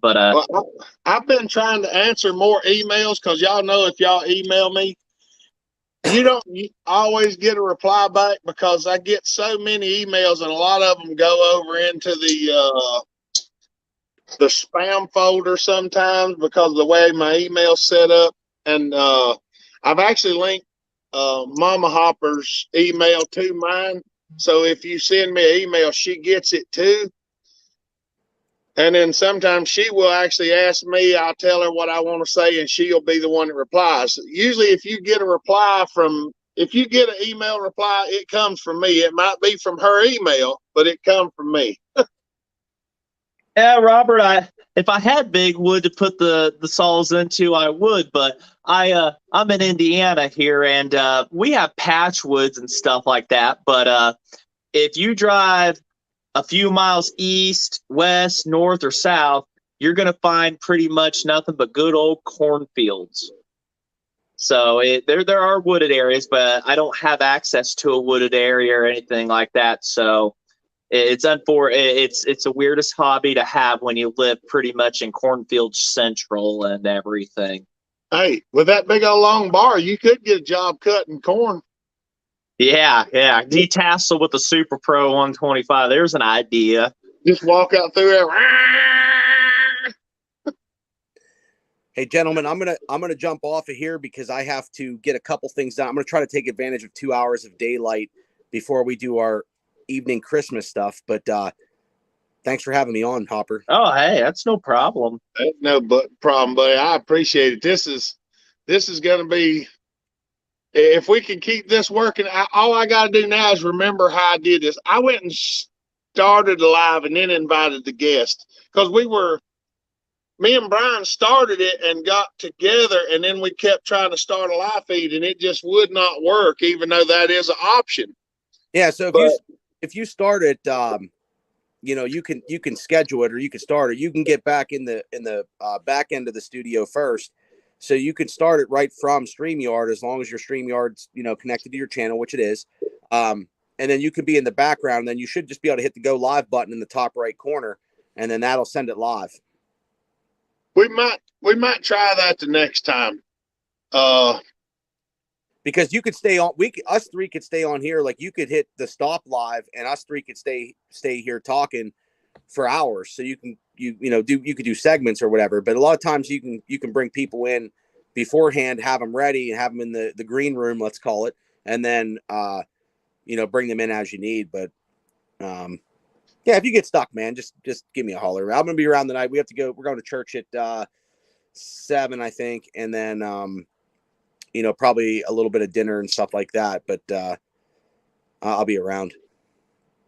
but well, I've been trying to answer more emails because y'all know if y'all email me, you don't always get a reply back because I get so many emails and a lot of them go over into the spam folder sometimes because of the way my email's set up. And I've actually linked Mama Hopper's email to mine. So if you send me an email, she gets it too. And then sometimes she will actually ask me, I'll tell her what I want to say, and she'll be the one that replies. Usually if you get an email reply, it comes from me. It might be from her email, but it comes from me. yeah, Robert, if I had big wood to put the saws into, I would, but I'm in Indiana here, and we have patch woods and stuff like that. But if you drive a few miles east, west, north, or south, you're going to find pretty much nothing but good old cornfields. So there are wooded areas, but I don't have access to a wooded area or anything like that. So it's the weirdest hobby to have when you live pretty much in cornfield central and everything. Hey, with that big old long bar, you could get a job cutting corn. Yeah. Detassel with the Super Pro 125. There's an idea. Just walk out through there. Hey, gentlemen, I'm gonna jump off of here because I have to get a couple things done. I'm gonna try to take advantage of 2 hours of daylight before we do our evening Christmas stuff. But thanks for having me on, Hopper. Oh, hey, that's no problem. That's no problem, buddy. I appreciate it. This is going to be, if we can keep this working, all I got to do now is remember how I did this. I went and started live and then invited the guest because me and Brian started it and got together, and then we kept trying to start a live feed and it just would not work, even though that is an option. Yeah. So if you start it, you can schedule it, or you can start it. You can get back in the back end of the studio first. So you can start it right from StreamYard as long as your StreamYard's, connected to your channel, which it is. And then you can be in the background. And then you should just be able to hit the go live button in the top right corner, and then that'll send it live. We might try that the next time. because you could stay on. Us three could stay on here. Like you could hit the stop live, and us three could stay here talking for hours. So you could do segments or whatever. But a lot of times you can bring people in beforehand, have them ready, and have them in the green room, let's call it, and then bring them in as you need. But yeah, if you get stuck, man, just give me a holler. I'm gonna be around the night. We have to go. We're going to church at 7, I think, and then probably a little bit of dinner and stuff like that. But I'll be around.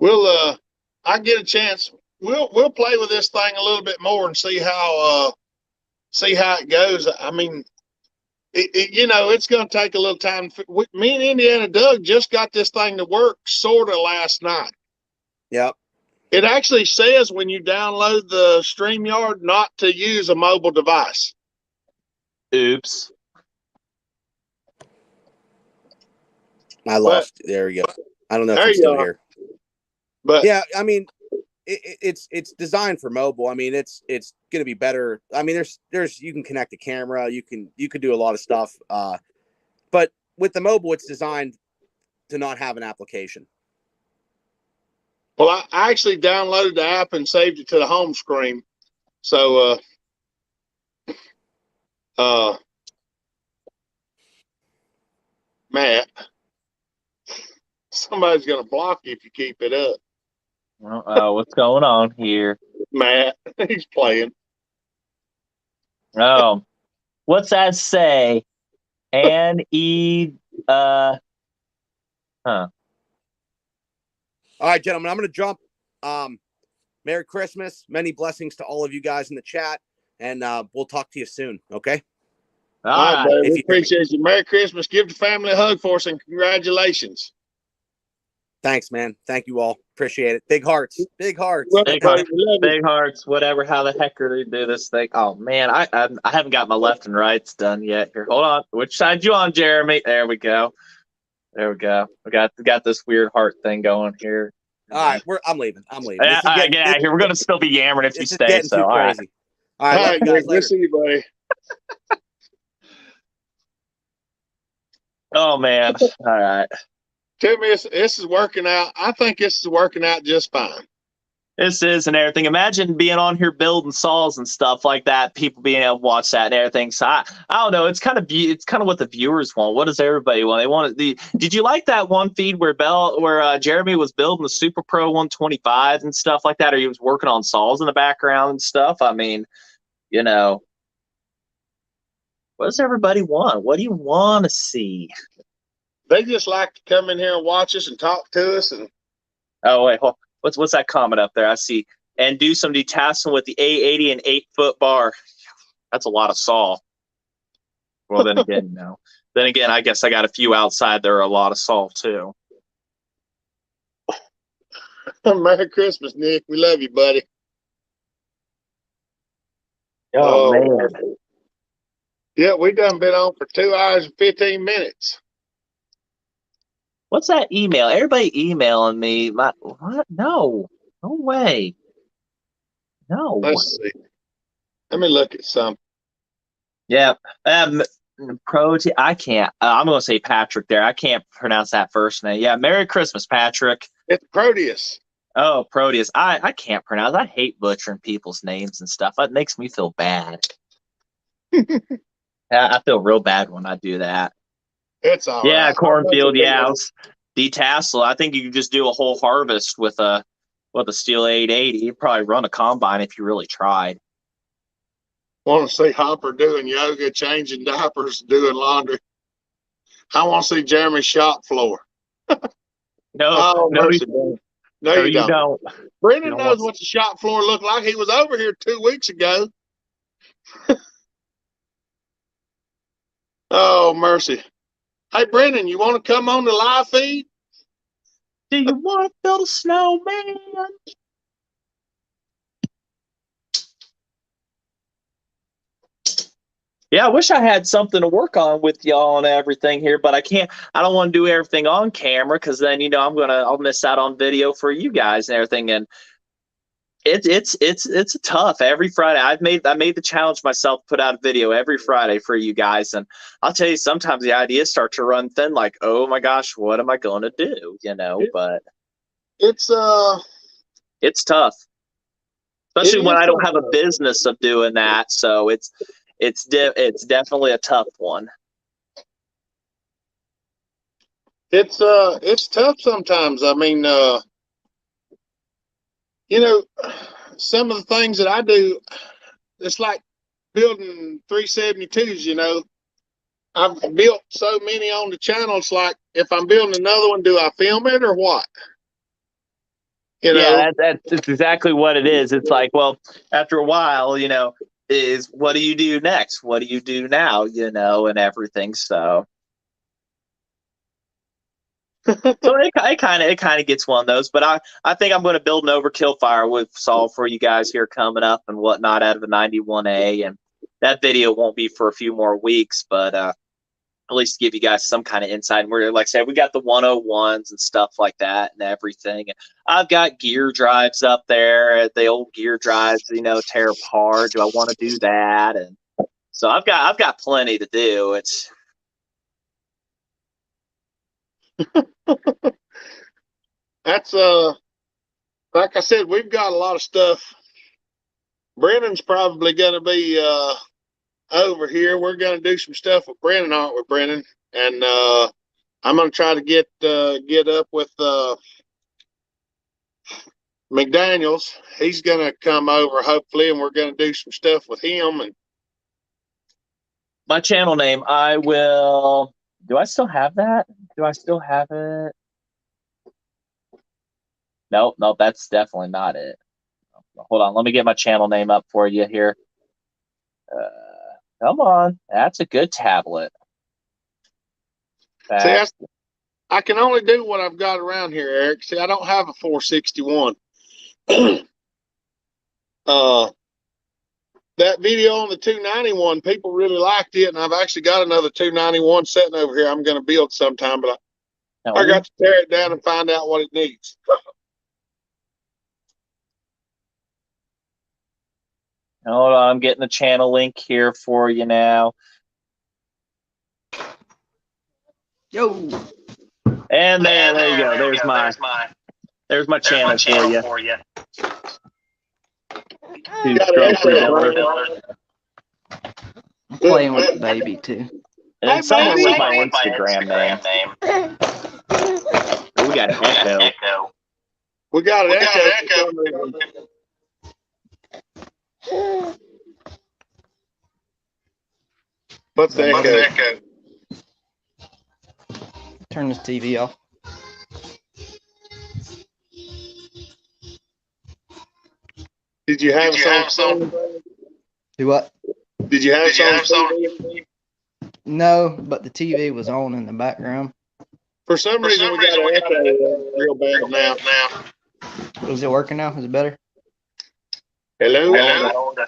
I get a chance. We'll play with this thing a little bit more and see how it goes. I mean, it's going to take a little time. Me and Indiana Doug just got this thing to work sort of last night. Yep. It actually says when you download the StreamYard not to use a mobile device. Oops. I lost. There we go. I don't know if I'm still here. But yeah, I mean, it's designed for mobile. I mean, it's going to be better. I mean, there's you can connect a camera. You could do a lot of stuff. But with the mobile, it's designed to not have an application. Well, I actually downloaded the app and saved it to the home screen. So, Matt, somebody's going to block you if you keep it up. What's going on here? Matt, he's playing. Oh, what's that say? All right, gentlemen, I'm going to jump. Merry Christmas. Many blessings to all of you guys in the chat. And we'll talk to you soon, okay? All right, buddy. We appreciate you. Merry Christmas. Give the family a hug for us and congratulations. Thanks, man. Thank you all. Appreciate it. Big hearts. Big hearts. Big hearts. Big hearts. Whatever. How the heck are they do this thing? Oh, man. I haven't got my left and rights done yet. Here, hold on. Which side you on, Jeremy? There we go. There we go. We got this weird heart thing going here. All right, I'm leaving. Get out of here. We're gonna still be yammering if you stay. So all right. All right, guys. Good to see you, buddy. Oh man. All right. Timmy, this is working out. I think this is working out just fine. This is and everything. Imagine being on here building saws and stuff like that. People being able to watch that and everything. So I don't know. It's kind of what the viewers want. What does everybody want? They want Did you like that one feed where Jeremy was building the Super Pro 125 and stuff like that, or he was working on saws in the background and stuff? I mean, what does everybody want? What do you want to see? They just like to come in here and watch us and talk to us. And oh wait, hold on. What's that comment up there? I see. And do some detasseling with the A80 and 8-foot bar. That's a lot of saw. Well, then again, no. Then again, I guess I got a few outside. There are a lot of saw too. Merry Christmas, Nick. We love you, buddy. Oh man. Yeah, we done been on for 2 hours and 15 minutes. What's that email? Everybody emailing me. What? No way. No. Let's see. Let me look at some. Yeah. I can't. I'm going to say Patrick there. I can't pronounce that first name. Yeah. Merry Christmas, Patrick. It's Proteus. Oh, Proteus. I can't pronounce. I hate butchering people's names and stuff. It makes me feel bad. I feel real bad when I do that. It's all yeah, right. cornfield. Yeah, detassel. I think you could just do a whole harvest with a steel 880. You'd probably run a combine if you really tried. Want to see Hopper doing yoga, changing diapers, doing laundry. I want to see Jeremy's shop floor. No, you don't. Brendan knows what the shop floor looked like. He was over here 2 weeks ago. Oh, mercy. Hey, Brendan, you want to come on the live feed? Do you want to build a snowman? Yeah, I wish I had something to work on with y'all and everything here, but I can't. I don't want to do everything on camera because then I'll miss out on video for you guys and everything. And It's tough every Friday. I made the challenge myself, put out a video every Friday for you guys, and I'll tell you, sometimes the ideas start to run thin. Like, oh my gosh, what am I going to do? But it's it's tough, especially it when is I don't have a tough. business of doing that. So it's definitely a tough one. It's tough sometimes. I mean, some of the things that I do, it's like building 372s. I've built so many on the channel. It's like, if I'm building another one, do I film it or what? Yeah, that's exactly what it is. It's like, well, after a while, is what do you do next? What do you do now? And everything. So it kind of gets one of those. But I think I'm going to build an overkill fire with Saul for you guys here coming up and whatnot out of a 91A, and that video won't be for a few more weeks, but at least give you guys some kind of insight. And we're, like I said, we got the 101s and stuff like that and everything. I've got gear drives up there. The old gear drives, tear apart. Do I want to do that? And so I've got plenty to do. It's That's like I said, we've got a lot of stuff. Brennan's probably going to be over here. We're going to do some stuff with Brennan, aren't we, Brennan? And I'm going to try to get up with McDaniels. He's going to come over hopefully, and we're going to do some stuff with him. And my channel name. I will. Do I still have that? Do I still have it? Nope, that's definitely not it. Hold on, let me get my channel name up for you here. Come on, that's a good tablet. See, I can only do what I've got around here, Eric. See, I don't have a 461. That video on the 291, people really liked it, and I've actually got another 291 sitting over here. I'm going to build sometime, but I got to tear it down and find out what it needs. Hold on, I'm getting the channel link here for you now. Yo. And there you go. There's my channel for you. I'm playing with the baby too. And somewhere with my Instagram name. We got an echo. We got an echo. What's the echo? Turn this TV off. Did you have some? Do what? Did you have some? No, but the TV was on in the background. For some reason, we got an echo real bad now. Is it working now? Is it better? Hello?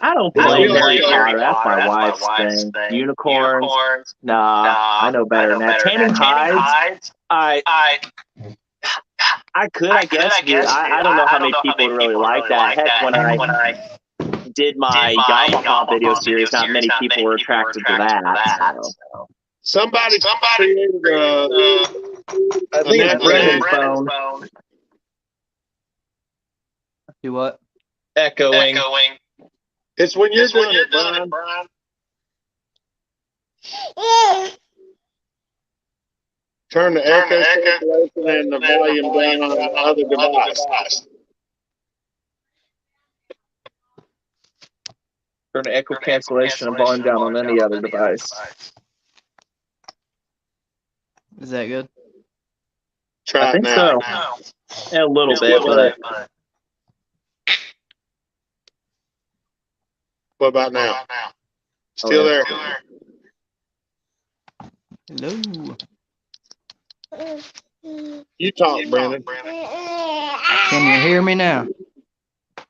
I don't play Potter. That's my wife's thing. Unicorns? Nah, I know better than that. Tanning hides? I could, I guess. I don't know how many people would really like that. Heck, when I did my Yamaha video series, not many people were attracted to that. So. Somebody created I think it's Brennan's phone. Do what? Echoing. It's when you're doing it, Brian. Turn the echo cancellation and the volume down on the other device. Turn the echo cancellation and volume down on any other device. Is that good? Try I think it now. so. Yeah, a little bit, but. What about now? Still there? Hello. You talk, Brandon. Can you hear me now?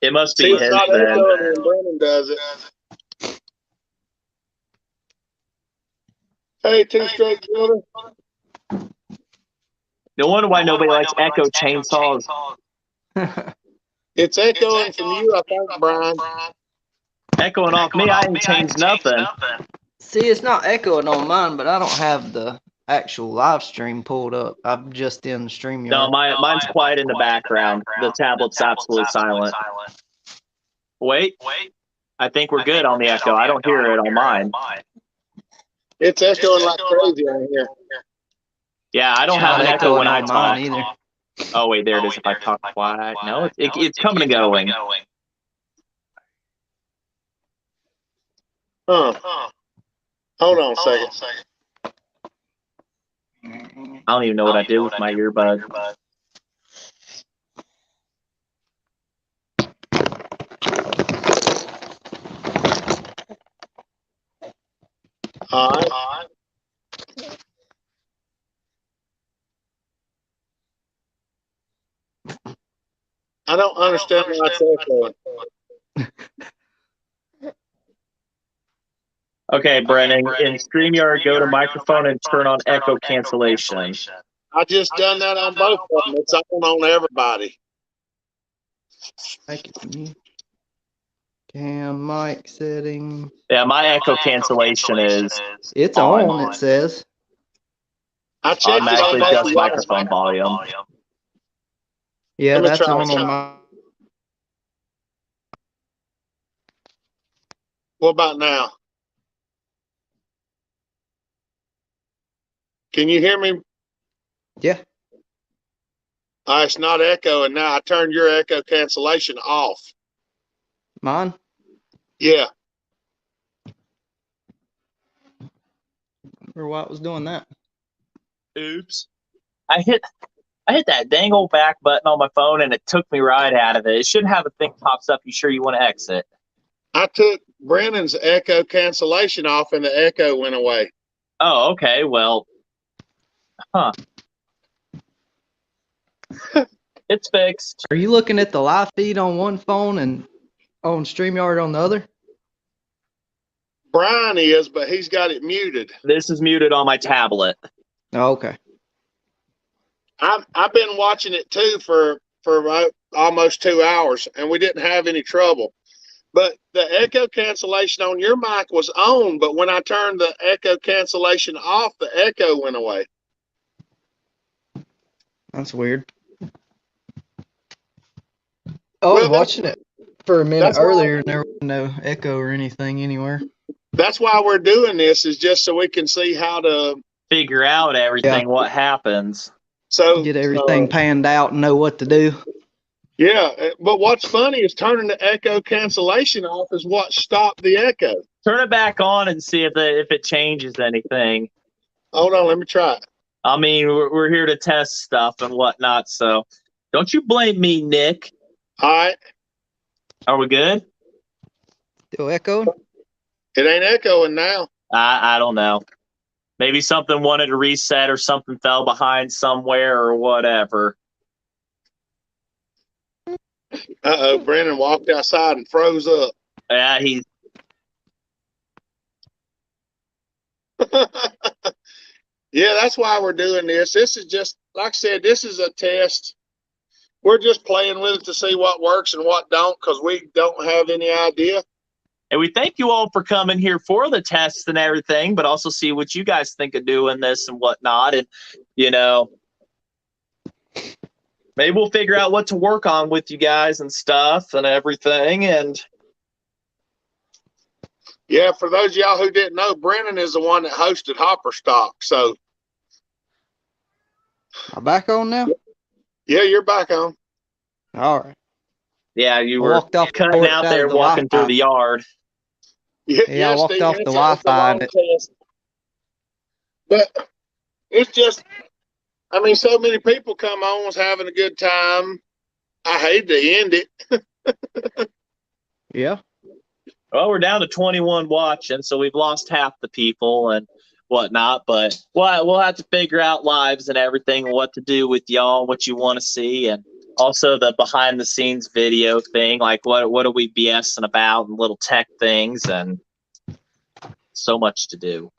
It must be See, his it's not then. echoing when Brandon does it. Hey, two-stroke builder. No wonder why nobody likes Echo chainsaws. It's echoing from you, I think, Brian. Echoing off me, I ain't changed nothing. See, it's not echoing on mine, but I don't have the actual live stream pulled up. I'm just in the StreamYard. No, mine's quiet in the background. The tablet's absolutely silent. Wait, I think we're good on the echo. I don't hear it on mine. It's echoing like crazy on here. Yeah, I don't It's have not an echo echoing when I on mine talk. either. Oh, wait, there it is. If I talk quiet. No, it's coming and going. Huh. Hold on a second. I don't even know what I did with my earbud. All right. I don't understand why it's echoing. Okay, Brennan, in StreamYard, go to microphone and turn on echo cancellation. I just done that on both of them. It's on everybody. Make it me. Cam mic setting. Yeah, my echo cancellation is It's on, it says. I checked it automatically on both adjust of microphone volume. Yeah, Let me that's try on it. my. What about now? Can you hear me? Yeah. It's not echoing now. I turned your echo cancellation off. Mine? Yeah. Or why it was doing that. Oops. I hit that dang old back button on my phone and it took me right out of it. It should have a thing pops up. You sure you want to exit? I took Brennan's echo cancellation off and the echo went away. Oh, okay. Well, huh. It's fixed. Are you looking at the live feed on one phone and on StreamYard on the other? Brian is, but he's got it muted. This is muted on my tablet. Oh, okay. I've been watching it too for almost 2 hours, and we didn't have any trouble. But the echo cancellation on your mic was on, but when I turned the echo cancellation off, the echo went away. That's weird. I was watching it for a minute earlier, and there was no echo or anything anywhere. That's why we're doing this, is just so we can see how to figure out everything, what happens. So get everything panned out and know what to do. Yeah, but what's funny is turning the echo cancellation off is what stopped the echo. Turn it back on and see if it changes anything. Hold on, let me try it. I mean, we're here to test stuff and whatnot, so don't you blame me, Nick. All right. Are we good? Still echoing? It ain't echoing now. I don't know. Maybe something wanted to reset or something fell behind somewhere or whatever. Uh-oh, Brandon walked outside and froze up. Yeah, he's... Yeah, that's why we're doing this. This is just, like I said, this is a test. We're just playing with it to see what works and what don't, because we don't have any idea. And we thank you all for coming here for the tests and everything, but also see what you guys think of doing this and whatnot. And, you know, maybe we'll figure out what to work on with you guys and stuff and everything. And yeah, for those of y'all who didn't know, Brennan is the one that hosted Hopper Stock. So I'm back on now? Yeah, you're back on. All right. Yeah, you were cutting out there walking through the yard. Yeah, I walked off the Wi-Fi. But it's just, I mean, so many people come on, was having a good time. I hate to end it. Yeah. Well, we're down to 21 watching, so we've lost half the people and whatnot. But we'll have to figure out lives and everything, what to do with y'all, what you want to see, and also the behind the scenes video thing, like what are we BSing about and little tech things, and so much to do.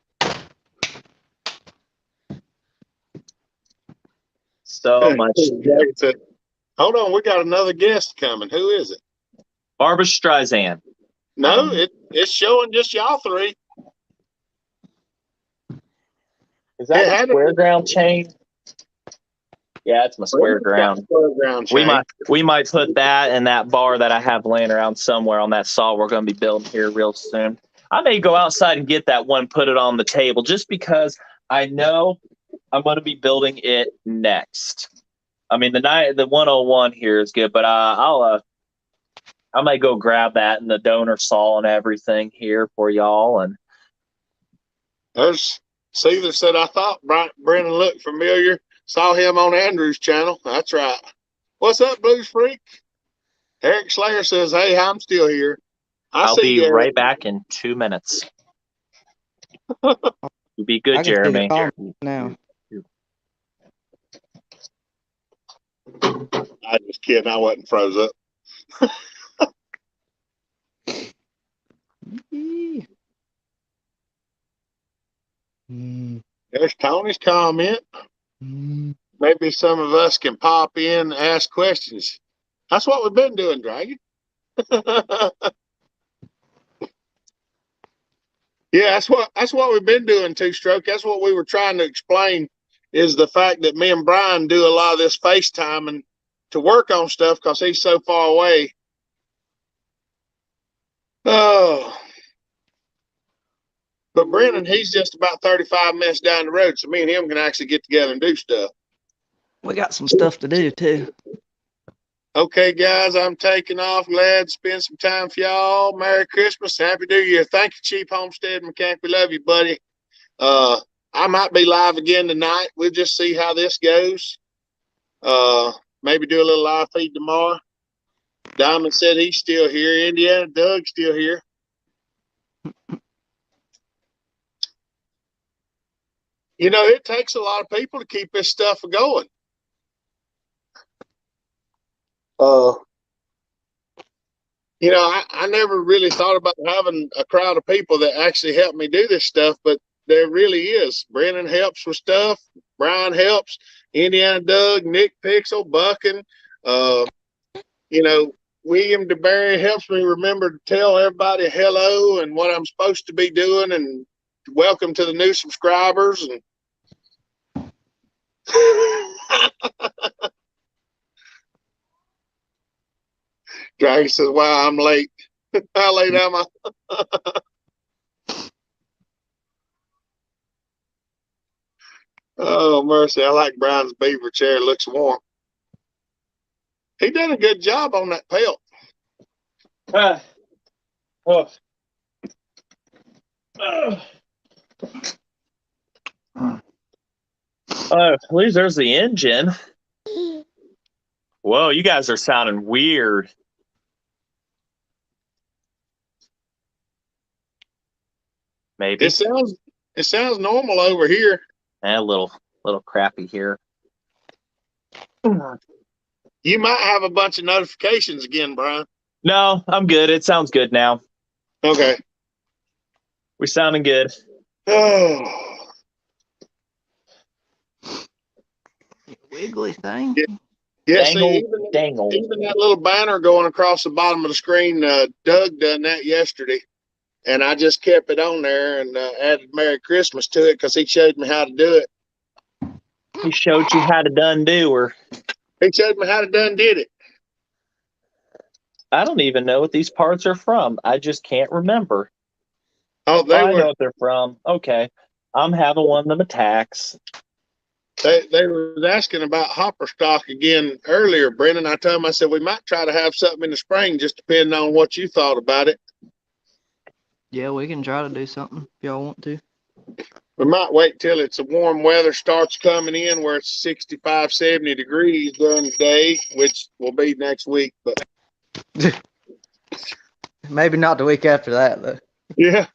So much to do. Hold on, we got another guest coming. Who is it? Barbara Streisand. No, it's showing just y'all three. Is that a square ground chain? Yeah, it's my square ground. We might put that in that bar that I have laying around somewhere on that saw we're going to be building here real soon. I may go outside and get that one, put it on the table, just because I know I'm going to be building it next. I mean, the 101 here is good, but I might go grab that and the donor saw and everything here for y'all. And there's Caesar said, I thought Brennan looked familiar. Saw him on Andrew's channel. That's right. What's up, Blues Freak? Eric Slayer says, hey, I'm still here. I'll be right back in 2 minutes. You be good, Jeremy. Now. I just kidding. I wasn't froze up. There's Tony's comment. Maybe some of us can pop in and ask questions. That's what we've been doing, Dragon. Yeah, that's what we've been doing, Two Stroke. That's what we were trying to explain, is the fact that me and Brian do a lot of this FaceTime and to work on stuff because he's so far away. Oh. But Brennan, he's just about 35 minutes down the road, so me and him can actually get together and do stuff. We got some stuff to do, too. Okay, guys, I'm taking off. Glad to spend some time with y'all. Merry Christmas. Happy New Year. Thank you, Chief Homestead Mechanic. We love you, buddy. I might be live again tonight. We'll just see how this goes. Maybe do a little live feed tomorrow. Diamond said he's still here. Indiana Doug's still here. You know, it takes a lot of people to keep this stuff going. You know, I never really thought about having a crowd of people that actually help me do this stuff, but there really is. Brennan helps with stuff. Brian helps. Indiana Doug, Nick Pixel, Bucking. You know, William DeBerry helps me remember to tell everybody hello and what I'm supposed to be doing and welcome to the new subscribers. And Dragon says, wow, I'm late. How late am I? Oh, mercy. I like Brian's beaver chair. It looks warm. He done a good job on that pelt. At least there's the engine. Whoa, you guys are sounding weird. Maybe. It sounds normal over here. A little crappy here. You might have a bunch of notifications again, Brian. No, I'm good. It sounds good now. Okay. We're sounding good. Oh. Wiggly thing. Yeah, dangle, see, even that little banner going across the bottom of the screen, Doug done that yesterday. And I just kept it on there and added Merry Christmas to it because he showed me how to do it. He showed you how to done do her. He showed me how to done did it. I don't even know what these parts are from. I just can't remember. I know what they're from. Okay. I'm having one of them attacks. They were asking about hopper stock again earlier, Brennan. I told him, I said, we might try to have something in the spring, just depending on what you thought about it. Yeah, we can try to do something if y'all want to. We might wait till it's a warm weather starts coming in where it's 65, 70 degrees during the day, which will be next week. But maybe not the week after that, though. Yeah.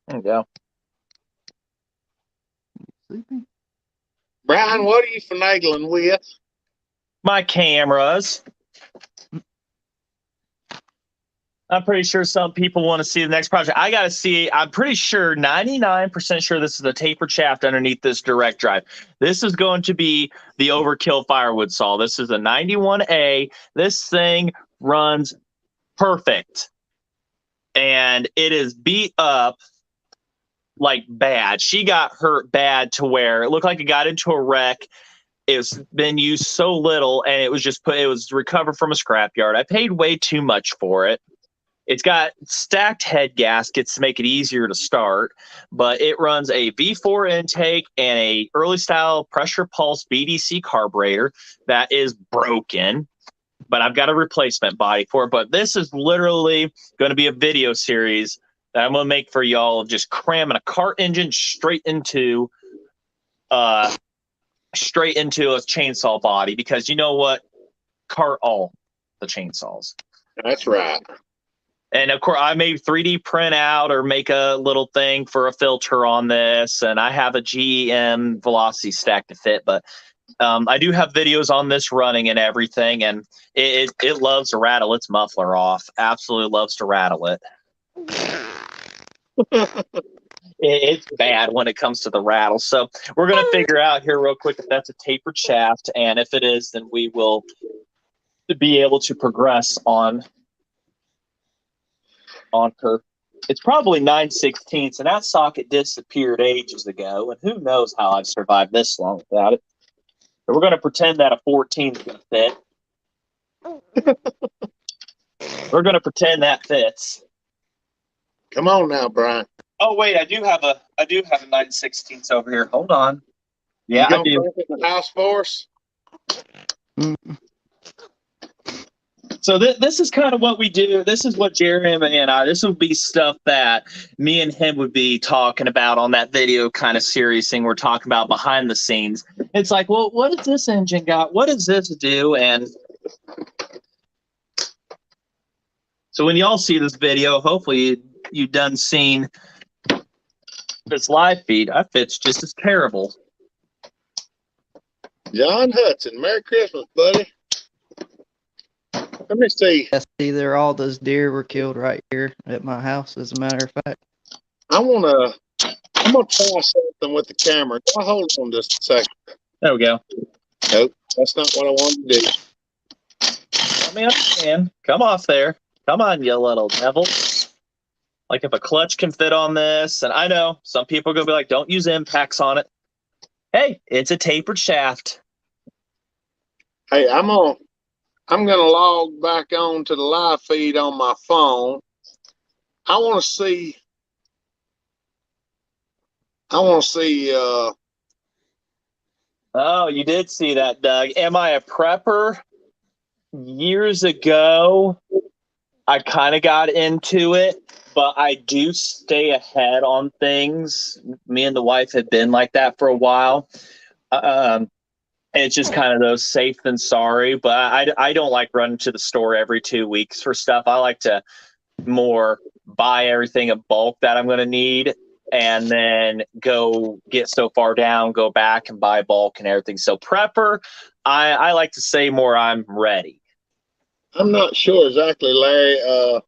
There you go. Sleeping? Brian, what are you finagling with? My cameras. I'm pretty sure some people want to see the next project. I got to see. I'm pretty sure, 99% sure, this is a tapered shaft underneath this direct drive. This is going to be the Overkill firewood saw. This is a 91A. This thing runs perfect, and it is beat up like bad. She got hurt bad to where it looked like it got into a wreck. It's been used so little, and it was just it was recovered from a scrapyard. I paid way too much for it. It's got stacked head gaskets to make it easier to start, but it runs a V4 intake and a early style pressure pulse BDC carburetor that is broken, but I've got a replacement body for it. But this is literally going to be a video series that I'm going to make for y'all of just cramming a cart engine straight into a chainsaw body, because you know what? Cart all the chainsaws. That's right. And of course, I may 3D print out or make a little thing for a filter on this. And I have a GM Velocity stack to fit, but I do have videos on this running and everything. And it loves to rattle its muffler off. Absolutely loves to rattle it. It's bad when it comes to the rattle. So we're going to figure out here real quick if that's a tapered shaft. And if it is, then we will be able to progress on her. It's probably 9/16, and that socket disappeared ages ago, and who knows how I've survived this long without it. But we're going to pretend that a 14 is going to fit. We're going to pretend that fits. Come on now, Brian. Oh wait, I do have a 9/16 over here. Hold on. Yeah, you I do. The house for us? So this is kind of what we do. This is what Jeremy and I, this would be stuff that me and him would be talking about on that video kind of series thing we're talking about behind the scenes. It's like, well, what does this engine got? What does this do? And so when y'all see this video, hopefully you done seen this live feed. I fit's just as terrible. John Hudson, Merry Christmas, buddy. Let me see. Yes, either all those deer were killed right here at my house, as a matter of fact. I'm gonna try something with the camera. I'll hold on just a second. There we go. Nope, that's not what I wanted to do. Let me understand. Come off there. Come on, you little devil. Like if a clutch can fit on this, and I know some people are gonna be like, don't use impacts on it. Hey, it's a tapered shaft. Hey, I'm gonna log back on to the live feed on my phone. I want to see. Oh, you did see that, Doug. Am I a prepper? Years ago, I kind of got into it, but I do stay ahead on things. Me and the wife had been like that for a while. It's just kind of those safe than sorry, but I don't like running to the store every 2 weeks for stuff. I like to more buy everything in bulk that I'm going to need, and then go get so far down, go back and buy bulk and everything. So prepper, I like to say more I'm ready. I'm not sure exactly, Larry. I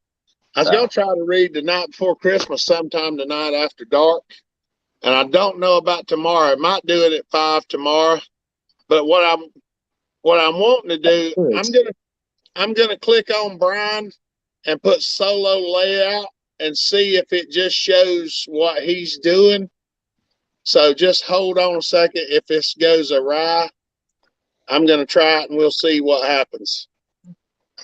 was going to try to read The Night Before Christmas sometime tonight after dark, and I don't know about tomorrow. I might do it at 5 tomorrow. But what I'm wanting to do, I'm gonna click on Brian and put solo layout and see if it just shows what he's doing. So just hold on a second. If this goes awry, I'm gonna try it and we'll see what happens.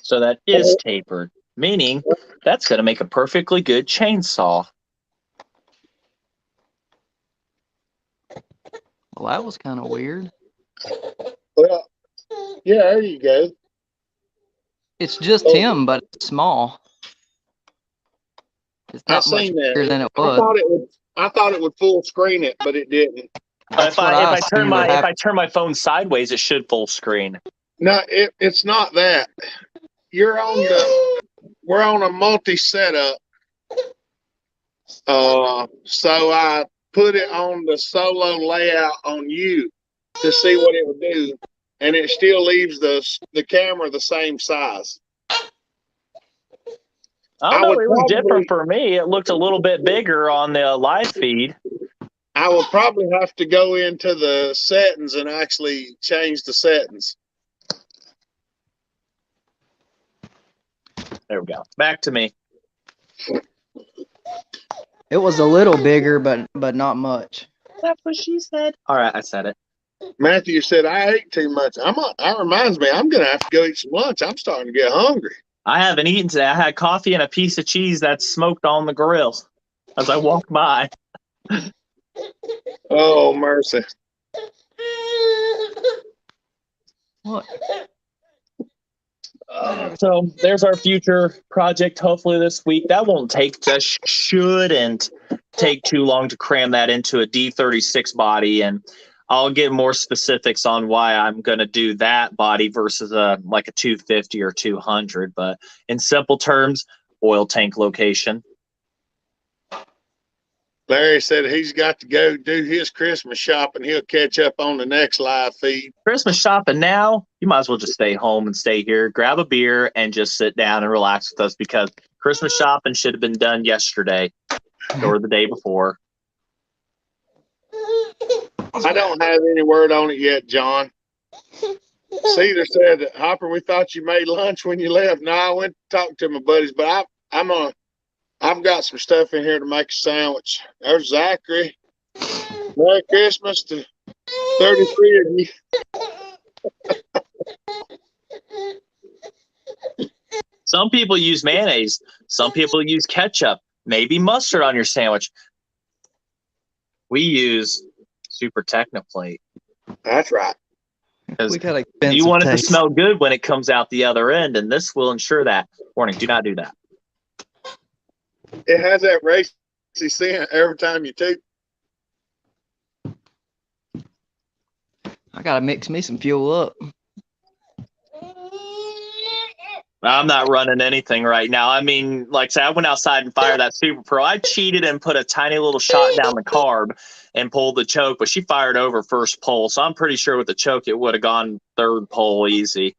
So that is tapered, meaning that's gonna make a perfectly good chainsaw. Well, that was kind of weird. Well, yeah, there you go. It's just him, but it's small. It's not much bigger than it was. I thought it would full screen it, but it didn't. If I turn my phone sideways, it should full screen. No, it's not that. We're on a multi setup. So I put it on the solo layout on you to see what it would do, and it still leaves the camera the same size. I don't know. It was different for me. It looked a little bit bigger on the live feed. I will probably have to go into the settings and actually change the settings. There we go. Back to me. It was a little bigger, but not much. That's what she said. All right, I said it. Matthew said I ate too much. That reminds me, I'm gonna have to go eat some lunch. I'm starting to get hungry. I haven't eaten today. I had coffee and a piece of cheese that's smoked on the grill as I walk by. Oh, mercy. What? So there's our future project. Hopefully this week. That won't take. That shouldn't take too long to cram that into a D36 body, and I'll get more specifics on why I'm going to do that body versus like a 250 or 200. But in simple terms, oil tank location. Larry said he's got to go do his Christmas shopping. He'll catch up on the next live feed. Christmas shopping now, you might as well just stay home and stay here, grab a beer, and just sit down and relax with us because Christmas shopping should have been done yesterday or the day before. I don't have any word on it yet, John. Cedar said, Hopper, we thought you made lunch when you left. No, I went to talk to my buddies, but I've got some stuff in here to make a sandwich. There's Zachary. Merry Christmas to 33 of you. Some people use mayonnaise. Some people use ketchup. Maybe mustard on your sandwich. We use Super Technoplate. That's right. We got you want it to smell good when it comes out the other end, and this will ensure that. Warning, do not do that. It has that racy scent every time you toot. I gotta mix me some fuel up. I'm not running anything right now. I mean, like I said, I went outside and fired that Super Pro. I cheated and put a tiny little shot down the carb and pulled the choke, but she fired over first pole. So I'm pretty sure with the choke, it would have gone third pole easy.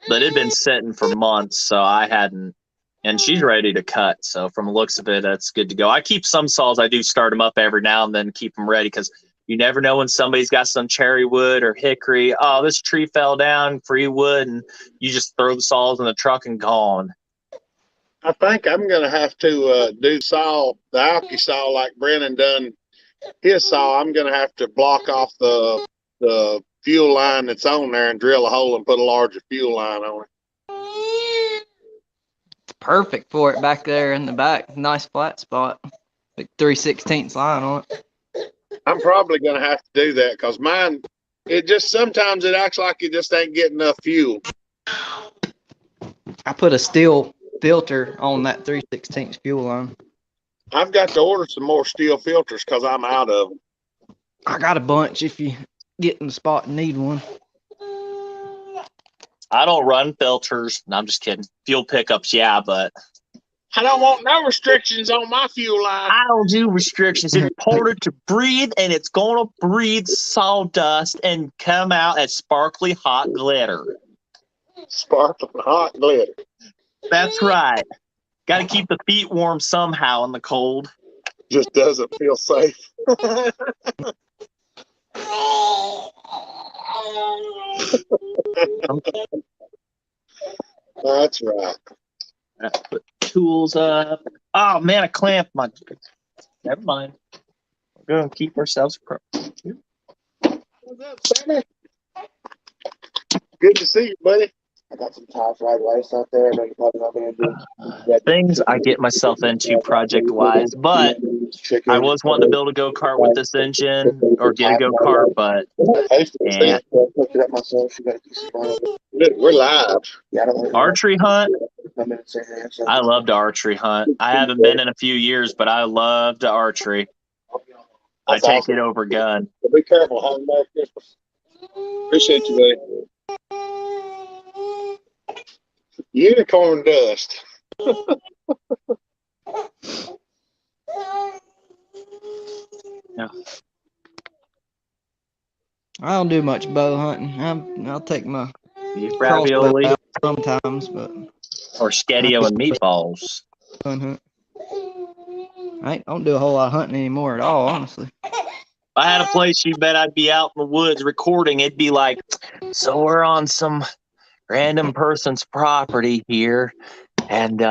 But it'd been sitting for months, so I hadn't. And she's ready to cut. So from the looks of it, that's good to go. I keep some saws. I do start them up every now and then, keep them ready because you never know when somebody's got some cherry wood or hickory. Oh, this tree fell down, free wood, and you just throw the saws in the truck and gone. I think I'm going to have to do the alky saw like Brennan done his saw. I'm going to have to block off the fuel line that's on there and drill a hole and put a larger fuel line on it. Perfect for it back there in the back. Nice flat spot. Like 3/16 line on it. I'm probably going to have to do that because mine, sometimes it acts like it just ain't getting enough fuel. I put a steel filter on that 3/16 fuel line. I've got to order some more steel filters because I'm out of them. I got a bunch if you get in the spot and need one. I don't run filters. No, I'm just kidding. Fuel pickups, yeah, but I don't want no restrictions on my fuel line. I don't do restrictions. It's imported to breathe, and it's going to breathe sawdust and come out as sparkly hot glitter. Sparkling hot glitter. That's right. Got to keep the feet warm somehow in the cold. Just doesn't feel safe. That's right. Put tools up. Oh man, I clamped my. Never mind. We're going to keep ourselves. What's up, Sammy? Good to see you, buddy. I got some ties right waist out there. But you're probably not going to do Things I get myself into project wise, but I was wanting to build a go kart with this engine or get a go kart, but yeah. Looked it up myself. She got a piece of bone. We're live. Yeah, I don't want Archery hunt. to. I love to archery hunt. I haven't been in a few years, but I love to archery. I That's take awesome. it over gun. So be careful. Home back Christmas. Appreciate you, buddy. Unicorn dust. Yeah. I don't do much bow hunting. I'll take my Beef crossbow ravioli out sometimes, but or skedio and meatballs. fun hunt. I don't do a whole lot of hunting anymore at all, honestly. If I had a place, you bet I'd be out in the woods recording. It'd be like, so we're on some random person's property here, and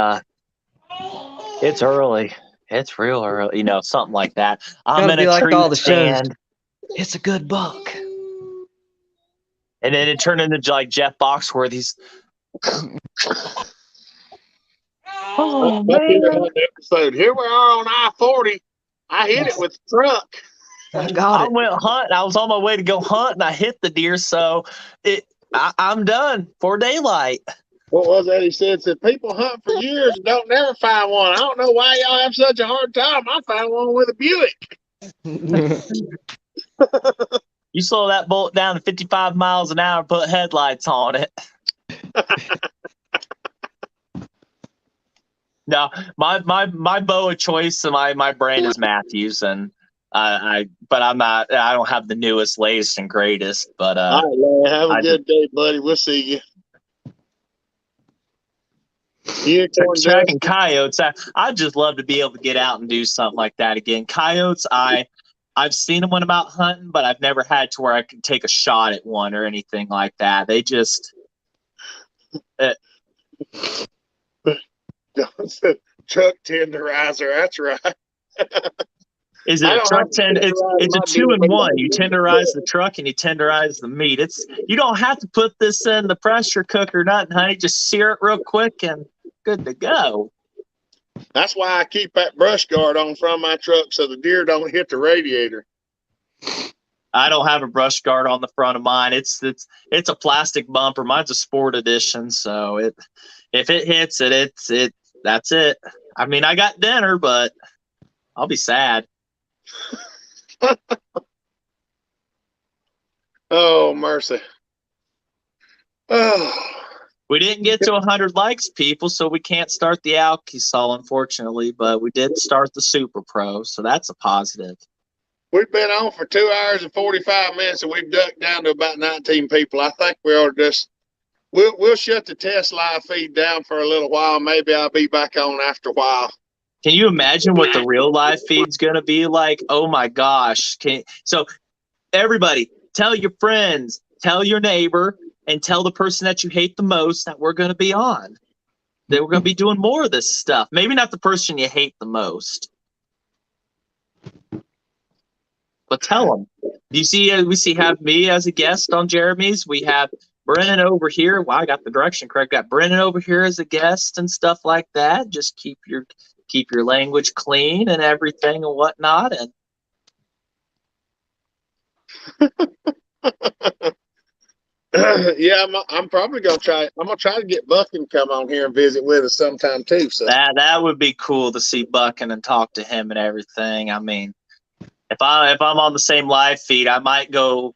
it's early. It's real early, something like that. I'm Gotta in be a like tree all the shows. stand. It's a good buck. And then it turned into like Jeff Foxworthy's. Oh, Back in man. the episode, here we are on I-40. I hit it with the truck. I got I it. went hunting. I was on my way to go hunt, and I hit the deer. So I'm done for daylight. What was that he said? Said people hunt for years and don't never find one. I don't know why y'all have such a hard time. I found one with a Buick. You slow that bullet down to 55 miles an hour and put headlights on it. No, my bow of choice and my brand is Matthews, and but I'm not. I don't have the newest, latest, and greatest. But All right, man. Have a I good day, buddy. We'll see you. Unicorn tracking Dusty. coyotes. I'd just love to be able to get out and do something like that again. Coyotes, I've seen them when I'm out hunting, but I've never had to where I can take a shot at one or anything like that. They just Truck tenderizer. That's right. is I it a don't truck have to tend? tenderize It's a my deer 2-in-1. meat. You tenderize the truck and you tenderize the meat. You don't have to put this in the pressure cooker, nothing, honey. Just sear it real quick and good to go. That's why I keep that brush guard on from my truck so the deer don't hit the radiator. I don't have a brush guard on the front of mine. It's a plastic bumper. Mine's a sport edition, so if it hits it, that's it. I mean, I got dinner, but I'll be sad. Oh, mercy. Oh. We didn't get to 100 likes, people, so we can't start the Alki-Sol, unfortunately, but we did start the Super Pro, so that's a positive. We've been on for 2 hours and 45 minutes, and we've ducked down to about 19 people. I think we ought to just we'll shut the test live feed down for a little while. Maybe I'll be back on after a while. Can you imagine what the real live feed's going to be like? Oh, my gosh. So everybody, tell your friends, tell your neighbor, and tell the person that you hate the most that we're going to be on. That we're going to be doing more of this stuff. Maybe not the person you hate the most. But tell them. Do you see? We have me as a guest on Jeremy's. We have Brennan over here. Wow, I got the direction correct. Got Brennan over here as a guest and stuff like that. Just keep your language clean and everything and whatnot. And Yeah, I'm probably gonna try. I'm gonna try to get Bucking to come on here and visit with us sometime too. So that would be cool to see Bucking and talk to him and everything. I mean, if I'm on the same live feed, I might go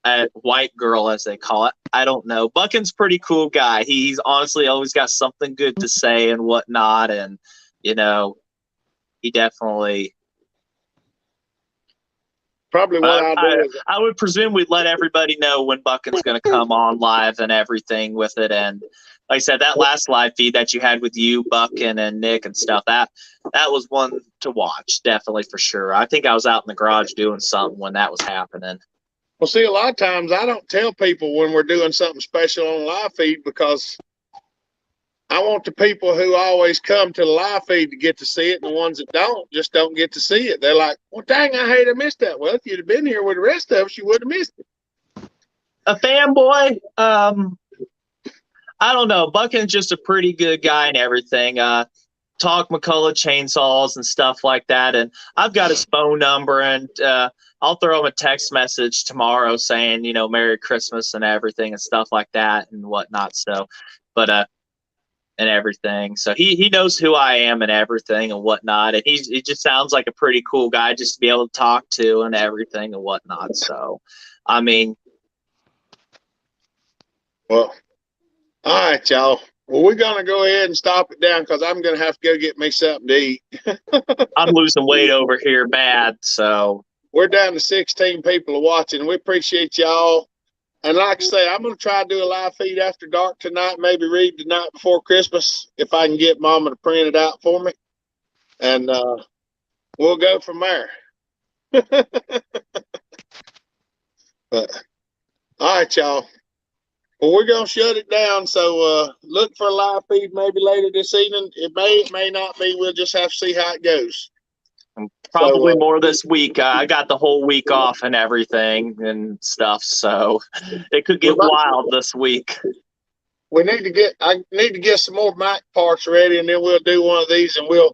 at White Girl, as they call it. I don't know. Bucking's pretty cool guy. He's honestly always got something good to say and whatnot, and he definitely. probably what I'll do is I would presume we'd let everybody know when Bucking's going to come on live and everything with it. And like I said, that last live feed that you had with you, Bucking, and Nick and stuff, that was one to watch, definitely for sure. I think I was out in the garage doing something when that was happening. well, see, a lot of times I don't tell people when we're doing something special on live feed because I want the people who always come to the live feed to get to see it, and the ones that don't just don't get to see it. They're like, well, dang, I hate I missed that. Well, if you'd have been here with the rest of us, you would have missed it. A fanboy, I don't know. Bucking's just a pretty good guy and everything. Talk McCullough chainsaws and stuff like that. And I've got his phone number, and I'll throw him a text message tomorrow saying, Merry Christmas and everything and stuff like that and whatnot. So, but and everything. So he knows who I am and everything and whatnot. And he just sounds like a pretty cool guy just to be able to talk to and everything and whatnot. So, I mean. Well, all right, y'all. Well, we're going to go ahead and stop it down because I'm going to have to go get me something to eat. I'm losing weight over here bad. So we're down to 16 people watching. We appreciate y'all. And like I say, I'm going to try to do a live feed after dark tonight, maybe read the night before Christmas if I can get Mama to print it out for me. And we'll go from there. But, all right, y'all. Well, we're going to shut it down. So look for a live feed maybe later this evening. It may not be. We'll just have to see how it goes. Probably So, more this week. I got the whole week off and everything and stuff, so it could get wild this week. I need to get some more mic parts ready, and then we'll do one of these, and we'll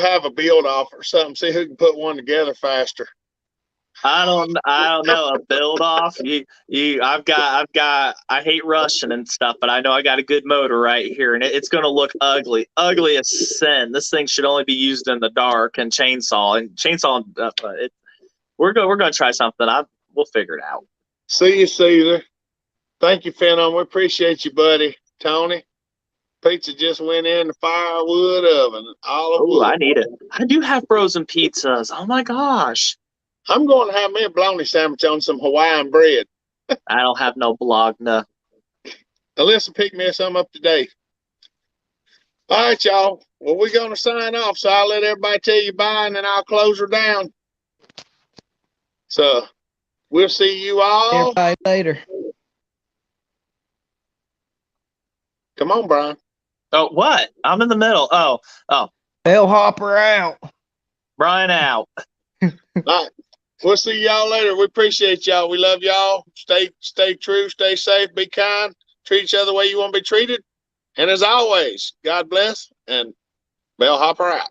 have a build off or something. See who can put one together faster. I don't know, a build off. I hate rushing and stuff, but I know I got a good motor right here, and it's going to look ugly as sin. This thing should only be used in the dark and chainsaw. We're going to try something. We'll figure it out. See you, Caesar. Thank you, Phenom. We appreciate you, buddy. Tony, pizza just went in the firewood oven. All of wood. I need it. I do have frozen pizzas. Oh my gosh. I'm going to have me a bologna sandwich on some Hawaiian bread. I don't have no Bologna. Alyssa picked me some up today. All right, y'all. Well, we're going to sign off, so I'll let everybody tell you bye, and then I'll close her down. So we'll see you all. Everybody later. Come on, Brian. Oh, what? I'm in the middle. Oh. Bellhopper out. Brian out. All right. We'll see y'all later. We appreciate y'all. We love y'all. Stay true, stay safe, be kind, treat each other the way you want to be treated. And as always, God bless and Bellhopper out.